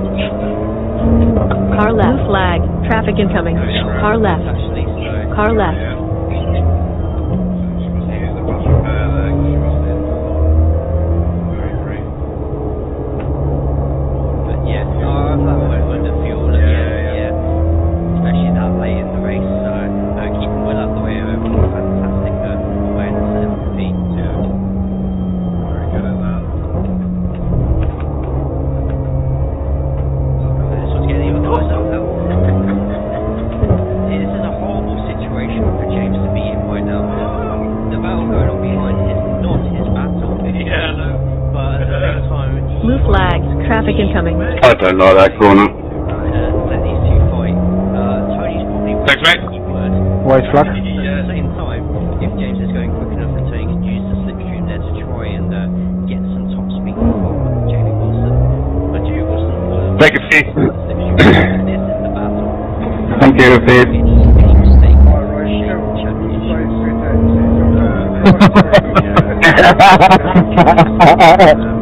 Car left. Blue flag. Traffic incoming. Car left. Car left. But yeah, that moment of fuel, yeah. Especially that late in the race, so keeping well out the way of everyone, fantastic awareness and everything. Yeah. Very good at that. This one's getting even worse out now. This is a horrible situation for James to be in right now. The battle going on behind is not his battle. Yeah, no. But at the same time, Blue flag. Traffic incoming. I don't like that corner. let these two fight. Tony's probably Thanks, mate. keyword. White flag. At the same time, if James is going quick enough, then Tony can use the slipstream there to try and get some top speed from Jamie Wilson. But Jamie Wilson was Take a seat. slipstream. This is the battle. Thank you, Pete. Any mistake,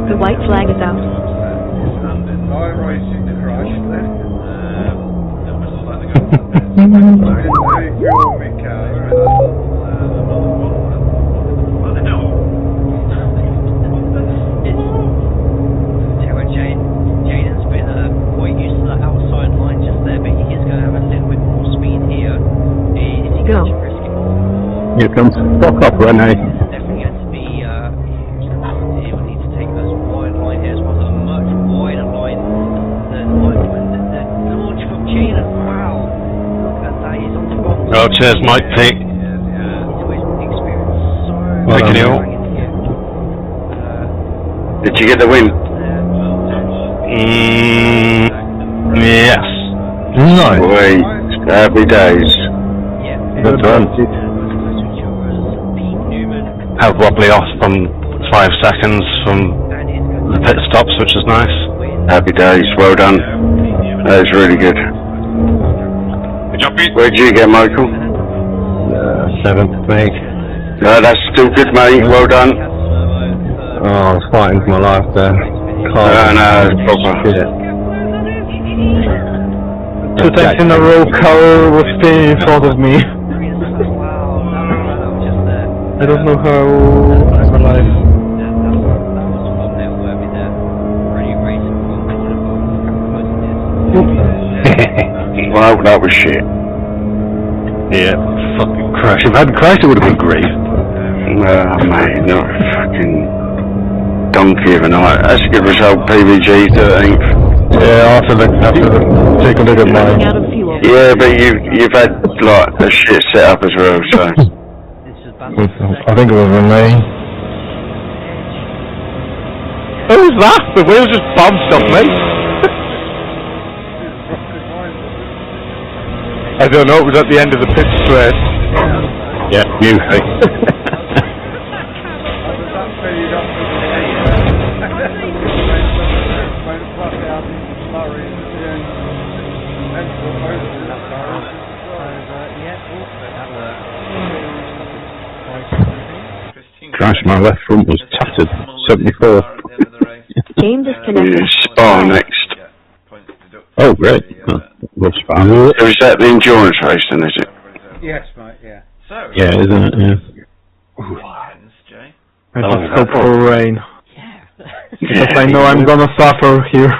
The white flag is out. Jaden's been quite used to that outside line just there, but he is going to have a little bit more speed here. Is he Go. going to risk it all? Here comes fuck up, Renee. Definitely going to be, he will need to take those wide line here as well. A much wider line than Michael. And the launch from Jaden, wow. Look at that, he's on the bottom. Oh, cheers, Mike Pete. To his experience, so Thank you, Neil. Did you get the win? Yes. Nice. Wait, happy days. Good done. Held wobbly off from 5 seconds from the pit stops, which is nice. Happy days, well done. That was really good. Good job, Pete. Where'd you get, Michael? 7th, mate. No, that's still good, mate. Well done. Oh, I was fighting for my life there. No, proper. Shit. 2 times in a row, Carl was staying in front of me. I don't know how I'm alive. Well, that was shit. Yeah, fucking crash. If I hadn't crashed, it would have been great. Oh, mate, not a fucking donkey of a night. That's a good result, PVG 13th. Yeah, I'll have to take a look at mine. Running out of fuel. Yeah, but you've had like a shit set up as well, so. I think it was Renee. Who's that? The wheel just bounced off me. I don't know, it was at the end of the pit straight. Yeah, you. Christ, my left front was tattered. 74. Game disconnected. Spa next. Oh, great. Love Spa. So is that the endurance race then, is it? Yes, mate, yeah. So, Yeah, isn't it? Yeah. Jay. I just hope for rain. Yeah. Because I know I'm gonna suffer here.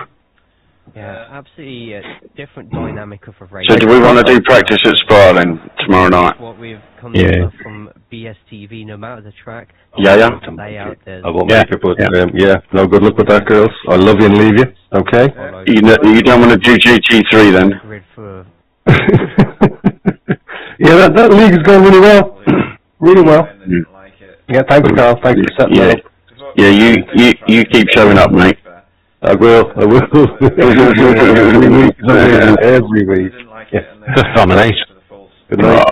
Yeah, absolutely different dynamic of a race. So do we want to do practice at Spa then tomorrow night? What we've come Yeah. from bstv, no matter the track. Yeah. Layout, I won't make it, but no good luck with that, girls. I love you and leave you, okay? You don't want to do GT3 then? Grid for Yeah, that league is going really well. Really well. Yeah, thanks, Carl. Thanks for setting that up. Yeah, you keep showing up, mate. I will. Every week. Yeah. Just domination. Good night.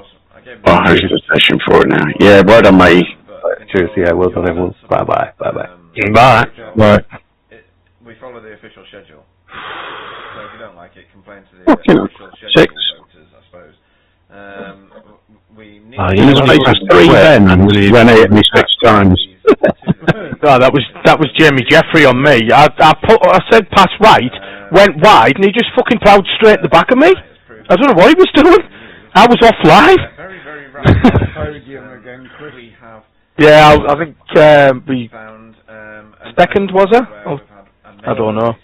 Oh, who's the session for it now? Yeah, well done, mate. Cheers, yeah, well done, everyone. Bye-bye. Bye. Right. We follow the official schedule. So if you don't like it, complain to the official schedule voters, I suppose. We need He was facing 3 then and Renee hit me 6 times. No, that was Jamie Jeffrey on me. I said pass right, went wide, and he just fucking ploughed straight at the back of me. I don't know what he was doing. I was offline. very, very rapid podium again, Chris. We have Yeah, I think we found second was it? Oh, I don't know.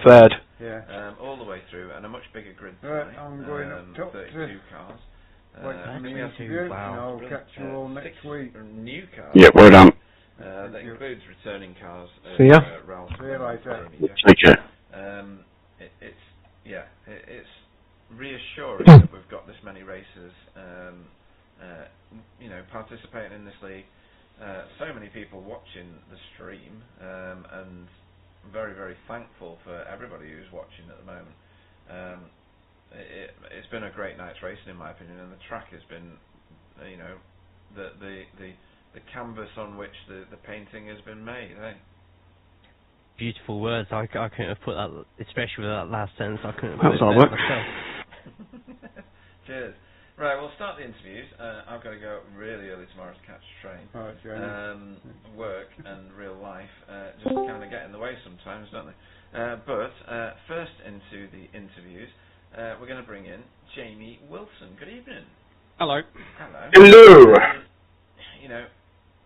Third. Yeah. All the way through, and a much bigger grid Right, tonight. I'm going up top 32 cars. wait for the interview, and I'll catch you all next 6 week. new cars. Yeah, well done. That includes returning cars. See ya. Ralph, See you later. Take care. It's reassuring that we've got this many races, participating in this league. So many people watching the stream, and very, very thankful for everybody who's watching at the moment. It's been a great night's racing, in my opinion, and the track has been, the canvas on which the painting has been made. Eh? beautiful words. I couldn't have put that, especially with that last sentence. I couldn't have That's put all it right. myself. Cheers. Right, we'll start the interviews. I've got to go really early tomorrow to catch a train. Work and real life just kind of get in the way sometimes, don't they? But first into the interviews, we're going to bring in Jamie Wilson. Good evening. Hello. Hello. Hello. You know,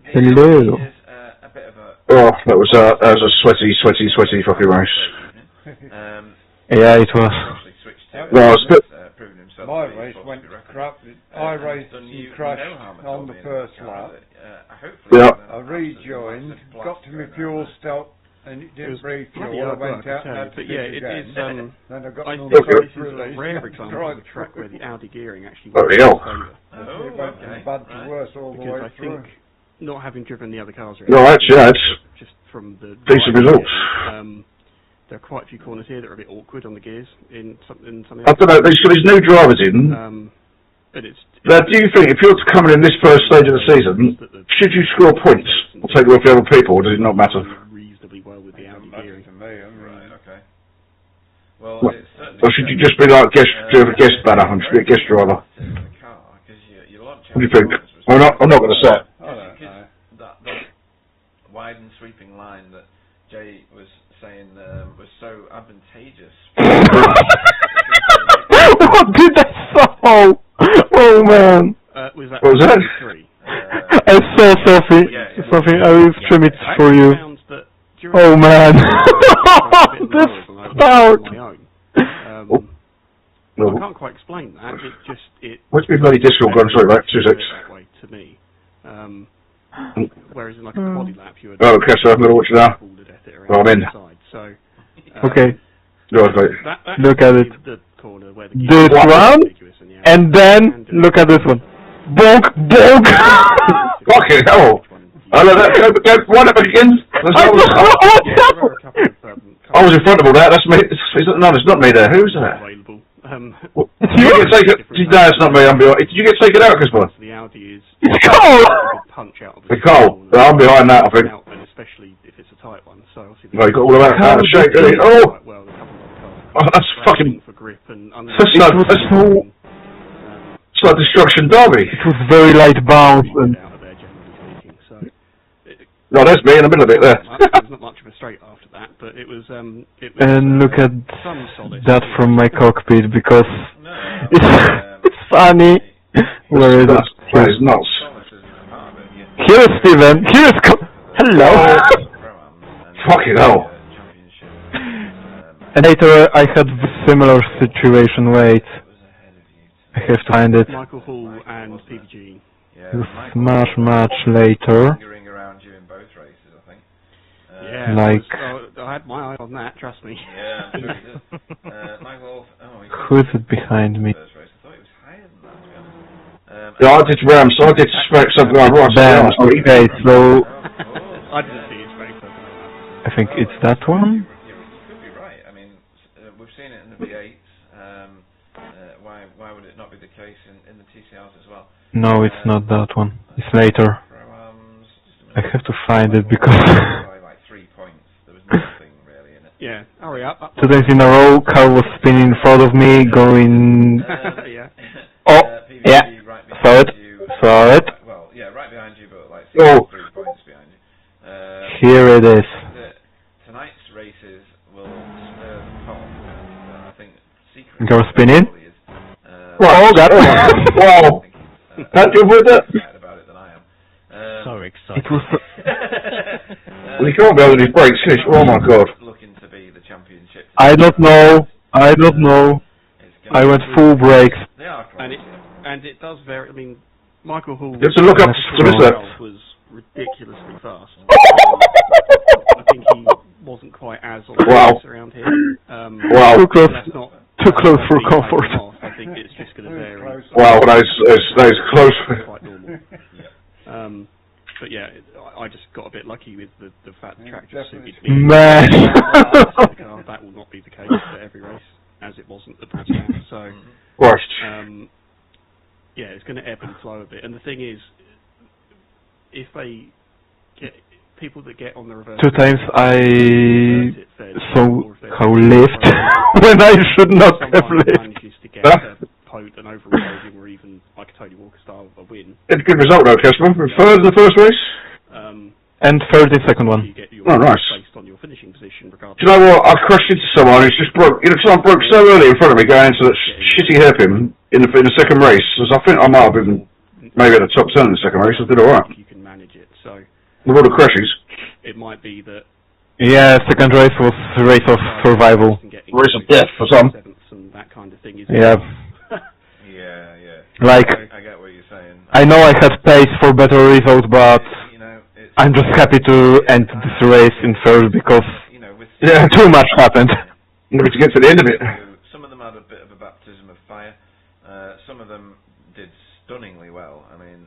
Hello. is a bit of a... Oh, that was a sweaty fucking race. Yeah, it was. Well, it's a bit... My race went crap. I raced and crashed on the first lap. Yeah. I rejoined, got to my fuel stop, and it didn't breathe fuel. I went out and had to but yeah, fit it again. is. Then I got I another think quick this is release. a rare example Right. of a track where the Audi gearing actually Oh, works yeah. in favour. It went from bad to worse all the Because way I through. think, not having driven the other cars, No, actually, that's just from the decent driving, results. there are quite a few corners here that are a bit awkward on the gears in some of the I don't know, there's new drivers in. but it's Now, do you think, if you're coming in this first stage of the season, should you score points or take away from other people, or does it not matter? reasonably well with the Audi gearing. To me, I mean, Right, okay. Well, What? it's certainly... Or should you just be like guest banner and be a guest driver? What do you think? I'm not going to say it. That wide and sweeping line that Jay was saying was so advantageous. What did they say? Oh man. Was that? What was that? I saw something. I will stream it for you. Oh man. This out. I can't quite explain that. It just What's been bloody Discord gone through, right? 2 seconds. that way to me. Whereas in like a quad lap, you would Oh, okay, so I'm going to watch it now. pull to death it around Well, I'm in. the side. So Okay. Right, mate. Look at it. The corner where This one, and then look at this one. Bonk, bonk! Fucking hell! I know that. Go one up again. I was in front of all that. That's me. No, it's not me there. Who's that? Did you get taken? No, it's not me. Did you get taken out, Chris? The Audi is punch out of the Cole. I'm behind that, I think. And especially if it's a tight one. So obviously you got all of that out of shape, didn't he? Oh! That's fucking. It's like Destruction Derby. It was very light bounce and. No, there's me in the middle of it there. There's not much of a straight after that, but it was and look at that from my cockpit because it's funny. Where is it? That is nuts. Here is Steven. Here is hello. Fucking hell. And later I had a similar situation. Wait, I have to find it. Michael Hall and PVG. It was much later. Yeah, like I had my eye on that. Trust me. Yeah, sure he did. Michael, who is it behind me? Yeah, I did Rams, so I did suspect something like right. Ben, okay, so I didn't see his face. I think it's that one. You could be right. I mean, we've seen it in the V8s. Why would it not be the case in the TCRs as well? No, it's not that one. It's later. I have to find it because. Like 3 points. There was nothing really in it. Yeah, hurry up. 2 days in a row, car was spinning in front of me, going. Yeah. Oh, yeah. Saw it. Saw it. Well, yeah, right behind you, but like 3 points behind you. Here it is. Tonight's races will stir the pot. I think secretly. Go spinning. Oh, God. Wow. Can't you avoid that? So excited. It was. Well, he can't be able to do brakes, can he? Oh my God. Looking to be the championship. I don't know. I went full brakes. And it does vary. I mean, Michael Hall. You have to look up to miss that. Was ridiculously fast. I think he wasn't quite as on the pace around here. Wow. Too close for comfort. I think it's just going to vary. Wow, that is close. Quite normal. But yeah, I just got a bit lucky with the fact the track just suited me. Man! That will not be the case for every race, as it wasn't the Portsmouth. So, yeah, it's going to ebb and flow a bit. And the thing is, if they get people that get on the reverse. 2 times I saw how lift when I should not have lift. Manages to get an overall podium or even like a Tony Walker style a win. It's a good result though, Casper. Third in the first race. And third in the second one. Oh, nice. Based on your finishing position, regardless. Do you know what? I crashed into someone who's just broke. You know, someone broke so early in front of me going into that shitty hairpin in the second race. So I think I might have been maybe at the top 10 in the second race. I did alright. You can manage it. So with all the crashes. It might be that. Yeah, second race was a race of survival. Race of death for some. And that kind of thing is. Yeah. Yeah. Like, I get what you're saying. I know I had pace for better results, but I'm just happy to end this race in third because too much happened. You need to get to the end of it. Some of them had a bit of a baptism of fire. Some of them did stunningly well. I mean,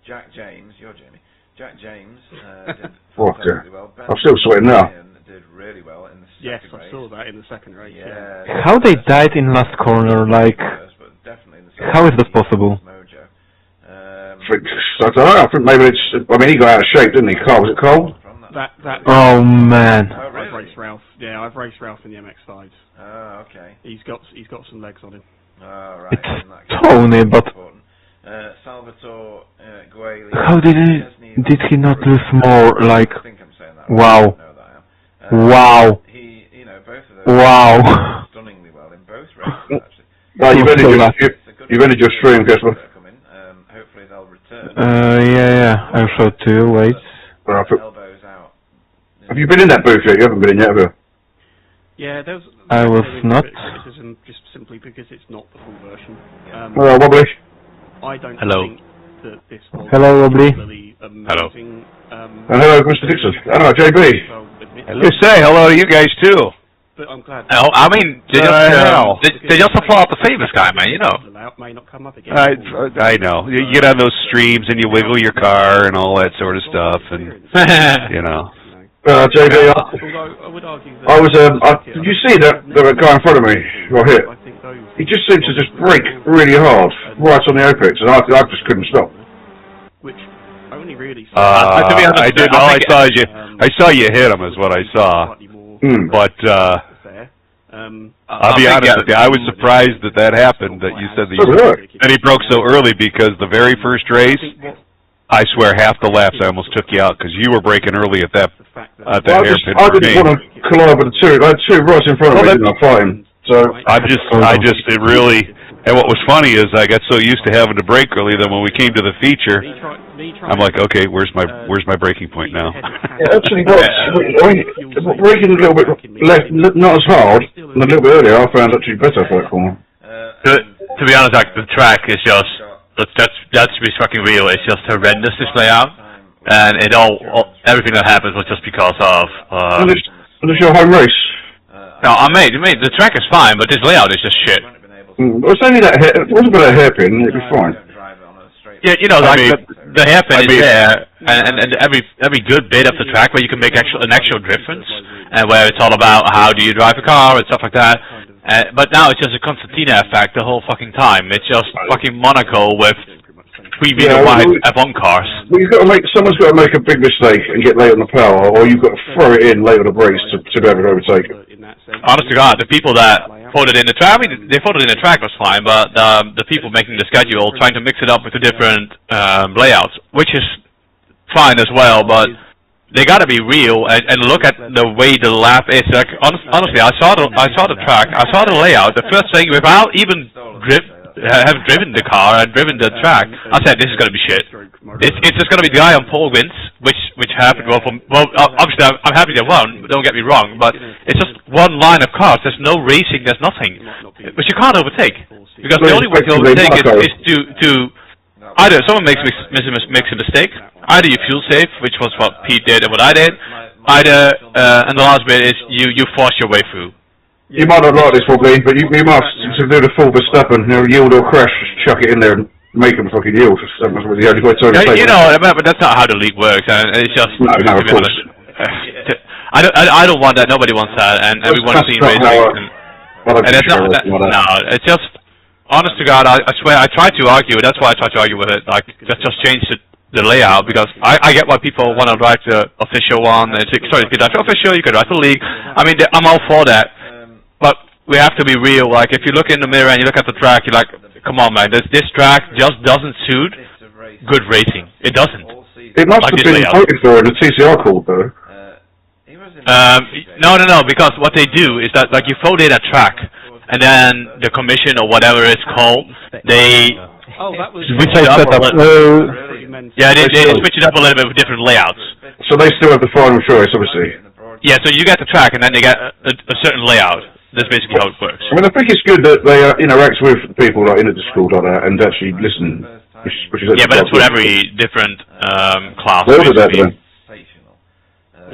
Jack James, you're Jamie. Jack James did fantastically well. Ben I'm still sweating now. Did really well in the second race. Yes, I saw that in the second race. Yeah. How they died in last corner, like, how is that possible? I don't know, I think maybe he got out of shape, didn't he? Was it cold? Oh man. I've raced Ralph. Yeah, I've raced Ralph in the MX-5s. Oh, okay. He's got some legs on him. Oh, right. It's Tony, but Salvatore Gueli. How did he not lose more? Like, wow. Wow. Both of those wow. Stunningly well in both races, actually. No, you've ended your stream, Casper. Hopefully they'll return. Yeah. I'll show it to you. Wait. Elbows out. Have you been in that booth yet? You haven't been in yet, have you? Yeah, there's. I was not. Criticism just simply because it's not the full version. Hello, Wobbly. I don't think that this was Wobbly. really amazing. And hello, Mr. Dixon. Hello, JB. Well, with Just say hello to you guys too. But I'm glad. Oh, I mean, they just applaud the famous guy, man. You know. May not come up again. I know. You get on those streams and you wiggle your car and all that sort of stuff, and you know. JB, I was. Did you see that guy in front of me right here? He just seemed to just brake really hard right on the apex, and I just couldn't stop. Which only really. I did. All I saw is I saw you hit him, is what I saw. But I'll be honest with you, I was surprised that happened. That you said that he broke so early, because the very first race, I swear half the laps I almost took you out because you were braking early at that hairpin. I didn't want to collide with the two. I had two right in front of me, and I fighting. So it really. And what was funny is I got so used to having to brake early that when we came to the feature, I'm like, okay, where's my braking point now? It actually was. Braking a little bit left, not as hard, and a little bit earlier, I found actually better for that corner. To be honest, like, the track is just. That's to be fucking real. It's just horrendous, this layout, and everything that happens was just because of. And it's your home race. No, the track is fine, but this layout is just shit. It's only that it wasn't but a hairpin. It'd be fine. Yeah, you know, the hairpin is there, and every good bit of the track where you can make an actual difference, and where it's all about how do you drive a car and stuff like that. But now it's just a Constantina effect the whole fucking time. It's just fucking Monaco with 3 meter wide F1 cars. Well, someone's got to make a big mistake and get late on the power, or you've got to throw it in late on the brakes to be able to overtake it. Honest to God, the people that voted in the track, I mean, they voted in the track was fine, but the people making the schedule, trying to mix it up with the different layouts, which is fine as well, but they got to be real and look at the way the lap is. Like, honestly, I saw the track, I saw the layout. The first thing, without even have driven the car and driven the track, I said this is going to be shit. It's just going to be the guy on pole wins, which happened. Well, obviously I'm happy they won. Don't get me wrong, but it's just one line of cars. There's no racing. There's nothing, but you can't overtake because the only way to overtake is to either someone makes a mistake. Either you fuel safe, which was what Pete did and what I did. Either, and the last bit is you force your way through. You might not like this probably, but you must to do the full Verstappen, yield or crash, chuck it in there and make them fucking yield. That must be the only way to overtake. You know, but that's not how the league works, and it's just. No, of course. I don't want that. Nobody wants that, and everyone's seen racing. And it's not that. No, it's just. Honest to God, I swear, I tried to argue. That's why I tried to argue with it. Like, let's just change the layout, because I get why people want to drive the official one. Sorry, if you drive the official, you can drive the league. I mean, I'm all for that. But we have to be real. Like, if you look in the mirror and you look at the track, you're like, come on, man, this track just doesn't suit good racing. It doesn't. It must have been voted for in the TCR call, though. No, because what they do is that, like, you vote in a track, and then the commission or whatever it's called, they switch it up a little. Yeah, they switch it up a little bit with different layouts. So they still have the final choice, obviously. Yeah, so you get the track, and then they get a certain layout. That's basically how it works. I mean, I think it's good that they interact with people like in the Discord like that and actually listen. Which is but that's for every different class. They'll do that then.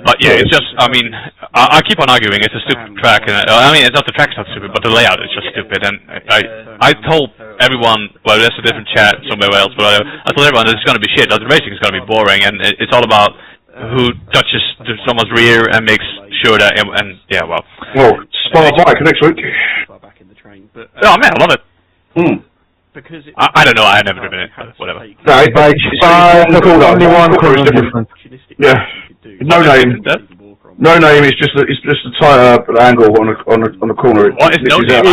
But yeah, it's just, I mean, I keep on arguing it's a stupid track. And I mean, it's not the track's not stupid, but the layout is just stupid. And I told everyone, well, there's a different chat somewhere else, but I told everyone that it's going to be shit. That the racing is going to be boring, and it's all about who touches someone's rear and makes sure that, and yeah, well. Well, Spa Bike next week. Oh man, I love it. Because I don't know, I have never driven it, but whatever. No, only one corner different. Yeah. No name. No name. It's just a tighter angle on the corner. What is no name?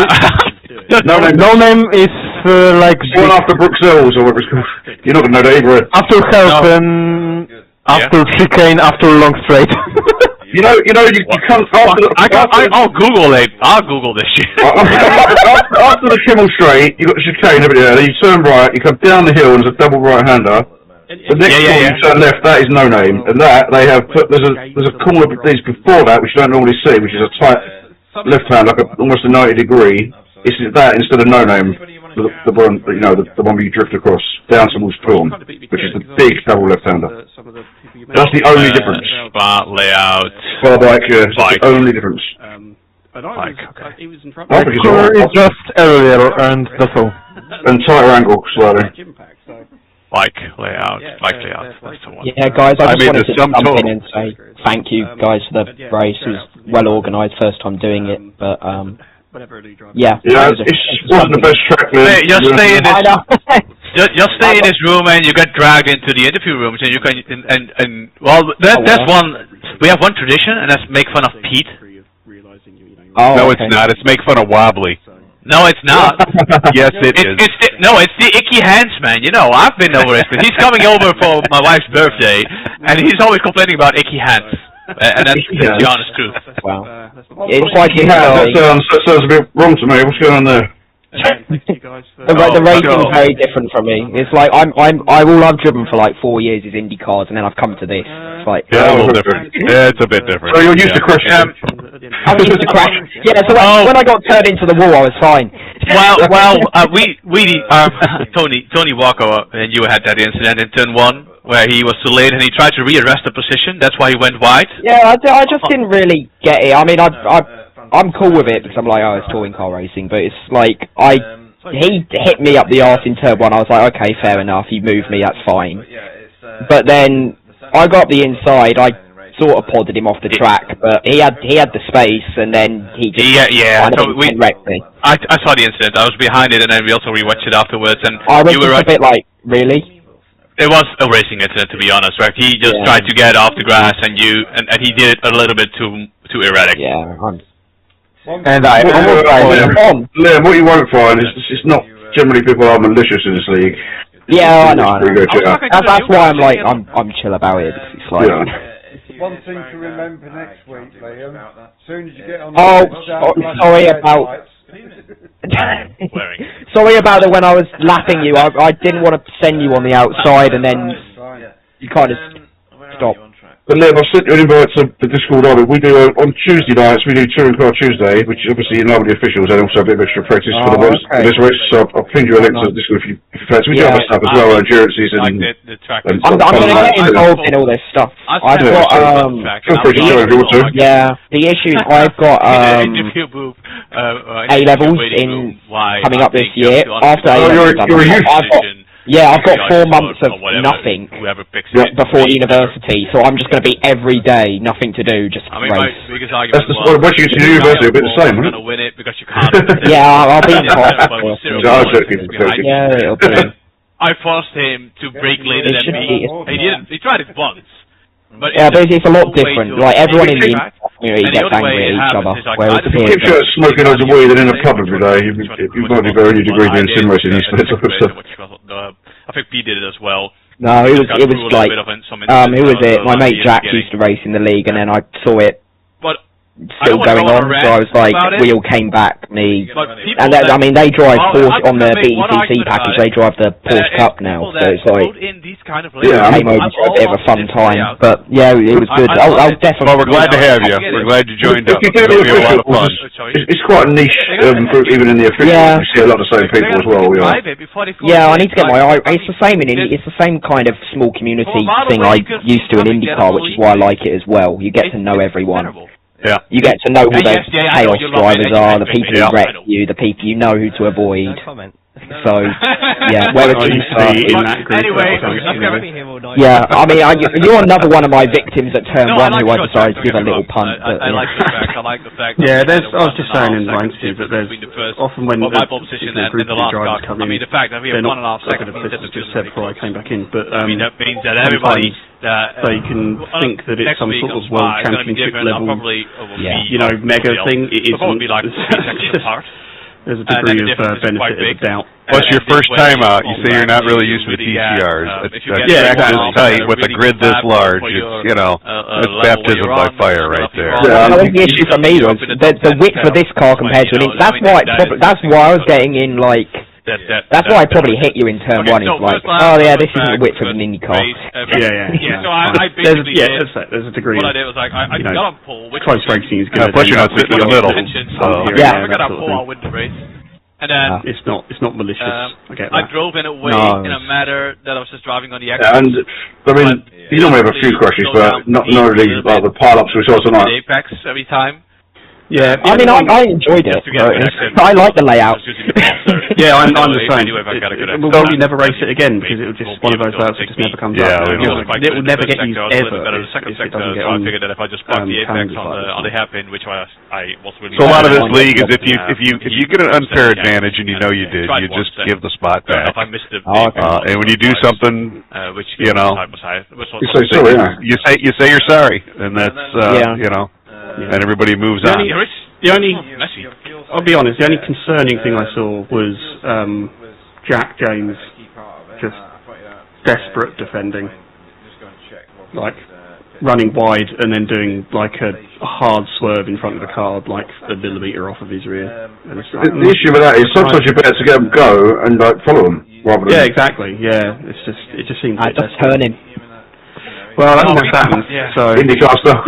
No name is like one after Bruxelles or whatever it's called. You're not gonna know that either. After Helpen, after chicane, after long straight. You can't. I'll Google it. I'll Google this shit. After the Kimmel straight, you got the chicane over there. Then you turn right. You come down the hill and there's a double right-hander. The next corner you turn left. That is no name, and that they have put. There's a corner of these before that which you don't normally see, which is a tight left hand, like almost a 90 degree. It's that instead of no name. the one, you know, the one where you drift across down towards Prawn, which is the big double left-hander. That's the only difference. Bar layout. Bar bike, yeah, that's the only difference. He was in front. It's just earlier and that's all. And tighter angle, slightly. Bike layout, that's the one. Yeah, guys, I just wanted to jump in and say thank you, guys, for the race. It was well organised, first time doing it, but yeah. Yeah, it wasn't the best track. Hey, just stay in this. Just stay in this room, and you get dragged into the interview rooms, and you can and well, that's one. We have one tradition, and that's make fun of Pete. Oh, no, it's not. It's make fun of Wobbly. No, it's not. Yes, it is. It's the icky hands, man. You know, I've been over it. He's coming over for my wife's birthday, and he's always complaining about icky hands. And that's the honest truth. Wow. It's quite that sounds a bit wrong to me. What's going on there? The racing's very different from me. It's like all I've driven for like 4 years is Indy cars, and then I've come to this. It's like a little different. Yeah, it's a bit different. So you're used to crashing. I'm used to crash. Yeah, so when I got turned into the wall, I was fine. Tony Walker and you had that incident in turn 1 where he was too late and he tried to rearrest the position. That's why he went wide. Yeah, I just didn't really get it. I mean, I'm cool with it because I'm like, it's touring car racing, but it's like he hit me up the arse in turn 1. I was like, okay, fair enough. You moved me, that's fine. But then I got the inside. I sort of podded him off the track, but he had the space, and then he just wrecked me. I saw the incident. I was behind it, and then we also rewatched it afterwards. And I was just a bit like, really? It was a racing incident, to be honest, right? He just tried to get off the grass, and he did it a little bit too erratic. Yeah. Liam, what you won't find is it's not generally people are malicious in this league. Yeah, I know. That's why I'm like I'm chill about it. It's like. One thing to remember next week, Liam. As soon as you get on sorry about. Sorry about it when I was lapping you. I didn't want to send you on the outside, and then you kind of stopped. But Liam, I've sent you an invite to the Discord on it. We do on Tuesday nights. We do Touring Car Tuesday, which obviously you know the officials and also a bit of extra practice for this race. So I'll ping you a link to the Discord if you fancy. We do other stuff as well, endurances and. I'm going to get involved in all this stuff. I've got feel free to join if you want to. Yeah, the issue is I've got A levels in coming up this year. After A levels, I've got 4 months of nothing before university, so I'm just going to be every day, nothing to do, just race. That's once you get to university, it'll be the same, isn't it? Win it because you can't. Yeah, I'll be in class. Yeah, it'll be. I forced him to brake later than me. He didn't. He tried it once. But it's a lot different. Like everyone in the community gets angry at each other. Whereas keep smoking loads of weed and in a pub every day, you might be very degree in sim racing and stuff. I think Pete did it as well. No, it was like who was it? My mate Jack used to race in the league, and then I saw it still going on, so I was like, we all came back, me, and I mean, they drive Porsche on the BTC package, they drive the Porsche Cup now, so it's like, came over for a bit of a fun time, but yeah, it was good. I'll definitely. Well, we're glad to have you. We're glad you joined up. It'll be a lot of fun. It's quite a niche group, even in the official. You see a lot of the same people as well. Yeah, I need to get my eye. It's the same it's the same kind of small community thing I used to in IndyCar, which is why I like it as well. You get to know everyone. Yeah. You get to know who those chaos drivers are, the people who wreck you, the people you know who to avoid. So, yeah, where would you start? Yeah, I mean, you're another one of my victims at turn 1 who I decided to give a little punt. But, I like the fact. Yeah, I was just saying in the interview that there's often when a group of drivers come in, they're not second officials just said before I came back in, but that means that everybody they can think that it's some sort of world championship level, mega thing. It isn't. There's a degree of benefit of doubt. Plus, your first time out, you say you're not really used to the TCRs. It's track this tight with a grid this large. It's, it's baptism by fire right there. The issue for me was the width of this car compared to an Indy. That's why I was getting in like. That's why I probably hit you in turn 1. It's like, this isn't the width of an Indy car. Yeah. So I basically there's a degree. What I did was like, I got on pole. Close racing is good. Plus, you're not sitting in the middle. I got on pole. I'll win the race. And then it's not malicious. I get that. I drove in a way in a matter that I was just driving on the exit. And I mean, you normally have a few crashes, but not really like the pile-ups we saw tonight. Apex every time. Yeah, I mean, I enjoyed it. I like the layout. Yeah, I'm the same. We'll probably never race it again because it was just one of those layouts that just never comes up. It will never get used ever if it doesn't get on. I figured that if I just parked the Apex on the hairpin, which I was really. So a lot of this league is if you get an unfair advantage and you know you did, you just give the spot back. If I missed the and when you do something, you know, you say you're sorry, and that's you know. And everybody moves on. I'll be honest, the only concerning thing I saw was Jack James just desperate defending. Like, running wide and then doing like a hard swerve in front of the car, like a millimetre off of his rear. And it's like, the issue with that is sometimes you're better to get them go and like follow them rather than... Yeah, exactly, yeah. It just seems... I just turn him. Well, that's what happens. So IndyCar stuff,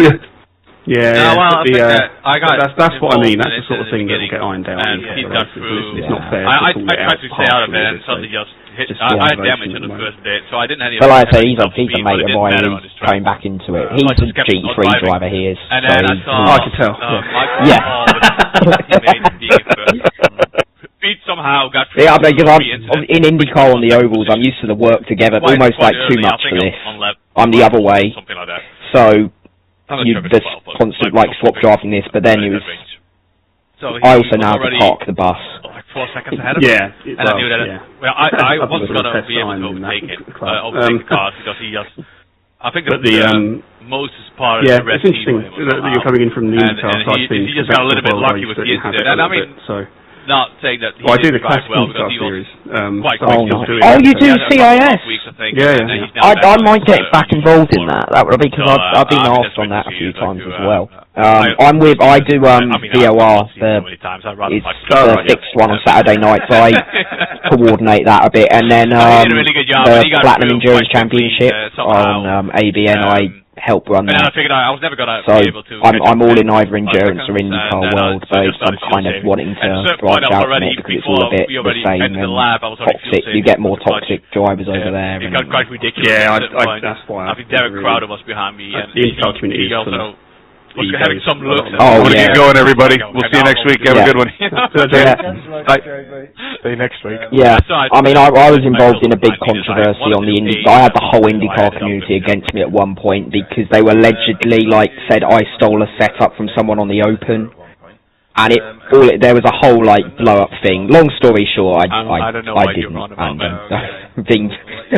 Yeah, I got that's what I mean. That's the sort of thing that will get ironed out. It's not fair. I tried to stay out of it and suddenly just hit. I had damage on the first bit, so I didn't have any. Well, like I say, he's a mate of mine. He's coming back into it. He's a GT3 driver. He is. And then I saw. I could tell. Yeah. Feet somehow got. Yeah, because I'm in IndyCar on the ovals. I'm used to the work together, almost like too much for this. I'm the other way. Something like that. So. There's constant like swap drafting this, but then it was. I also now have to park the bus. Like 4 seconds ahead of me. And I knew that. Well, I wasn't going to be able to overtake the cars because he just. I think that the most part of the rest. It's interesting that you're coming in from the IndyCar side. He just got a little bit lucky with the incident, and I mean. Not saying that he did quite well because he was quite quick. Oh, you do CIS? Yeah. I might get back involved in that. That would be because I've been asked on that a few times as well. I do VOR. It's the fixed one on Saturday nights. I coordinate that a bit, and then the Platinum Endurance Championship on ABN. I help run that. And I figured I was never going to be able to. I'm all in either endurance or IndyCar world, but I'm kind of wanting to branch out from it because it's all a bit the same and toxic. You get more toxic drivers over there. It got quite ridiculous. Yeah, that's why. I think Derek Crowder was behind me, and the IndyCar community is also was having some looks. Oh, yeah. Get going, everybody. We'll see you next week. Have a good one. See you next week. Yeah, I mean, I was involved in a big controversy on the IndyCar. I had the whole IndyCar community against me at one point because they were allegedly said I stole a setup from someone on the Open. And there was a whole blow up thing. Long story short, I didn't.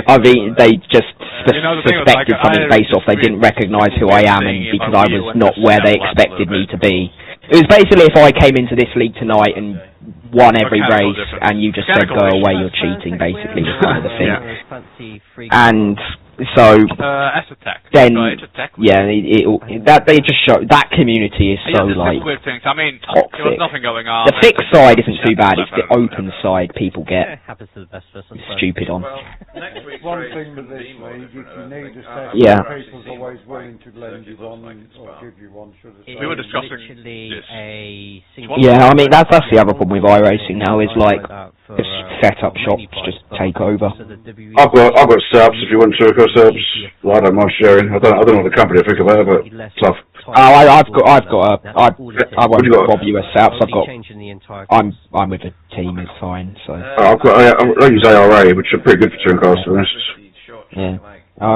And they just suspected something based off they didn't recognise who I am and because I was not where they expected me to be. It was basically if I came into this league tonight and won every race and you just said go away, you're cheating. Basically, was kind of the thing. And so then, they just show that community is so toxic. I mean, there was nothing going on. The fixed side isn't too bad. It's the open side people get stupid on. One thing with this league, if you need a session, people's always willing to lend you one or give you one. We were discussing this. Yeah, I mean that's the other problem with iRacing now is just set up shops just take over. I've got setups if you want to. I don't mind sharing. I don't know what the company think about it, but it's tough. I won't bob you a setups. I'm with a team. It's fine. So I use ARA, which are pretty good for touring cars, to be honest. Yeah.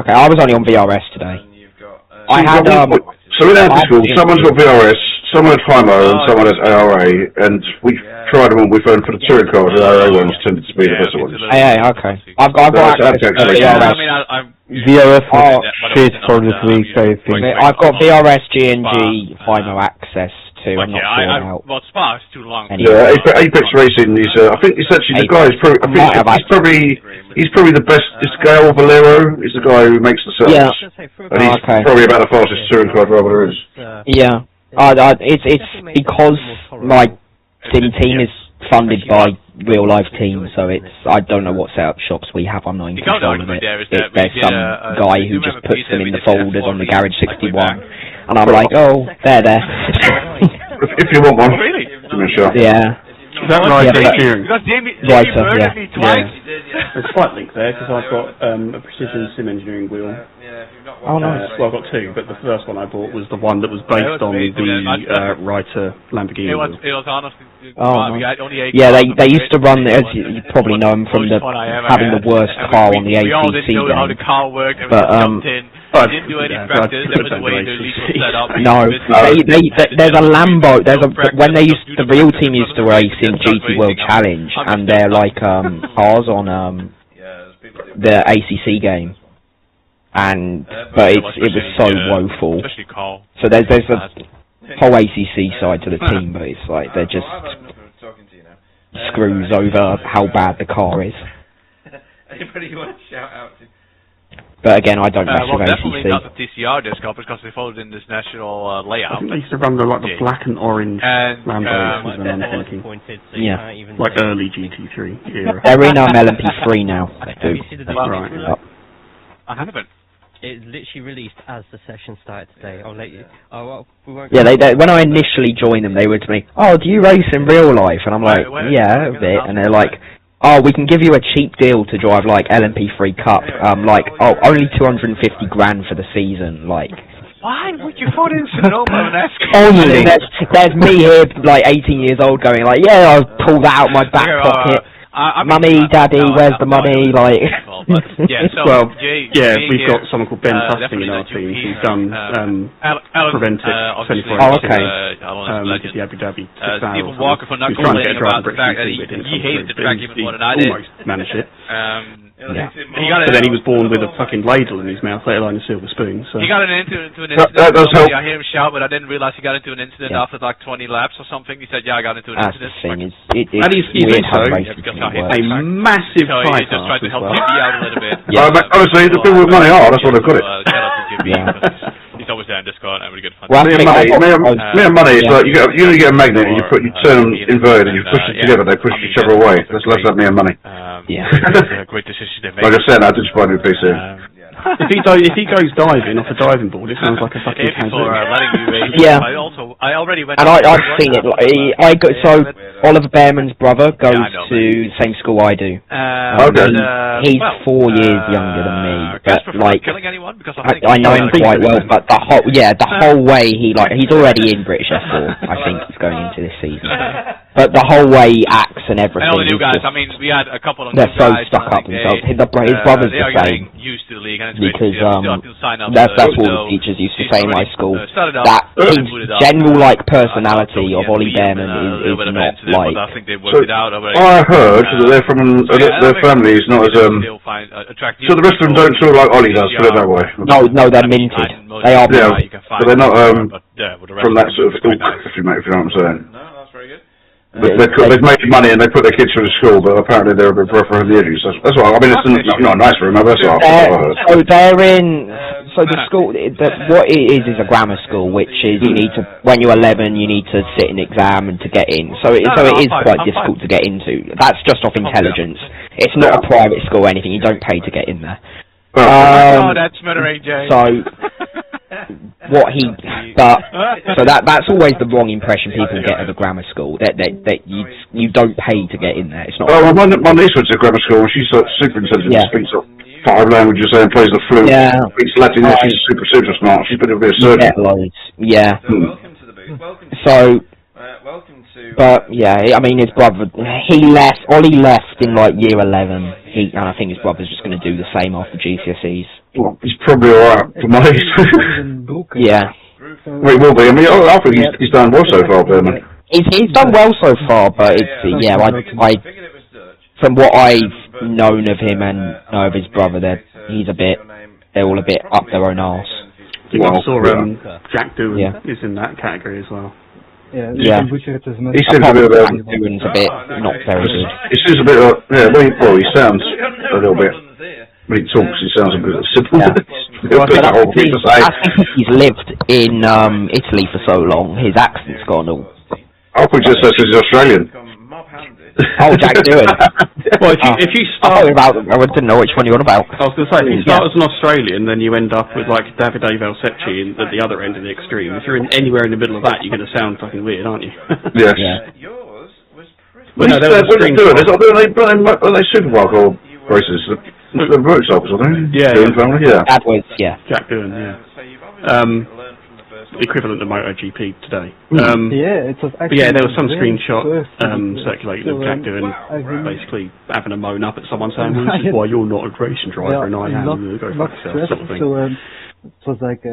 Okay. I was only on VRS today. I had so in our school, someone's got VRS, someone has FIMO, and someone has ARA, and we tried them and we found for the touring cars, the ARA ones tended to be the better ones. Yeah, okay. I've got VRS shit for this week, I think. I've got VRS, GNG, FIMO access to. I'm not sure about. Well, Spa is too long. Yeah, Apex Racing is. I think it's actually the guy. He's probably the best. This Gail Valero is the guy who makes the setups. Yeah. And he's probably about the fastest touring car driver there is. Yeah. It's because my sim team is funded by real life teams, so I don't know what setup shops we have. I'm not in control of it. There's some guy who just puts them in the folders on the Garage 61, and I'm like, oh, they're there. If you want one, really? give me a shot. Yeah. Is that right? Engineering. Because Jamie murdered me twice. There's a slight link there because I've got a precision sim engineering wheel. Oh, nice. Well, I've got two, but the first one I bought was the one that was based on the Reiter Lamborghini wheel. It was honestly. Yeah, they used to run, as you probably know them from having the worst car on the ACC. We all didn't know how the car worked, and we jumped in. Didn't do any practice. That was the way the league was set up. No, there's a Lambo. When the real team used to race in GT World Challenge, and they're like cars on the ACC game, but it was so woeful. So there's a whole ACC side to the team, but it's like they're just screws over how bad the car is. Anybody you want to shout out to? But again, I don't mess with ACC. Definitely not the TCR disc golf because they followed in this national layout. I think they used to run the black and orange Lambos, was what I'm thinking. Yeah. Like early GT3 era. They're in LMP3 now. Right. I haven't. It literally released as the session started today. I'll let you. Oh, well, we won't. Yeah, when I initially joined them, they were to me, "Oh, do you race in real life?" And I'm like, "Yeah, a bit." And they're like, "Oh, we can give you a cheap deal to drive like LMP3 Cup. Like, only 250 grand for the season." Like, why would you put in Sonoma and ask? Only there's me here, like 18 years old, going like, "Yeah, I'll pull that out of my back pocket." Mummy, Daddy, where's the money? Like, we've got someone called Ben Tusting in our team who's done Preventive 24 hours. Okay. The Abu Dhabi 6 hours. Stephen Walker for not complaining about the fact that he hated the track even more than I did. Almost managed it. But then he was born with a fucking ladle in his mouth, let alone a silver spoon. So. He got into an incident. That does help. I hear him shout, but I didn't realise he got into an incident after like 20 laps or something. He said, "Yeah, I got into an incident." And he's weird how a massive fight. Just tried to help Jimmy out a little bit. Honestly, the people with money are. That's what they've got it. He's always there in Discord and we get fun. Me and money, it's like you get a magnet and you turn them inverted and you push them together. They push each other away. That's less like me and money. It's a great decision they made. Like I said, I just buy a new PC. If he goes diving off a diving board, it sounds like a fucking kazoo. Yeah. I already went. And I've seen it. So Oliver Behrman's brother goes to the same school I do. Okay. He's 4 years younger than me, but like I know him quite well. But the whole way he's already in British F4. I think he's going into this season. But the whole way he acts and everything. And all the new guys. I mean, we had a couple of new guys. They're so stuck up themselves. His brother's the same. Used to the league, and because that's what the teachers used to say in my school. That his general personality of Ollie Behrman is not like. So I heard that they're from their family is not as so the rest of them don't sort of like Ollie does. Put it that way. No, they're minted. They are. Yeah, but they're not from that sort of school. If you know what I'm saying. No, that's very good. They've made money and they put their kids through the school, but apparently they're a bit rough around the edges. That's what I mean. It's not nice for them. That's what I heard. So they're in. So the school, what it is a grammar school, which is you need to when you're 11, you need to sit an exam and to get in. So it is quite difficult to get into. That's just off intelligence. It's not a private school or anything. You don't pay to get in there. That's murdering Jay. So that's always the wrong impression people get of a grammar school. That you don't pay to get in there. It's not. Well, my niece went to grammar school and she's super intelligent. Yeah. Speaks 5 languages and plays the flute. Yeah. Speaks Latin. She's super smart. She's been a bit of a surgeon. Yeah. Welcome to the booth. Welcome to. But yeah, I mean his brother. Ollie left in like year 11. And I think his brother's just going to do the same after GCSEs. Well, he's probably alright for my age. Yeah. Well, he will be. I mean, I think he's done well so far, Behrman. He's done well so far, but I from what I've known of him and know of his brother, they're all a bit up their own arse. I saw Jack Doohan is in that category as well. Yeah. He seems a bit of Doohan's a bit not very good. He seems a bit he sounds a little bit. When he talks, he sounds a bit simple. I think he's lived in Italy for so long, his accent's gone all. I thought just said he's Australian. Oh, Jack Doohan. Well, if you start I didn't know which one you're on about. I was going to say, if you start as an Australian, then you end up with like Davide Valsecchi at the other end of the extreme. If you're anywhere in the middle of that, you're going to sound fucking weird, aren't you? Yes. Yours was pretty When you said what they're doing, are they Superbike or races? The motorcycles, are they? Yeah. Family? Yeah. AdWords, yeah. Jack Doohan, yeah. Equivalent to MotoGP today. Yeah, it was actually. Yeah, there was some screenshot circulating of Jack Doohan basically having a moan up at someone saying, "Well, this is why you're not a racing driver and I am." Go fuck yourself, sort of thing. So it was like.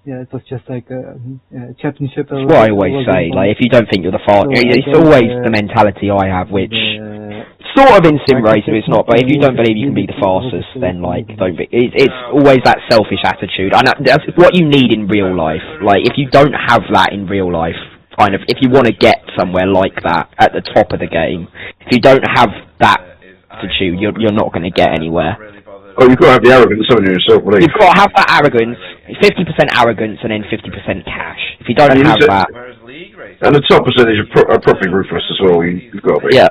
It was just like a championship. That's what I always say. Like, if you don't think you're the fastest, it's always the mentality I have, which sort of in sim racing it's not. But if you don't believe you can be the fastest, then like don't be. It's always that selfish attitude, and that's what you need in real life. Like, if you don't have that in real life, kind of, if you want to get somewhere like that at the top of the game, if you don't have that attitude, you're not going to get anywhere. Oh, you've got to have the arrogance, haven't you, yourself? You've got to have that arrogance, 50% arrogance and then 50% cash. If you don't have that... And the top percentage are properly ruthless as well, you've got to be. Yeah.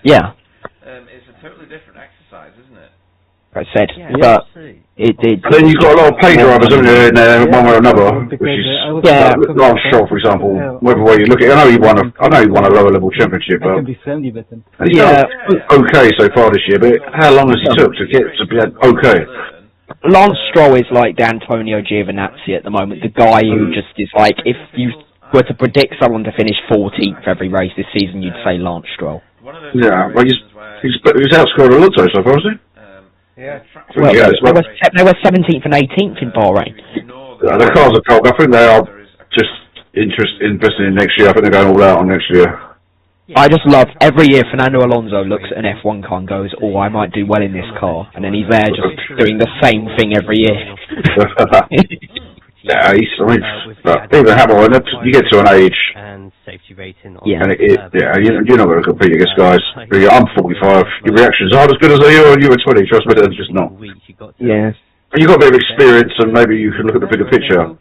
Yeah. It's a totally different exercise, isn't it? I said, but it did... And then you've got a lot of pay drivers, haven't you, in there, one way or another, which is... Lance Stroll, for example, whatever way you look at it, I know he won a lower level championship, but... And he's done okay so far this year, but how long has he took to get to be okay? Lance Stroll is like the Antonio Giovinazzi at the moment, the guy who just is like, if you were to predict someone to finish 14th every race this season, you'd say Lance Stroll. Yeah, well, he's outscored Alonso so far, hasn't he? Yeah. Well, they were 17th and 18th in Bahrain. The cars are cold. I think they are just invested in next year. I think they're going all out on next year. I just love every year Fernando Alonso looks at an F1 car and goes, "Oh, I might do well in this car," and then he's there just doing the same thing every year. Yeah, even Hamilton, you get to an age, and you're not going to compete against guys. I'm 45. Your reactions aren't as good as they are when you were 20. Trust me, they're just not. Yeah. And you've got a bit of experience, and maybe you can look at the bigger picture a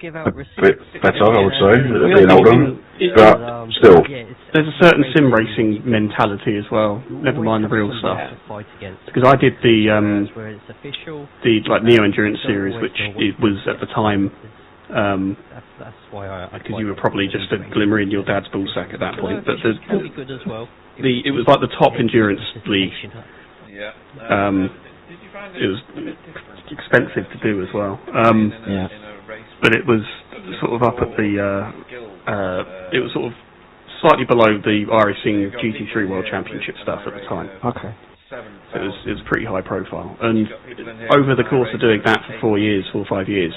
bit better, I would say, being older. But still. There's a certain sim racing mentality as well, never mind the real stuff. Because I did the like Neo Endurance series, which it was at the time, because you were probably just a glimmer in your dad's ballsack at that point, but it was like the top endurance league. It was expensive to do as well. But it was sort of up at the it was sort of slightly below the iRacing GT3 World Championship stuff at the time. Okay. It was pretty high profile, and over the course of doing that for 4 or 5 years,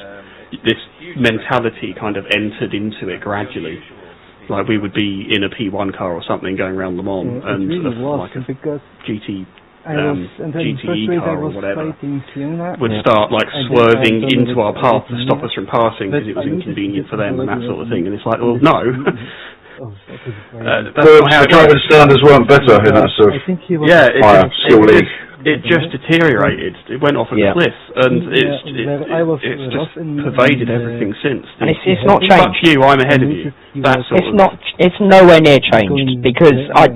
this mentality kind of entered into it gradually. Like, we would be in a P1 car or something going around Le Mans, and like a GTE car or whatever would start like swerving into our path to stop us from passing because it was inconvenient for them and that sort of thing. And it's like, well, no. The driving standards weren't better in that sort of higher skill league. It just deteriorated. It went off a cliff, and it's just pervaded everything since. And it's not changed. Fuck you, I'm ahead of you. It's nowhere near changed, because I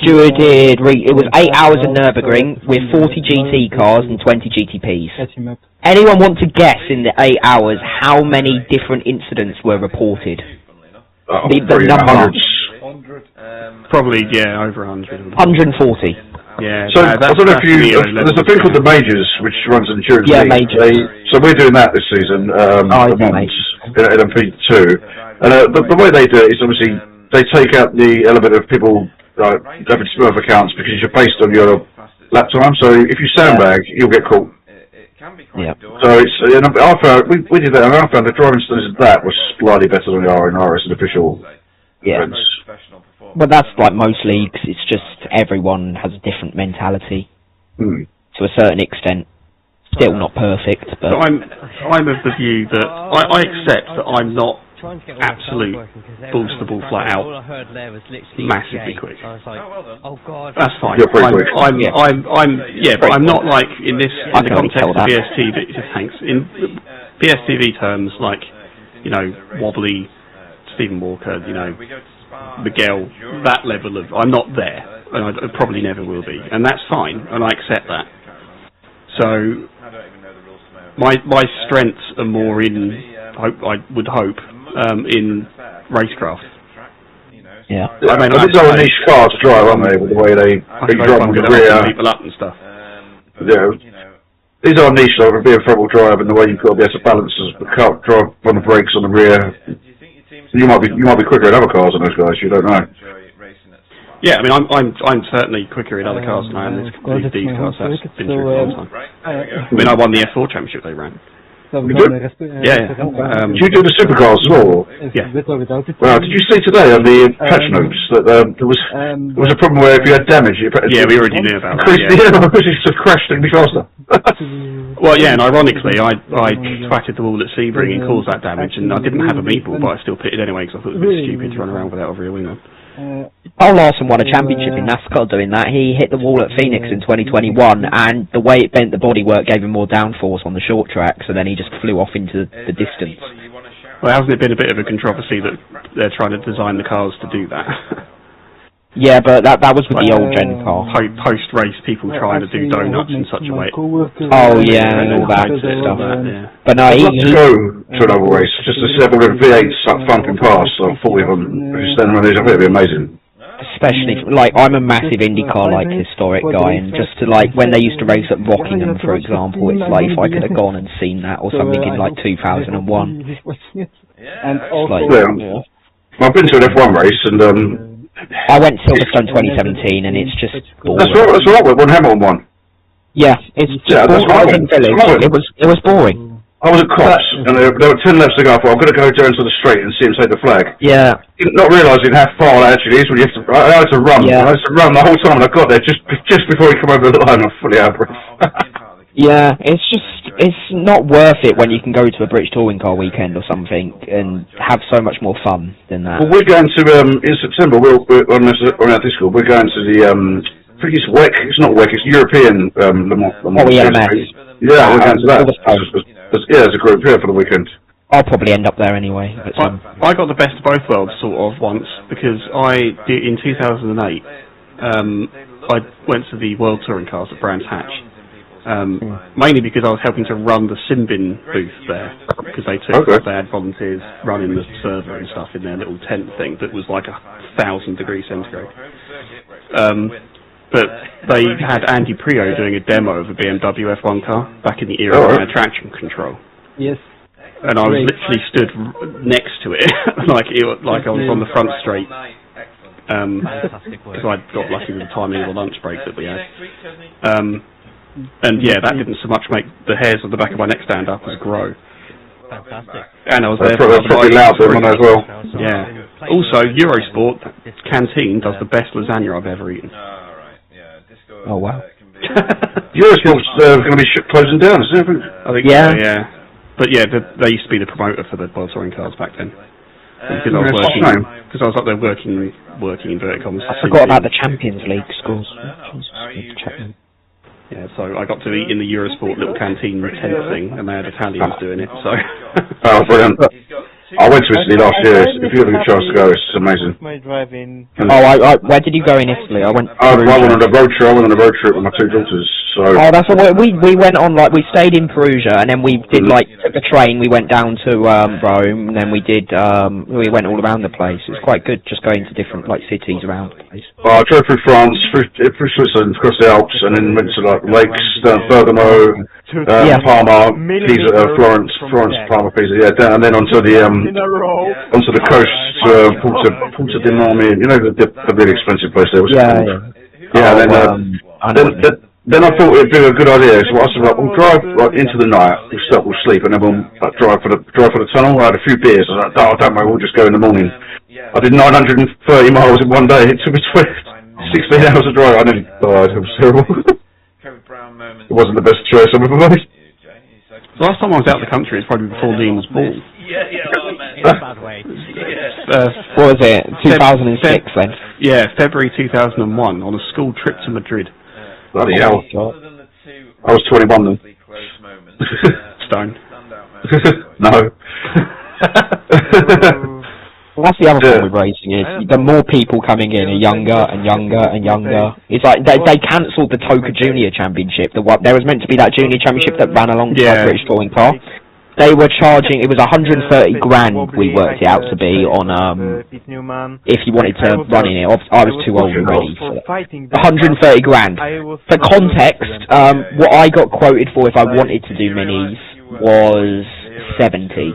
stewarded. It was 8 hours at Nürburgring with 40 GT cars and 20 GTPs. Anyone want to guess in the 8 hours how many different incidents were reported? The number. Probably, over 100. 140. Yeah. So I don't know if there's a thing called the Majors, which runs insurance. Yeah, league. Majors. So we're doing that this season. In MP2, and the way they do it is obviously they take out the element of people having smurf accounts because you're based on your lap time. So if you sandbag, you'll get caught. Yeah. So it's I found we did that, and I found the driving standards of that was slightly better than they are in RS and official. Yeah. But that's like most leagues. It's just everyone has a different mentality to a certain extent. Still not perfect, but so I'm of the view that I accept that I'm not absolute balls to ball flat out massively quick. That's fine. You're pretty quick. But I'm not like in the context of BSTV. Thanks. In BSTV terms, like, you know, wobbly Stephen Walker, you know, Miguel, that level of, I'm not there, and I probably never will be, and that's fine, and I accept that. So my strengths are more in, I would hope, in racecraft. Yeah. I mean, these are a niche car to drive, aren't they? With the way they drive on the rear. People up and stuff. Yeah. These are niche though, for being front-wheel drive, and the way you've got to be able to balance the car, drive on the brakes on the rear. You might be quicker in other cars than those guys. You don't know. Yeah, I mean, I'm certainly quicker in other cars than I am in these cars. That's been true for a long time. I mean, I won the F4 championship they ran. You did? Yeah. Did you do the supercars as well? Yeah. Well, did you see today on the patch notes that there was a problem where if you had damage, we already knew about that. Because it just crashed and be faster. Well, yeah, and ironically, I twatted the wall at Sebring and caused that damage, and I didn't have a meatball, but I still pitted anyway because I thought it was a bit stupid to run around without a rear wing on. Paul Larson won a championship in NASCAR doing that. He hit the wall at Phoenix in 2021, and the way it bent the bodywork gave him more downforce on the short track, so then he just flew off into the distance. Well, hasn't it been a bit of a controversy that they're trying to design the cars to do that? Yeah, but that was with the old gen car. Post-race, people trying to do donuts in such a way. Oh yeah, and all that stuff. Yeah. But no, he go to another race just to see everyone with V8s thumping past, like 40 of them, standing around these. I think it'd be amazing. Especially, like, I'm a massive IndyCar, like, historic guy, and just to, like, when they used to race at Rockingham, for example, it's like, if I could have gone and seen that or something in, like, 2001. And also, I've been to an F1 race, and I went Silverstone 2017, and it's just boring. That's right, when Hamilton won. Yeah, it's just boring. It was boring. I was at Cops, and there were 10 laps to go. I thought, I'm going to go down to the straight and see him take the flag. Yeah. Not realising how far that actually is when you have to. I had to run. Yeah. I had to run the whole time, and I got there just before he came over the line. I'm fully out of breath. Yeah, it's not worth it when you can go to a British Touring Car weekend or something and have so much more fun than that. Well, we're going to in September. We're on our Discord. We're going to the. I think it's WEC. It's not WEC. It's European Le Mans. ELMS. Yeah, we're going to that. Yeah, there's a group here for the weekend. I'll probably end up there anyway. I got the best of both worlds, sort of, once, because I did, in 2008, I went to the World Touring Cars at Brands Hatch, mainly because I was helping to run the Simbin booth there, because they had volunteers running the server and stuff in their little tent thing that was like 1,000 degrees centigrade. But they had Andy Prio doing a demo of a BMW F1 car back in the era of traction control. Yes. And I was literally stood next to it, like I was on the front straight, because I got lucky with the timing of the lunch break that we had. And yeah, that didn't so much make the hairs on the back of my neck stand up as grow. Fantastic. And I was there for probably loud for one as well. Yeah. Also, Eurosport Canteen does the best lasagna I've ever eaten. Oh wow. Eurosport's going to be closing down, isn't it? I think so, yeah. But yeah, they used to be the promoter for the World Touring Cars back then. Because I was up there working inverted commas. I forgot about the Champions League scores. Yeah, so I got to eat in the Eurosport little canteen tent thing, and they had Italians doing it. So. Oh, brilliant! I went to Italy last year. If you have a chance to go, it's amazing. Where did you go in Italy? I went on a road trip. I went on a road trip with my two daughters. So. Oh, that's what we went on. Like, we stayed in Perugia, and then we did took a train. We went down to Rome, and then we went all around the place. It's quite good, just going to different cities around the place. I drove through France, through Switzerland, across the Alps, and then went to lakes, Bergamo, Parma, Pisa, Florence, Parma, Pisa, down, and then onto the coast to Porta di Mare. You know the really expensive place there. Then I thought it'd be a good idea. So I said, we'll drive into the night. We'll sleep, and then we'll drive for the tunnel. I had a few beers. I was like, oh, don't worry, we'll just go in the morning. I did 930 miles in one day. It took me 16 hours to drive. I nearly died. It was terrible. It wasn't the best choice I've ever made. The last time I was out of the country was probably before Liam was born. What was it? 2006 then? Yeah, February 2001 on a school trip to Madrid. Bloody hell. I was 21 then. Stone. No. Well, that's the other thing with racing is the more people coming in are younger and younger and younger. It's like they cancelled the TOCA Junior Championship. There was meant to be that Junior Championship that ran alongside British Touring Car. they were charging. It was 130 grand. We worked it out to be on if you wanted to run in it. I was too old already. 130 grand. For context, what I got quoted for if I wanted to do minis was 70.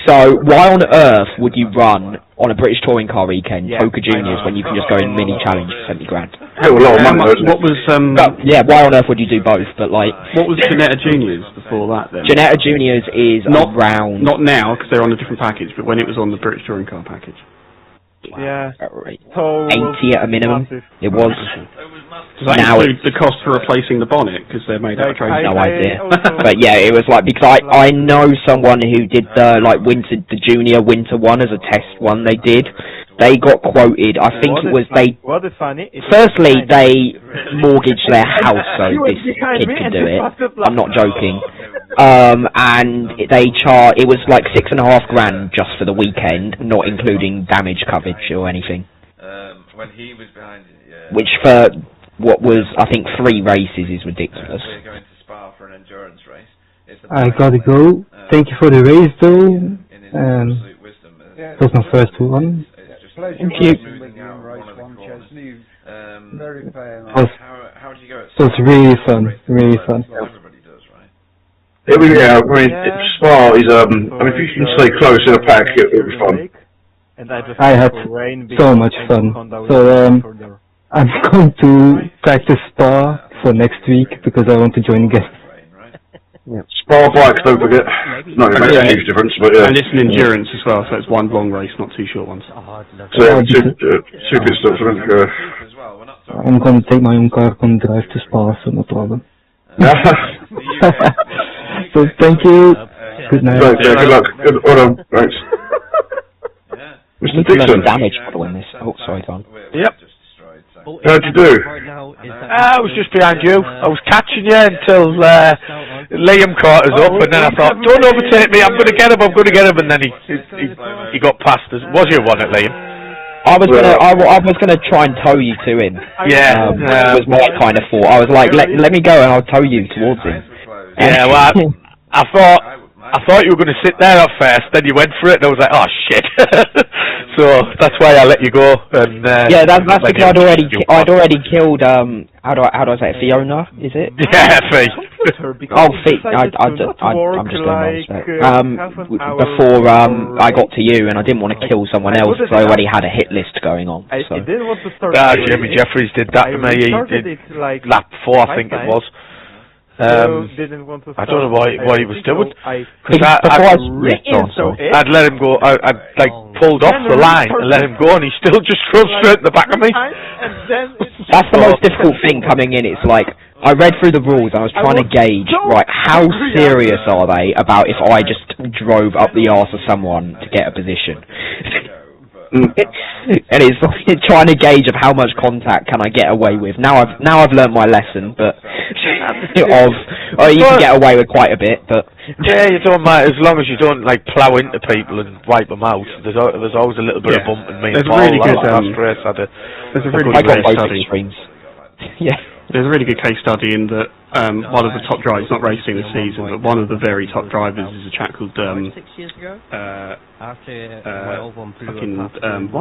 So why on earth would you run on a British touring car weekend, Poker Juniors, when you can just go in mini challenge for 70 grand? Hell, a lot of money. What was yeah, why on earth would you do both? But like, what was Janetta Juniors before that then? Janetta Juniors is not around. Not now because they're on a different package, but when it was on the British touring car package. Yeah. 80 at a minimum. It was. Does that include the cost for replacing the bonnet because they're made out of trade? No idea. But yeah, it was like because I know someone who did the the junior winter one as a test one. They did. They got quoted. I think it was they. Firstly, they mortgaged their house so this kid could do it. I'm not joking. And they it was like 6.5 grand just for the weekend, not including damage coverage or anything. When he was behind, which for what was I think 3 races is ridiculous. We're going to Spa for an endurance race. I gotta go. Thank you for the race, though. That was my first one. Thank you. Very fair. How did you go? So it's really fun. Really fun. Here we go. I mean, Spa is I mean, if you can stay close in a pack, it'll be fun. I had so much fun. So I'm going to practice Spa for next week because I want to join again. Yeah. Spa bikes, don't forget. No, it makes a huge difference, but yeah. And it's an endurance as well, so it's one long race, not 2 short ones. So two pit stops, I think. I'm going to take my own car and drive to Spa, so no problem. So thank you. Good night. Good luck. Well done. Thanks. Mr. Dixon. Damage to win this. Oh, sorry, Tom. Yep. How'd you do? I was just behind you. I was catching you until Liam caught us up, and then I thought, don't overtake me, I'm going to get him, and then he got past us. Was you one at Liam? I was gonna try and tow you to him. Yeah. Was my kind of thought. I was like, let me go and I'll tow you towards him. Yeah, well, I thought you were going to sit there at first, then you went for it, and I was like, oh shit. So that's why I let you go. And yeah, that's because I'd already killed how do I say it? Fiona, is it? Yeah, Fee. Oh, Fee. I'm just going before I got to you, and I didn't want to kill someone else because I already had a hit list going on. So. Jimmy Jeffries did that to me. He did lap 4, I think it was. I don't know what he was doing. Because I'd let him go. I'd like pulled off the line and let him go, and he still just drove straight in the back of me. That's the most difficult thing coming in. It's like I read through the rules and I was trying to gauge how serious are they about if I just drove up the arse of someone to get a position. And it's trying to gauge of how much contact can I get away with. Now I've learned my lesson, but you can get away with quite a bit, but yeah, you don't mind as long as you don't like plough into people and wipe them out. There's always a little bit of bump in me. There's a really good case study. Yeah. There's a really good case study in that one of the top drivers, not racing this season, but one of the very top drivers is a chap called 6 years ago. why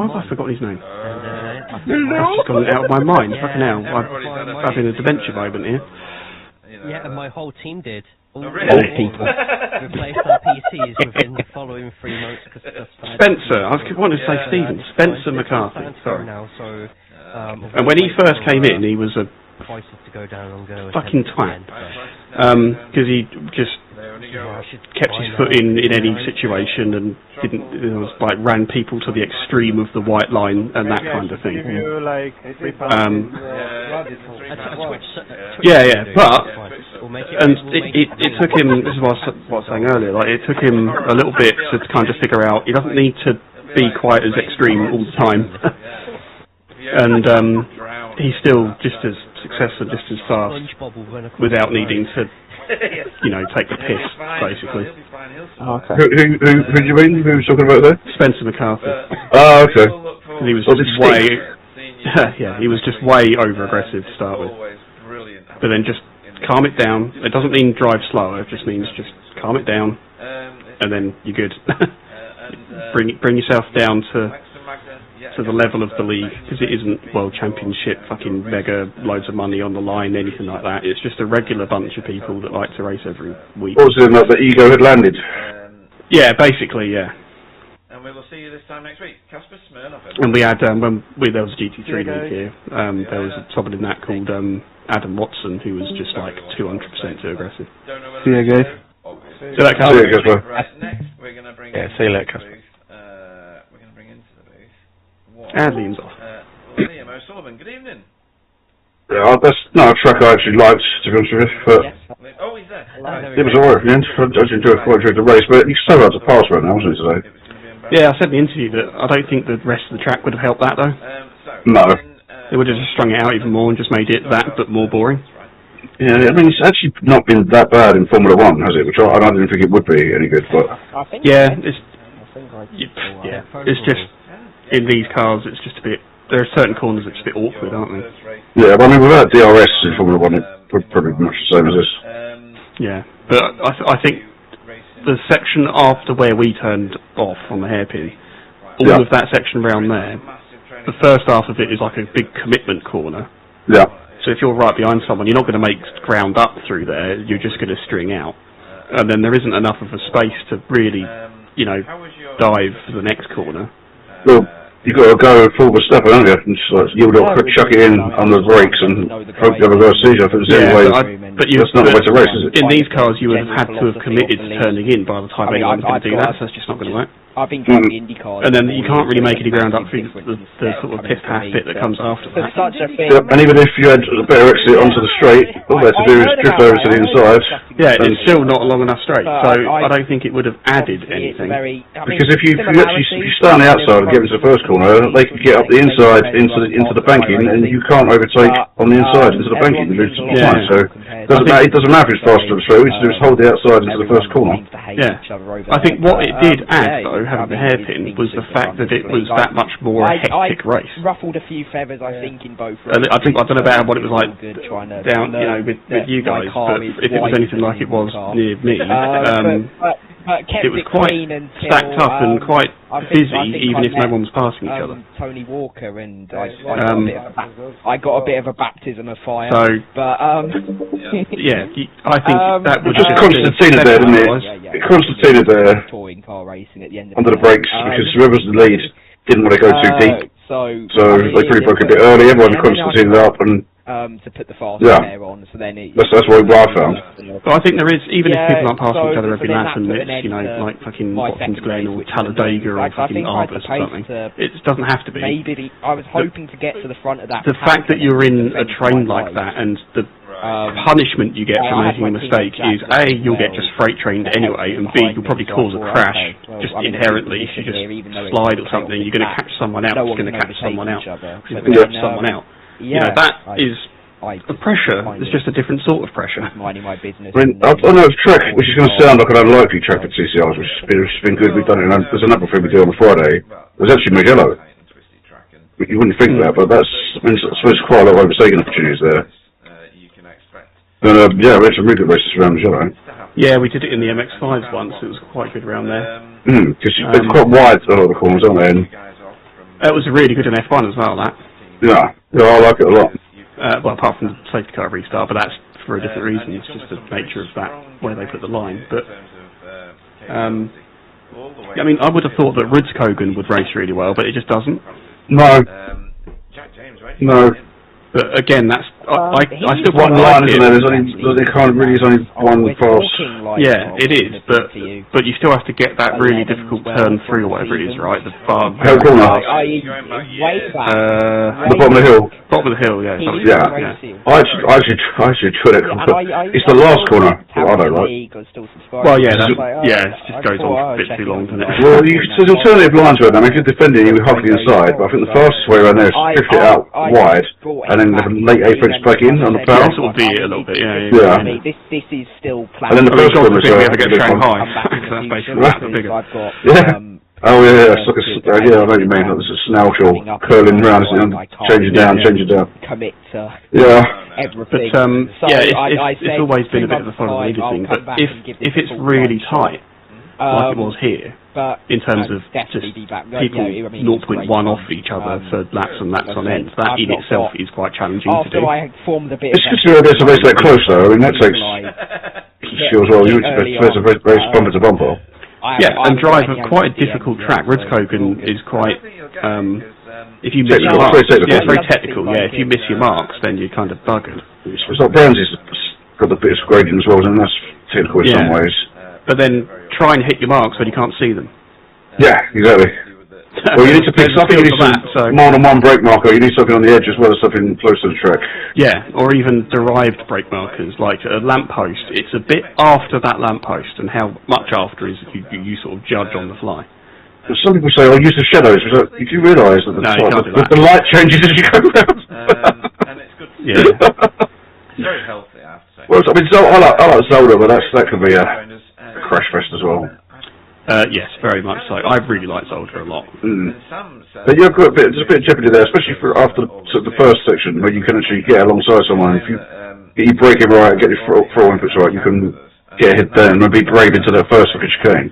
have I forgotten his name? It's just gone out of my mind. Fucking hell, I'm having a dementia moment here. Yeah, and my whole team did. Old people. Replaced their PCs within the following 3 months. Spencer, I wanted to say Stephen. Spencer McCarthy. Sorry. And when he first came in, he was a fucking twat. Because he just kept his foot in any situation and ran people to the extreme of the white line and that kind of thing. But it took him. This is what I was saying earlier. Like it took him a little bit to kind of figure out he doesn't need to be quite as extreme all the time. And he's still just as successful, just as fast, without needing to, take the piss, basically. Oh, okay. Who do you mean? Who was talking about there? Spencer McCarthy. Oh, okay. He was just way, he was just way over aggressive to start with. But then just calm it down. It doesn't mean drive slower. It just means just calm it down. and then you're good. Bring yourself down to the level of the league, because it isn't World Championship, fucking mega loads of money on the line, anything like that. It's just a regular bunch of people that like to race every week. What was it that the ego had landed? Yeah, basically, yeah. And we will see you this time next week. Casper Smirnoff. And we had, there was a GT3 league here, there was someone in that called Adam Watson, who was just like 200% too aggressive. See you guys. See you later, Casper. Right, next we're going to bring see you later, Casper. we're going to bring into the booth. And Liam's off. Liam O'Sullivan, good evening. Yeah, that's not a track I actually liked, to be honest with you, but Oh, he's there. it was alright in the end. I actually enjoyed the race, but he's so hard to pass right now, wasn't he, today? Yeah, I said in the interview that I don't think the rest of the track would have helped that, though. No. They would have just strung it out even more and just made it that, but more boring. Yeah, I mean, it's actually not been that bad in Formula 1, has it? Which I didn't think it would be any good, but... Yeah, it's just, in these cars, it's just a bit... There are certain corners that are just a bit awkward, aren't they? Yeah, but I mean, without DRS in Formula 1, it's probably much the same as this. Yeah, but I think the section after where we turned off on the hairpin, all of that section around there, the first half of it is like a big commitment corner. Yeah. So if you're right behind someone, you're not going to make ground up through there, you're just going to string out. And then there isn't enough of a space to really, dive for the next corner. Well, you've got to go full Verstappen, haven't you? And just like, you would chuck it in on the brakes and hope the other guy sees you. That's not the way to race, is it? In these cars, you would have had to have committed to turning in by the time anyone's going to do that, so it's just not going to work. I've been driving Indy cars. And then you can't really make any ground up through the sort of piff-paff bit that comes after that. And even if you had a better exit onto the straight, all they had to do is drift over to the inside. Yeah, it's still not long enough straight, so I don't think it would have added anything. Because if you start on the outside and get into the first corner, they can get up the inside into the banking, and you can't overtake on the inside into the banking. So it doesn't matter if it's faster or slow. What you do is hold the outside into the first corner. Yeah, I think what it did add though, having the hairpin, was the fact that it was that much more a hectic race. Ruffled a few feathers, I think, in both And races. I don't know about what it was like down, with you guys, but if it was anything like it was near me, it was quite stacked up and quite busy, even if no one was passing each other. Tony Walker, and I got a bit of a baptism of fire. So, but yeah, I think that was just Constantina there, didn't it? Constantina there under the brakes, because whoever's the lead didn't want to go too deep. So they pretty broke a bit early. Everyone Constantina up and. To put the fast air on, so then that's what I found. But I think there is, even if people aren't passing each other every lap, and it's like fucking Watkins Glen or Talladega or fucking Arbus or something, it doesn't have to be. Maybe I was hoping to get to the front of that. The fact that you're in a train like that, and the punishment you get for making a mistake is A, you'll get just freight trained anyway, and B, you'll probably cause a crash just inherently. If you just slide or something, you're going to catch someone else. You're going to catch someone out. You're going to catch someone out. That is a pressure. It's just a different sort of pressure. Minding my business. I mean, I know it's a track which is going to sound like an unlikely track for TCRs, which has been good. We've done it. There's another thing we do on a Friday. There's actually Mugello. You wouldn't think that, but that's. I mean, I suppose quite a lot of overtaking opportunities there. And we had some really good races around Mugello. Yeah, we did it in the MX-5s once. It was quite good around there. Because they're quite wide, a lot of the corners, aren't they? And it was really good in F1 as well. That. Yeah, I like it a lot. Well, apart from the safety car restart, but that's for a different reason. It's just the nature of that, where they put the line. But I mean, I would have thought that Rudskogen would race really well, but it just doesn't. No. But again, that's I still one line, isn't there? There's only one pass. Yeah, it is, but you still have to get that really difficult turn through, or whatever it is, right? The far corner. The bottom of the hill. Bottom of the hill, yeah. I actually tried it. It's the last corner. I don't right. Well, yeah, it just goes on a bit too long, doesn't it? Well, there's alternative lines right now. I mean, if you're defending, you're half the inside, but I think the fastest way around there is to drift it out wide, and then have a late apron back in on the power. Yeah, sort of be it a little bit, yeah. This is still planned. And then the first corner is we have to get Shanghai. That's basically the bigger. Oh yeah, it's like I know what you mean. Like there's a snail shell curling round, change it down. Commit to But everything. it's always been a bit of a follow the leader thing. But if it's really tight, like it was here, but in terms of just people 0.1 off each other for laps and laps on end. That in itself is quite challenging to do. I formed a bit it's good to be able to that close though. I mean, that takes skill as well. You need to be very bumper to bumper. Yeah, and drive quite a difficult track. Redskogen is quite, if you miss your marks, it's very technical, yeah. If you miss your marks, then you're kind of buggered. It's like Brownsy's got the bit of gradient as well, and that's technical in some ways. But then try and hit your marks when you can't see them. Yeah, exactly. Well, you need to pick something. You need more than one brake marker. You need something on the edge as well as something close to the track. Yeah, or even derived brake markers, like a lamppost. It's a bit after that lamppost, and how much after is you sort of judge on the fly. Some people say, "Oh, use the shadows." Did you realise that the light changes as you go around? And it's good. Yeah. It's very healthy, I have to say. Well, I mean, I like Zelda, but that could be a crash fest as well. Yes, very much so. I really like Zolder a lot. But you've got there's a bit of jeopardy there, especially for after the first section, where you can actually get alongside someone. If you get your braking right, get your throttle inputs right, you can get ahead there and be brave into that first chicane.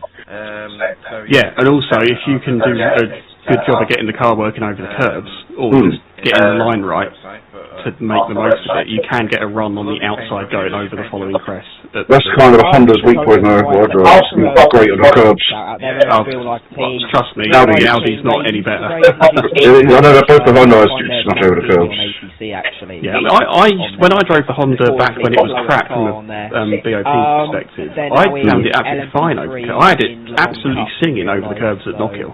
Yeah, and also if you can do a good job of getting the car working over the curbs, or just getting the line right to make the most of it, you can get a run on the outside going over the following crest. That's kind of a Honda's weak point now. Great on the curbs. Trust me, Audi's not any better. I know that both the Hondas smash over the curbs. Yeah, I when I drove the Honda back when it was crap from a BOP perspective, I found it absolutely fine over the curbs. I had it absolutely singing over the curbs at Knockhill.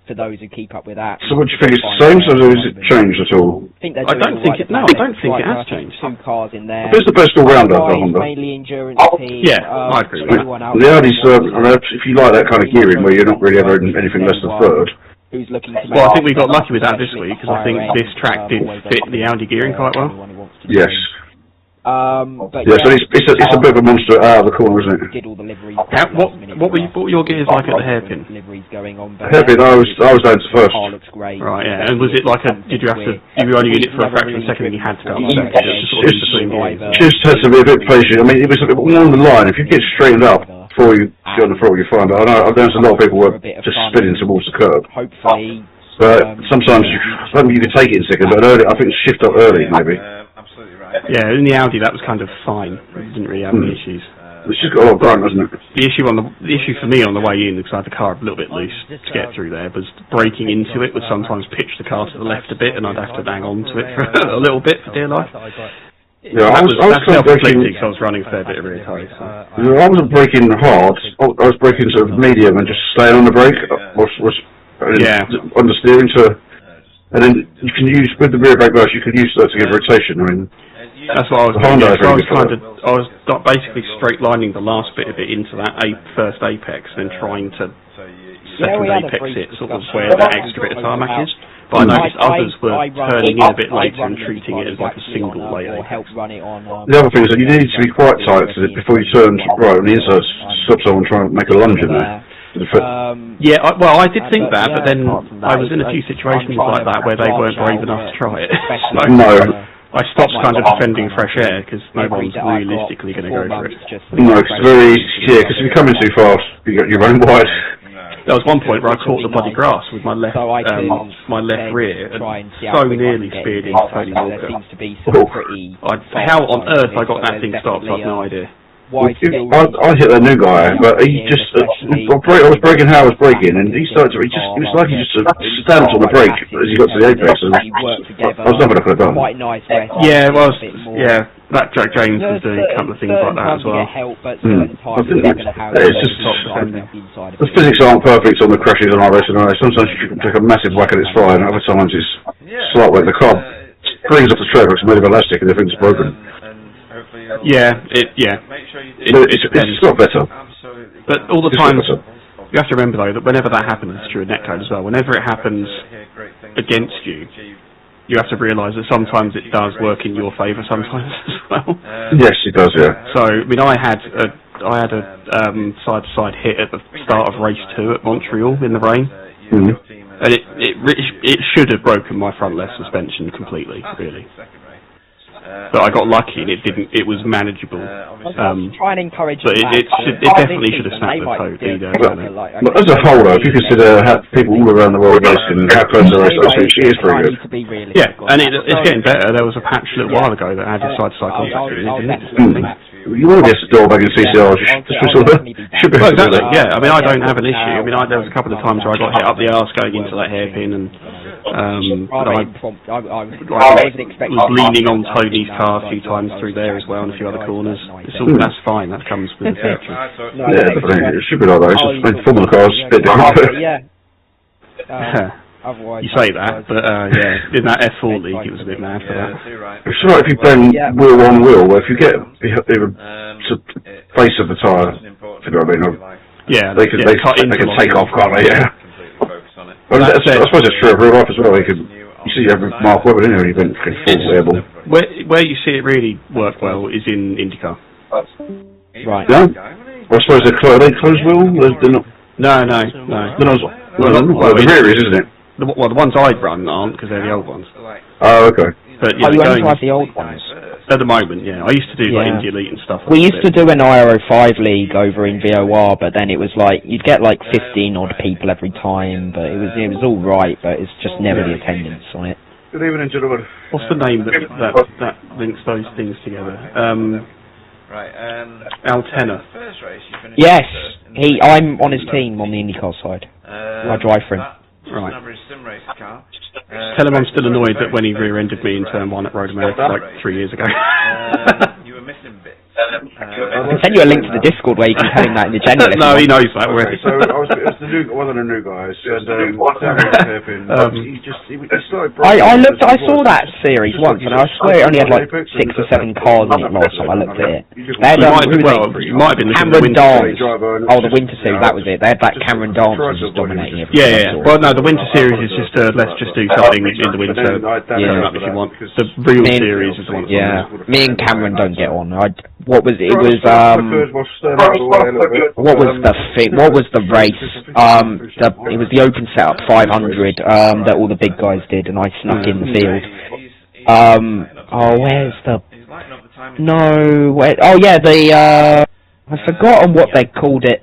For those who keep up with that. So what do you think, it's the same, or has it changed at all? I don't think it has changed. Two cars in there. It's the best all-rounder for Honda. Mainly endurance team. Yeah, I agree with that. The Audi's, if you like that kind of gearing where you're not really ever in anything less than third. Who's looking to well, I think we got lucky with that this week, because I think this track did fit the Audi gearing quite well. Yes. But yeah, so it's a bit of a monster out of the corner, isn't it? Did all the liveries. What were your gears like at the hairpin? Hairpin, I was down to first. Right, yeah. And was it like did you have to, you were only in it for a fraction of a second and you had to go up second? Just had to be a bit patient. I mean, it was a bit more on the line. If you get straightened up before you get on the throttle, you're fine. But I know I've noticed a lot of people were just spinning towards the curb. Hopefully. But sometimes I think you can take it in second, but early, I think shift up early maybe. Yeah, in the Audi that was kind of fine. It didn't really have any issues. It's just got a lot of grunt, hasn't it? The issue for me on the way in, because I had the car a little bit loose to get through there, was braking into it would sometimes pitch the car to the left a bit, and I'd have to hang on to it for a little bit for dear life. Yeah, I was self-inflicted because I was running a fair bit of rear tyres. So. I wasn't braking hard. I was braking sort of medium and just staying on the brake. On the steering to. And then you can use, with the rear brake burst, you can use that to give rotation. I mean, that's what I was doing. I was basically straight lining the last bit of it into that first apex, then trying to second apex it sort of where that extra bit of tarmac is. But I noticed others were turning in a bit later and treating it as like a single layer. The other thing is that you need to be quite tight to it before you turn right on the inside, stop someone trying to make a lunge in there. I did think that, but then I was in a few situations like that where they weren't brave enough to try it. No. I stopped kind of defending fresh air because no one's realistically going to go for it. No, because if you're coming too fast, you're running wide. There was one point where I caught the bloody grass with my left rear and so nearly speared into Tony Walker. How on earth I got that thing stopped, I've no idea. I hit that new guy, but he just, I was braking how I was braking, and he started to, it was like he just stamped on the brake as he got to the apex, and I was nothing I could have done. Yeah, that Jack James was doing a couple of things like that as well. I think it's just, the physics aren't perfect on the crashes on our racing. Sometimes you can take a massive whack and it's fine, other times it's slight whack. The car brings off the track, it's made of elastic, and the thing's broken. It's got better. But all the time, you have to remember though that whenever that happens, it's true in netcode as well. Whenever it happens against you, you have to realise that sometimes it does work in your favour sometimes as well. Yes, it does. Yeah. So I mean, I had a side-to-side hit at the start of race 2 at Montreal in the rain, and it should have broken my front left suspension completely, really. But I got lucky and it was manageable. Try and encourage. But it definitely should have snapped the code. As a whole, though, if you consider how people all around the world racing, how close the race actually is pretty good. Yeah, and it's getting better. There was a patch a little while ago that added side-to-side contact in it, didn't it? You want to get a door back in CCR, should be well, exactly, yeah. I mean, I don't have an issue. I mean, there was a couple of times where I got hit up the arse going into that hairpin, and I was leaning on Tony's car a few times through there as well, and a few other corners. That's fine. That comes with the territory. Yeah, but it should be like that. It's just Formula cars, a bit different. Otherwise, you say that, but yeah, in that F4 league, it was a bit mad for that. It's right if you blend wheel on wheel, where if you get the face of the tyre, if you know what I mean? Yeah, they can take off, can't they? Yeah. Well, I suppose it's true of real life as well. You see every Mark Webber in there, he went full airborne. Where you see it really work well is in IndyCar. Right. Yeah. Well, I suppose are they closed wheel? They're not. No. Well, the rear is, isn't it? The ones I'd run aren't, because they're the old ones. Oh, okay. But yeah, you only drive the old ones? At the moment, yeah. I used to do like Indy Elite and stuff. We used to do an IRO 5 league over in VOR, but then it was like, you'd get like 15 odd people every time, but it was all right, but it's just never the attendance on it. Good evening, gentlemen. What's the name that links those things together? Altenna. Yes, I'm on his team on the IndyCar side. I drive for him. Right. Tell him I'm still annoyed that when he rear-ended me in turn 1 at Road America like 3 years ago. You were missing bits. I can send you a link to the Discord where you can tell him that in the general. No, he knows that already. So it was one of the new guys, and he started. I saw that series once, and I swear it only had like 6 or 7 cars in it last time I looked at it. They had you might have been Cameron Dance. Oh, the Winter Series, that was it. They had that Cameron Dance was just dominating everything. Yeah. Well, no, the Winter Series is just let's just do something in the winter. Yeah, if you want. The real series is the one. Yeah, me and Cameron don't get on. What was the race? It was the open setup 500 that all the big guys did, and I snuck in the field. Where's the? No, I've forgotten what they called it.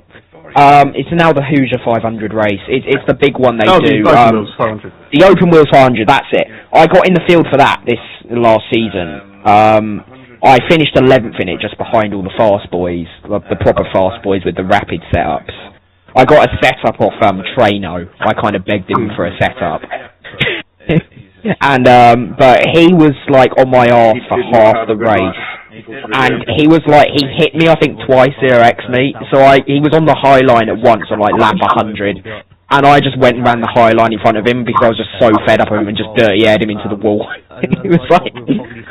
It's now the Hoosier 500 race. It's the big one they do. The Open Wheels 500. That's it. I got in the field for that this last season. I finished 11th in it, just behind all the fast boys, the proper fast boys with the rapid setups. I got a setup off Trano. I kind of begged him for a setup. And but he was like on my arse for half the race. And he was like, he hit me I think twice 0x me. So he was on the high line at once on like lap 100. And I just went and ran the high line in front of him because I was just so fed up of him and just dirty-aired him into the wall. It was like,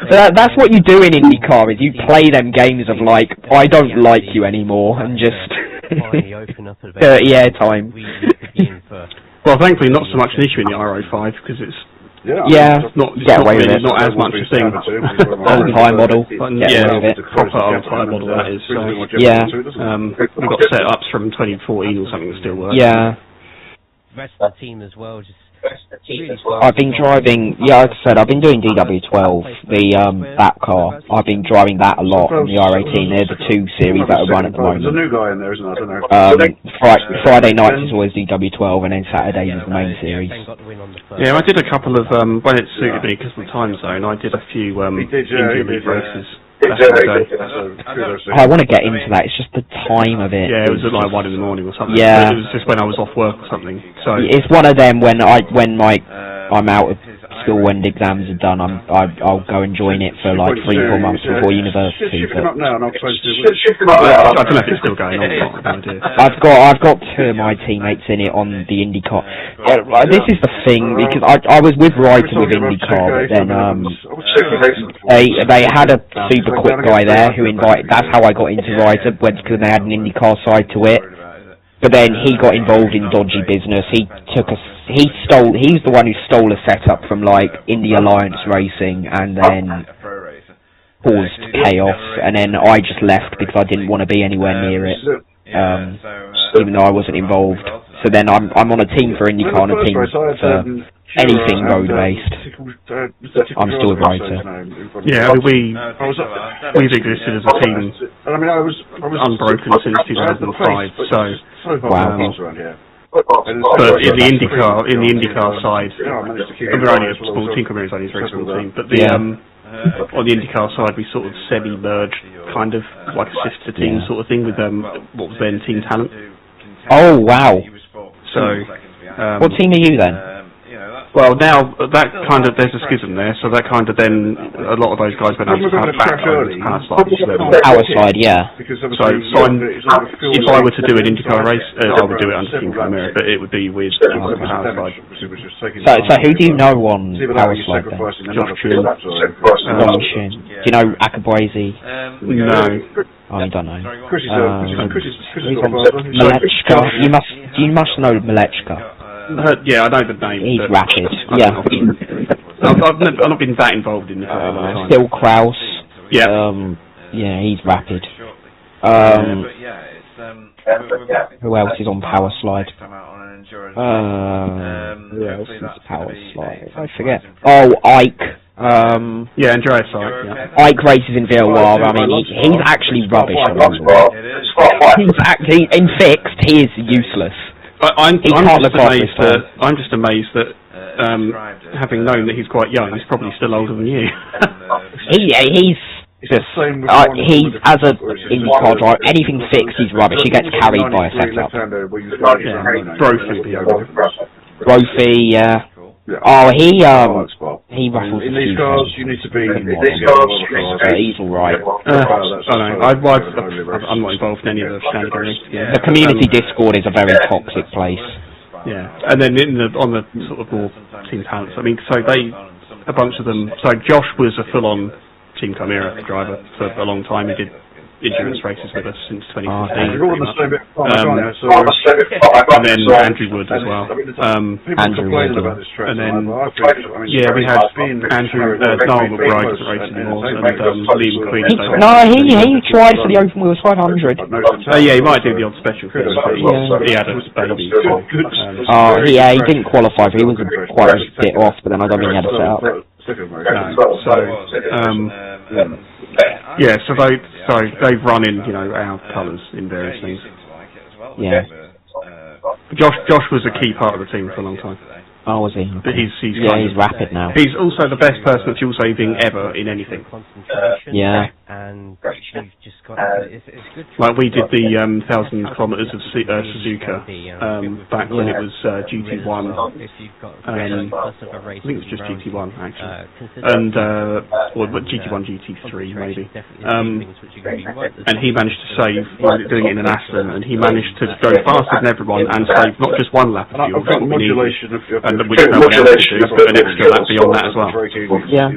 that's what you do in IndyCar, is you play them games of like, I don't like you anymore, and just dirty-air time. Well, thankfully not so much an issue in the IRO 5 because it's not as much a thing. Old tyre model. Proper old tyre model that is. So, we've got setups from 2014 or something that still work. Yeah. Rest of the team as well, I've been driving, like I said, I've been doing DW12, that car. I've been driving that a lot on the R18. They're the 2 series that are run at the moment. There's a new guy in there, isn't there? I don't know. Friday nights is always DW12, and then Saturdays is the main series. Yeah, I did a couple of, when it suited me because of the time zone, I did a few Indy races. I want to get into that. It's just the time of it. Yeah, it was at like 1 in the morning or something. Yeah, it was just when I was off work or something. So it's one of them when I'm out of school when the exams are done. I'll go and join it for like 3 or 4 months before university. Shift him up now, and I'll close it. I don't know if it's still going on. I've got 2 of my teammates in it on the IndyCar. This is the thing, because I was with Ryder with IndyCar, but then they had a super quick guy there who invited. That's how I got into Ryder, because they had an IndyCar side to it. But then he got involved in dodgy business. He's the one who stole a setup from like Indy Alliance Racing and then caused chaos. And then I just left because I didn't want to be anywhere near it, even though I wasn't involved. So then I'm on a team for IndyCar and a team for anything road based. I'm still a writer. Yeah, we've existed as a team unbroken since 2005. So wow. but in the IndyCar side, we're only a small team. Camaro is only a very small team. But the on the IndyCar side, we sort of semi-merged, kind of like a sister team sort of thing with what was then Team Talent. Oh wow! So what team are you then? Well, now that kind of there's a schism there, so that kind of then a lot of those guys went over to Power Slide, yeah. So if I were to do an IndyCar race, I would do it under Team Camaro, but it would be with Power Slide. So who do you know on Power Slide then? Josh Chun. Do you know Akabrazy? No. Oh, you don't know. Malechka. You must know Malechka. Yeah, I know the name. He's rapid. Yeah. I've not been that involved in the time. Still Kraus. Yeah. Yeah, he's rapid. Who else is on Power Slide? Who else is Power Slide? I forget. Oh, Ike. Yeah, Andreas Ike. Yeah. Ike races in VLR. I mean, he's actually rubbish. In fixed, he is useless. I'm just amazed that having known that he's quite young, he's probably still older than you. he's as a IndyCar driver, anything fixed, he's rubbish. He gets carried by a setup. Brophy, yeah. Oh, he ruffles in these cars, you need to be. He's alright. I'm not involved in any of the shenanigans. The community Discord is a very toxic place. Yeah, and then on the sort of more Team Talents, I mean, so a bunch of them. So Josh was a full-on Team Chimera driver for a long time. He did endurance races with us since 2015. And then Andrew Wood as well. Andrew Wood. And then, yeah, we had Andrew, Niall McBride was racing anymore, and Liam Queen. He tried for the Open Wheels 500. Yeah, he might do the odd special thing, but he had a baby. He didn't qualify, he was quite a bit off, but then I don't think he had a set up. Yeah, so they've run in, our colours in various things. Yeah. Josh was a key part of the team for a long time. Oh, was he? But he's rapid now. He's also the best person at fuel saving ever in anything. Yeah. And you've just got it's good. Like we did the 1,000 kilometres of Suzuka back when it was GT1. I think it was just GT1 actually, and or GT1, GT3 maybe. And he managed to save doing it in an Aston, and he managed to go faster than everyone and save not just one lap of fuel, but we needed. And which no one else could do, an extra lap beyond that as well. Yeah.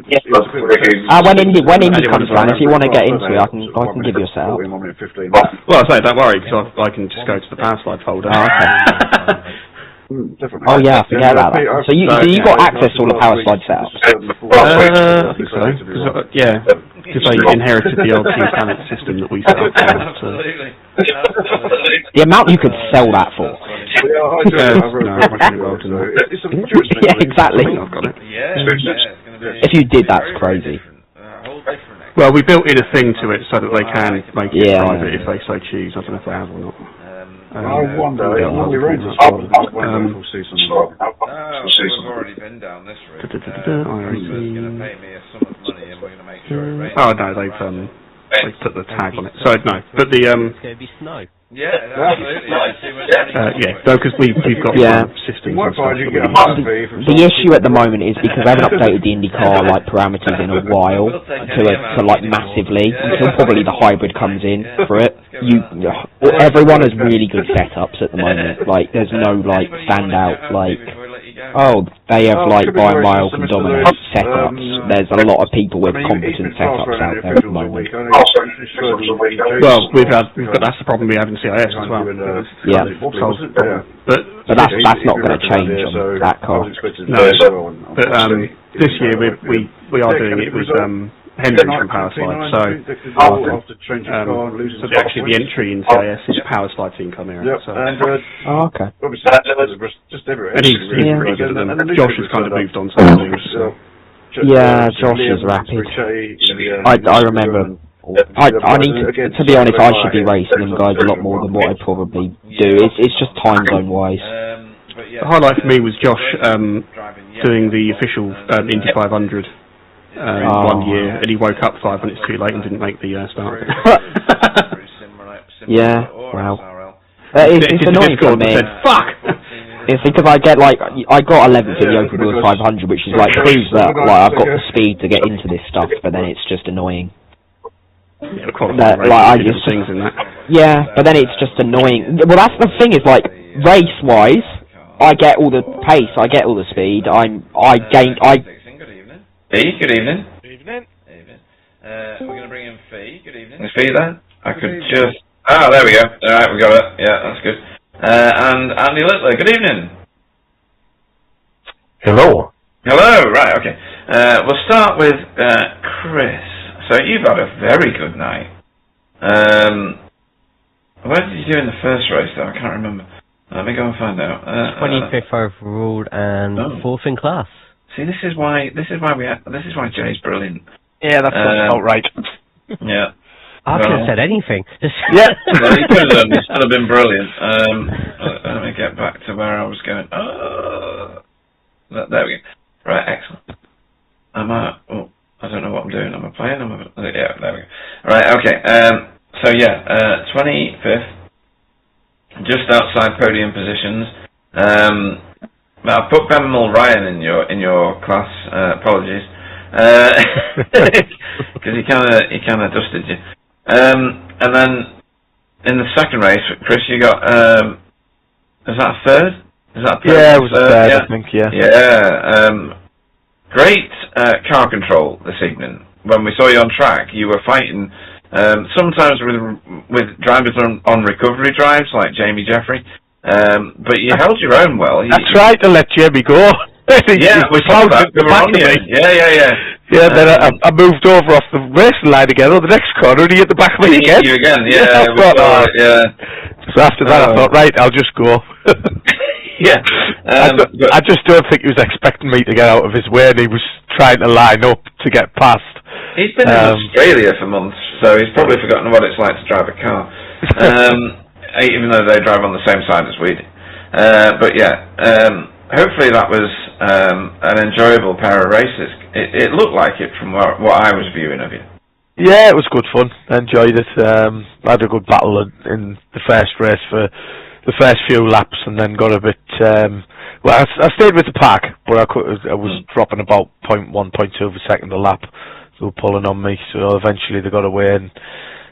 When Indy comes around, if you want to get into it, I can give you a setup. Well, I say don't worry, because I can just go to the Power Slide folder. Oh, okay. Oh yeah, I forget about that. So you got access to all the Power Slide setups? I think so. Yeah, because I inherited the old Team Talent system that we set up. The amount you could sell that for. Yeah, exactly. I've got it. If you did, that's crazy. Well, we built in a thing to it so that they can make it private if they so choose. I don't know if they have or not. I wonder. We've already been down this route. Going to pay me a sum of money, and we're going to make sure it rains. Oh no, they've put the tag on it. So no, but the it's going to be snow. Yeah, absolutely. No, because we've got systems and stuff. The issue at the moment is because I haven't updated the IndyCar parameters in a while to massively until probably the hybrid comes in for it. Everyone has really good setups at the moment. There's no standout they have by a mile predominant setups. There's a lot of people with competent setups out there at the moment. Well, that's the problem we have in CIS as well. Yeah. But that's not going to change on that car. No. But this year we are doing it with Hendrix from Power Slide. So actually the entry in CIS is Power Slide Team Chimera. Okay. And he's pretty good at them. Josh has kind of moved on to things. Yeah, Josh is rapid. I remember. I need to be honest, I should be racing them guys a lot more than what I probably do. It's just time zone wise. The highlight for me was Josh doing the official Indy 500 1 year, and he woke up 5 minutes too late and didn't make the start. Yeah, wow. It's annoying for me. Fuck! It's because I got 11th in the Open Wheels 500, which is proves that I've got the speed to get into this stuff, but then it's just annoying. Yeah, but then it's just annoying. Well, that's the thing is race-wise, I get all the pace, I get all the speed. Good evening. Fee, good evening. Evening. We're going to bring in Fee. Good evening. Is Fee there? I could just. Ah, there we go. All right, we got it. Yeah, that's good. And Andy Littler. Good evening. Hello. Hello. Right. Okay. We'll start with Chris. So you've had a very good night. Where did you do in the first race though? I can't remember. Let me go and find out. 25th overall and 4th in class. See, this is why Jay's brilliant. Yeah, that's about right. Yeah. I couldn't have said anything. Yeah. Well, he could have. He still have been brilliant. Let me get back to where I was going. There we go. Right, excellent. I don't know what I'm doing. Am I playing? Yeah, there we go. Right, okay. 25th. Just outside podium positions. I've put Ben Mulryan in your class. Apologies, because he kind of dusted you. And then in the second race, Chris, you got is that a third? Is that a third? Yeah, it was a third. I think. Yeah. Yeah. Great car control this evening. When we saw you on track, you were fighting. Sometimes with drivers on recovery drives like Jamie Jeffrey, but you held your own well. I tried to let Jamie go. Yeah, we saw that. Yeah. Yeah, then I moved over off the racing line again on the next corner, and he hit the back of me again. You again, yeah. Yeah. So after that, I thought, right, I'll just go. Yeah. I just don't think he was expecting me to get out of his way, and he was trying to line up to get past. He's been in Australia for months, so he's probably forgotten what it's like to drive a car. Even though they drive on the same side as we do. But yeah, hopefully that was an enjoyable pair of races. It looked like it from what I was viewing of you. Yeah, it was good fun. I enjoyed it. I had a good battle in the first race for the first few laps, and then got a bit. Well, I stayed with the pack, but I was dropping about 0.1, 0.2 of a second a lap. They were pulling on me, so eventually they got away, and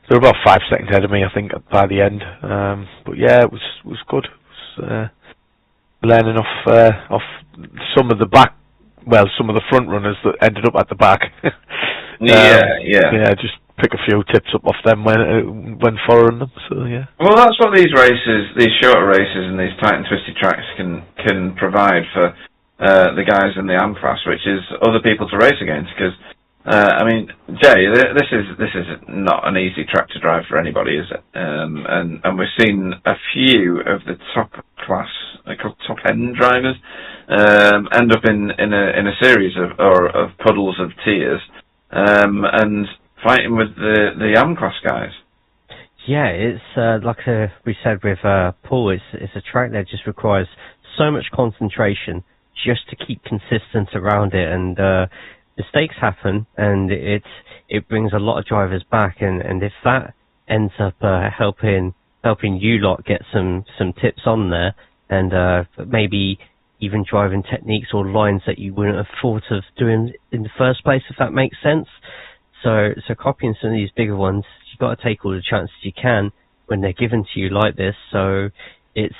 they were about 5 seconds ahead of me, I think, by the end. But yeah, it was good. It was, learning off some of the some of the front runners that ended up at the back. Yeah, just pick a few tips up off them when following them. So yeah. Well, that's what these races, these shorter races, and these tight and twisty tracks can provide for the guys in the AM class, which is other people to race against. Because I mean, Jay, this is not an easy track to drive for anybody, is it? And we've seen a few of the top class, top end drivers, end up in a series of puddles of tears, and fighting with the AM class guys. Yeah, it's like we said with Paul, it's a track that just requires so much concentration just to keep consistent around it, and mistakes happen, and it brings a lot of drivers back, and if that ends up helping you lot get some tips on there, and maybe even driving techniques or lines that you wouldn't have thought of doing in the first place, if that makes sense. So copying some of these bigger ones, you've got to take all the chances you can when they're given to you like this. So it's,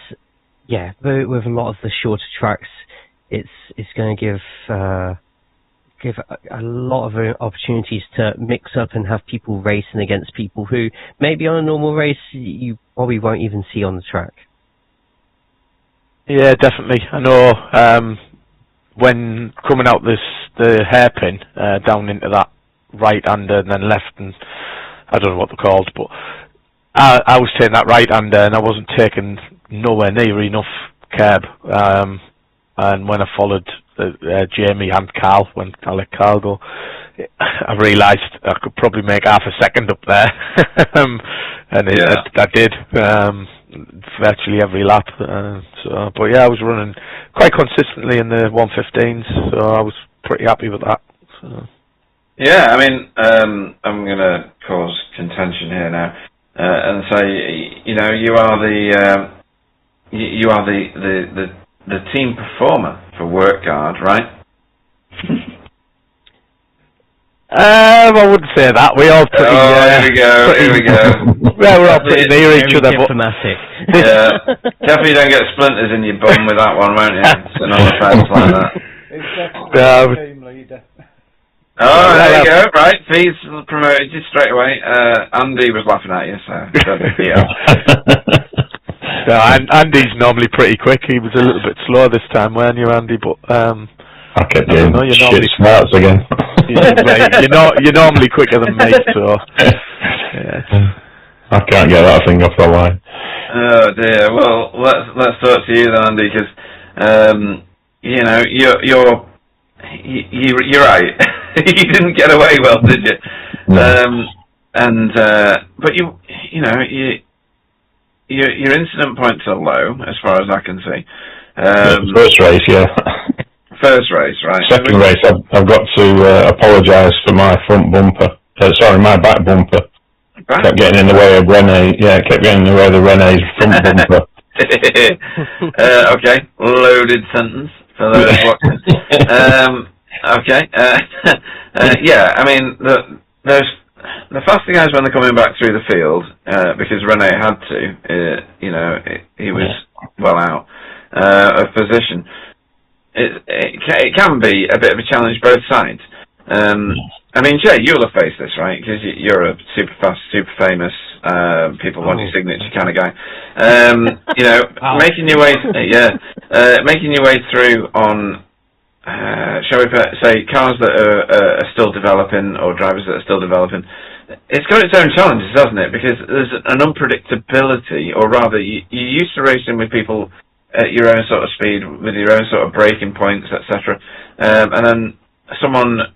yeah, with a lot of the shorter tracks, it's going to give a lot of opportunities to mix up and have people racing against people who maybe on a normal race you probably won't even see on the track. Yeah, definitely. I know when coming out the hairpin down into that right-hander and then left, and I don't know what they're called, but I was taking that right-hander and I wasn't taking nowhere near enough curb, and when I followed Jamie and Carl, when I let Carl go, I realised I could probably make half a second up there, and I did virtually every lap. But yeah, I was running quite consistently in the 115s, so I was pretty happy with that. So. Yeah, I mean, I'm going to cause contention here now, and say, you know, you are the team performer for Work Guard, right? I wouldn't say that. We all pretty. Here we go. Well, we're all pretty near each other. Diplomatic. Yeah, definitely don't get splinters in your bum with that one, won't you? It's another offence like that. It's definitely team leader. Oh, there you go. Right, Fee's promoted you straight away. Andy was laughing at you, so yeah. Andy's normally pretty quick. He was a little bit slow this time, weren't you, Andy? But I kept doing shit smarts again. You're normally quicker than me, so yeah. I can't get that thing off the line. Oh dear. Well, let's talk to you then, Andy, because you know you're right. You didn't get away well, did you? No. But you know your incident points are low as far as I can see. First race, yeah. First race, right. Second race, I've got to apologise for my front bumper. My back bumper. Kept getting in the way of Rene. Yeah, kept getting in the way of the Rene's front bumper. Okay, loaded sentence for those watching. Okay. Yeah, I mean, the faster guys when they're coming back through the field, because Rene had to, you know, he was well out of position. It can be a bit of a challenge both sides. I mean, Jay, you'll have faced this, right? Because you're a super fast, super famous, people want your signature kind of guy. You know, making your way, making your way through on, shall we say, cars that are still developing or drivers that are still developing. It's got its own challenges, hasn't it? Because there's an unpredictability, or rather, you're used to racing with people at your own sort of speed, with your own sort of braking points, etc. And then someone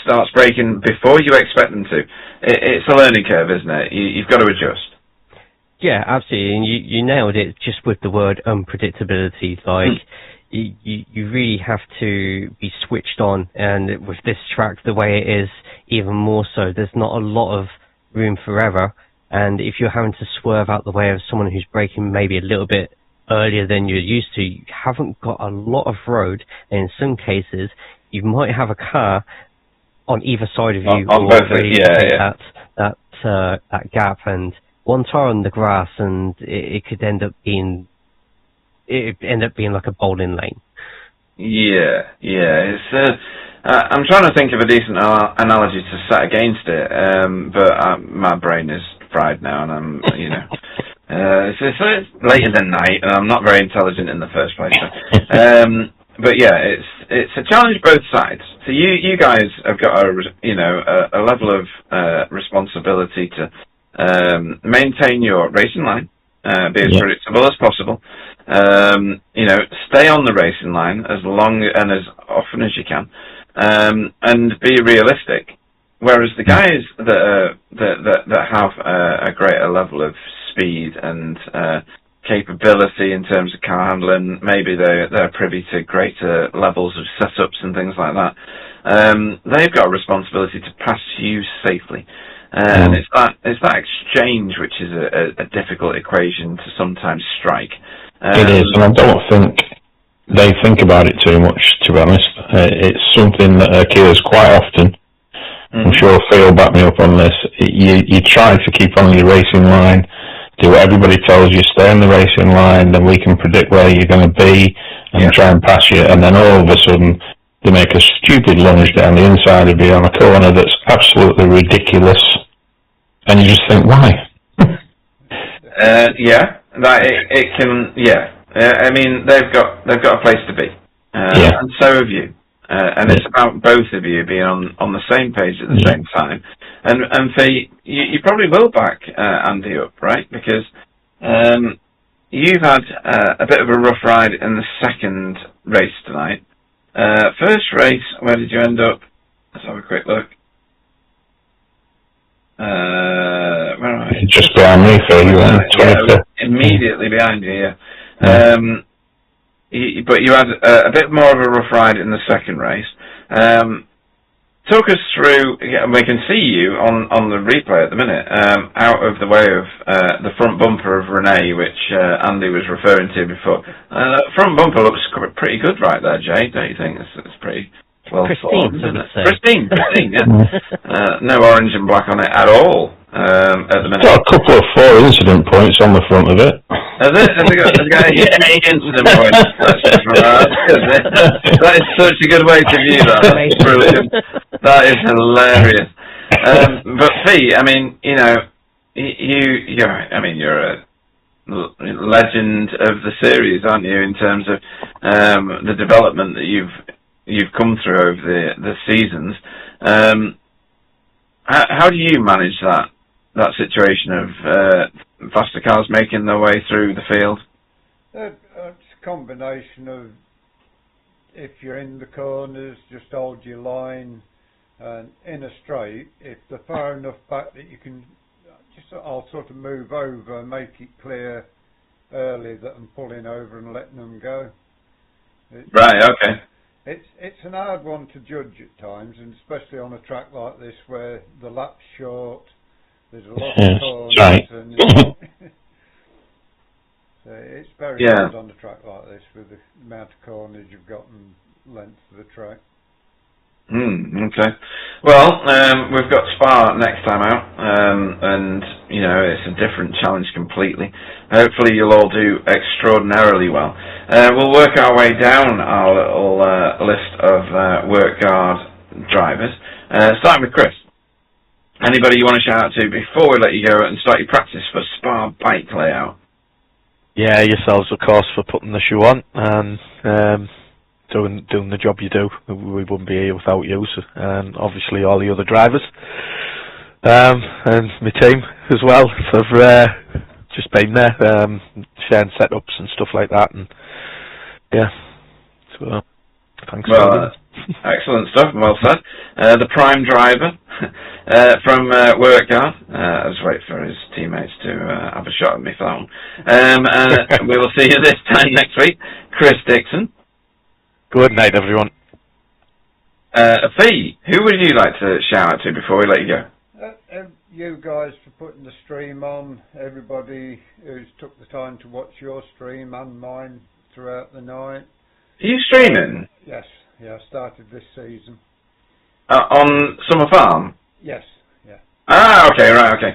starts braking before you expect them to. It's a learning curve, isn't it? You've got to adjust. Yeah, absolutely. And you nailed it just with the word unpredictability. Like, you really have to be switched on. And with this track, the way it is, even more so, there's not a lot of room for error. And if you're having to swerve out the way of someone who's braking maybe a little bit earlier than you're used to, you haven't got a lot of road, and in some cases you might have a car on either side of you on both that gap, and one tire on the grass, and it could end up being like a bowling lane. Yeah. It's I'm trying to think of a decent analogy to set against it, but my brain is fried now, and I'm it's later than night, and I'm not very intelligent in the first place. But yeah, it's a challenge both sides. So you guys have got a level of responsibility to maintain your racing line, be as predictable as possible. Stay on the racing line as long and as often as you can, and be realistic. Whereas the guys that have a greater level of speed and capability in terms of car handling, maybe they're privy to greater levels of setups and things like that. They've got a responsibility to pass you safely, and it's that exchange which is a difficult equation to sometimes strike. It is, and I don't think they think about it too much, to be honest. It's something that occurs quite often. I'm sure Phil will back me up on this. You try to keep on your racing line, do what everybody tells you, stay on the racing line, then we can predict where you're going to be and try and pass you, and then all of a sudden they make a stupid lunge down the inside of you on a corner that's absolutely ridiculous, and you just think, why? It can. I mean, they've got a place to be, and so have you. And it's about both of you being on the same page at the same time. And for you probably will back Andy up, right? Because you've had a bit of a rough ride in the second race tonight. First race, where did you end up? Let's have a quick look. Where am I? Just behind me, so you were immediately behind you, yeah. But you had a bit more of a rough ride in the second race. Talk us through, we can see you on the replay at the minute, out of the way of the front bumper of Renee, which Andy was referring to before. That front bumper looks pretty good right there, Jay, don't you think? It's pretty well formed, isn't it? Pristine, yeah. No orange and black on it at all at the minute. Got a couple of 4 incident points on the front of it. Has it got any incident points? That is such a good way to view that. That's brilliant. That is hilarious. But Fee, I mean, you know, you're a legend of the series, aren't you? In terms of the development that you've come through over the seasons. How do you manage that situation of faster cars making their way through the field? It's a combination of, if you're in the corners, just hold your line, and in a straight, if they're far enough back that you can, I'll sort of move over and make it clear early that I'm pulling over and letting them go. Right, okay. It's an hard one to judge at times, and especially on a track like this where the lap's short, there's a lot of corners, and so it's very hard on a track like this with the amount of corners you've got and length of the track. Okay. Well, we've got Spa next time out, and you know it's a different challenge completely. Hopefully, you'll all do extraordinarily well. We'll work our way down our little list of work guard drivers, starting with Chris. Anybody you want to shout out to before we let you go and start your practice for Spa bike layout? Yeah, yourselves, of course, for putting the shoe on and doing the job you do. We wouldn't be here without you, and obviously all the other drivers, and my team as well for just being there, sharing setups and stuff like that, and yeah, so thanks. Well, excellent stuff, well said. The prime driver from Workguard. I was waiting for his teammates to have a shot at me for that one. We will see you this time next week. Chris Dixon. Good night, everyone. Fee, who would you like to shout out to before we let you go? You guys for putting the stream on, everybody who's took the time to watch your stream and mine throughout the night. Are you streaming? Yes, yeah, I started this season. On Summer Farm? Yes, yeah. Ah, okay, right, okay.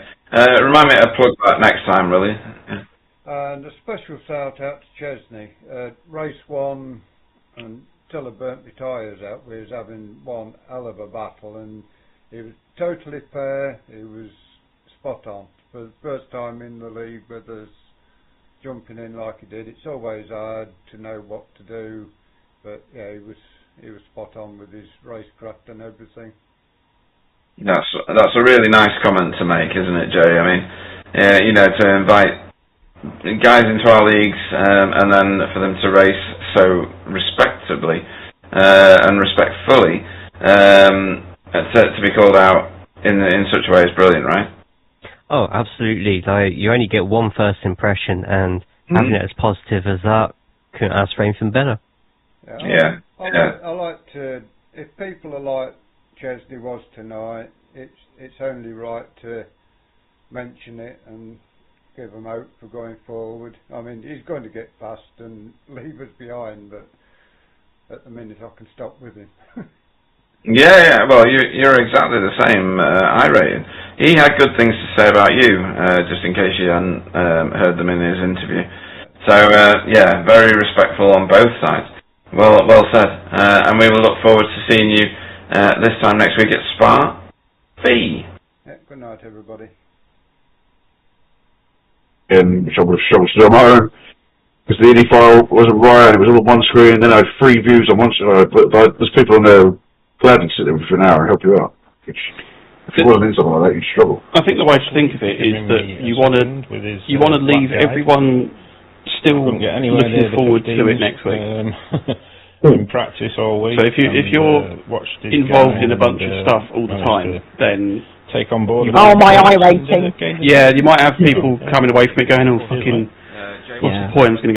Remind me to plug that next time, really. Yeah. And a special shout out to Chesney. Race 1, until I burnt my tyres out, we was having one hell of a battle, and he was totally fair, he was spot on. For the first time in the league with us jumping in like he did, it's always hard to know what to do, but yeah, he was spot on with his racecraft and everything. That's a really nice comment to make, isn't it, Jay? I mean, you know, to invite guys into our leagues and then for them to race so respectably and respectfully, to be called out in such a way is brilliant, right? Oh, absolutely. You only get one first impression, and having it as positive as that, couldn't ask for anything better. Yeah. I like to, if people are like Chesney was tonight, it's only right to mention it and give him hope for going forward. I mean, he's going to get past and leave us behind, but at the minute I can stop with him. Yeah. Well, you're exactly the same. I rated. He had good things to say about you, just in case you hadn't heard them in his interview. So yeah, very respectful on both sides. Well said. And we will look forward to seeing you this time next week at Spa. Fee. Yeah, good night, everybody. And I was tomorrow because the INDY file wasn't right. It was all on one screen. Then I had 3 views on one side. But there's people on there glad to sit there for an hour and help you out. If it wasn't in something like that, you'd struggle. I think the way to think of it is that you want to leave everyone still looking forward to it next week. in practice all week. So if you're involved in a bunch of stuff all the time, then take on board. Oh, my I rating. Yeah, you might have people coming away from it going, oh fucking, what's the point? I'm just going to